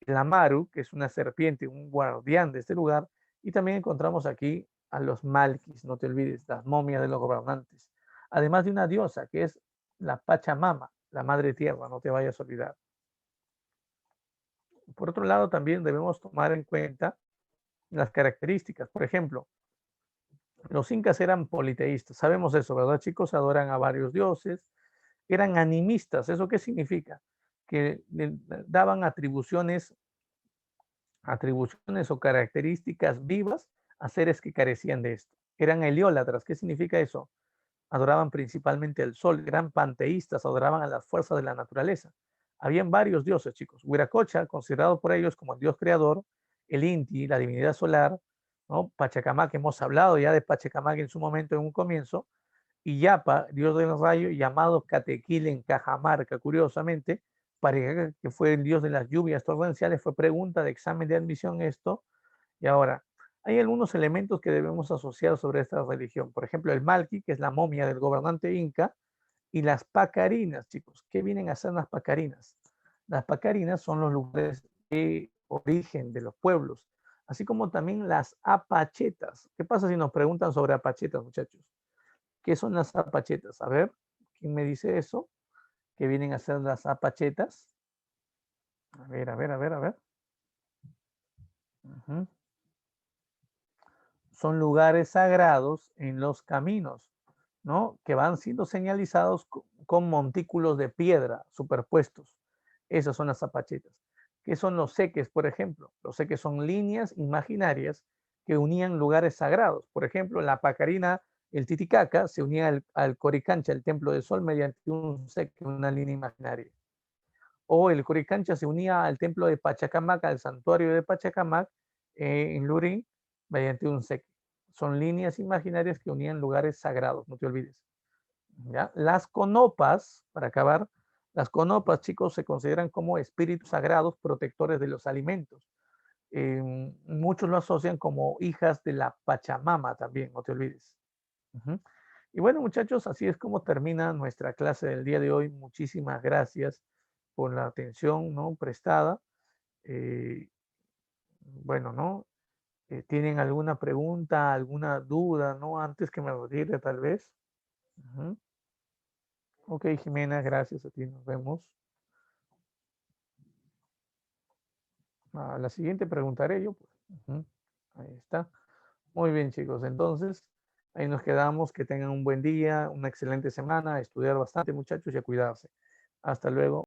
el Amaru, que es una serpiente, un guardián de este lugar. Y también encontramos aquí a los Malkis, no te olvides, las momias de los gobernantes. Además de una diosa, que es la Pachamama, la madre tierra, no te vayas a olvidar. Por otro lado, también debemos tomar en cuenta las características. Por ejemplo, los incas eran politeístas, sabemos eso, ¿verdad, chicos? Adoran a varios dioses, eran animistas. ¿Eso qué significa? Que le daban atribuciones o características vivas a seres que carecían de esto. Eran heliólatras. ¿Qué significa eso? Adoraban principalmente el sol, eran panteístas, adoraban a las fuerzas de la naturaleza. Habían varios dioses, chicos. Huiracocha, considerado por ellos como el dios creador, el Inti, la divinidad solar, ¿no? Pachacamac, hemos hablado ya de Pachacamac en su momento, en un comienzo, y Yapa, dios del rayo, llamado Catequil en Cajamarca, curiosamente, para que fue el dios de las lluvias torrenciales. Fue pregunta de examen de admisión esto. Y ahora, hay algunos elementos que debemos asociar sobre esta religión. Por ejemplo, el Malki, que es la momia del gobernante inca, y las pacarinas, chicos. ¿Qué vienen a ser las pacarinas? Las pacarinas son los lugares de origen de los pueblos, así como también las apachetas. ¿Qué pasa si nos preguntan sobre apachetas, muchachos? ¿Qué son las apachetas? A ver, ¿quién me dice eso? ¿Qué vienen a ser las apachetas? A ver, a ver, a ver, a ver. Son lugares sagrados en los caminos, ¿no? Que van siendo señalizados con montículos de piedra superpuestos. Esas son las apachetas. ¿Qué son los seques, por ejemplo? Los seques son líneas imaginarias que unían lugares sagrados. Por ejemplo, en la Pacarina, el Titicaca se unía al Coricancha, el templo del sol, mediante un seque, una línea imaginaria. O el Coricancha se unía al templo de Pachacamac, al santuario de Pachacamac, en Lurín, mediante un seque. Son líneas imaginarias que unían lugares sagrados, no te olvides. ¿Ya? Las conopas, para acabar, las conopas, chicos, se consideran como espíritus sagrados protectores de los alimentos. Muchos lo asocian como hijas de la Pachamama también, no te olvides. Y bueno, muchachos, así es como termina nuestra clase del día de hoy. Muchísimas gracias por la atención, ¿no?, prestada. Bueno, ¿no? ¿Tienen alguna pregunta, alguna duda, ¿no? Antes que me retire, tal vez. Ok, Jimena, gracias a ti. Nos vemos. A la siguiente preguntaré yo, pues. Ahí está. Muy bien, chicos. Entonces, ahí nos quedamos. Que tengan un buen día, una excelente semana. A estudiar bastante, muchachos, y a cuidarse. Hasta luego.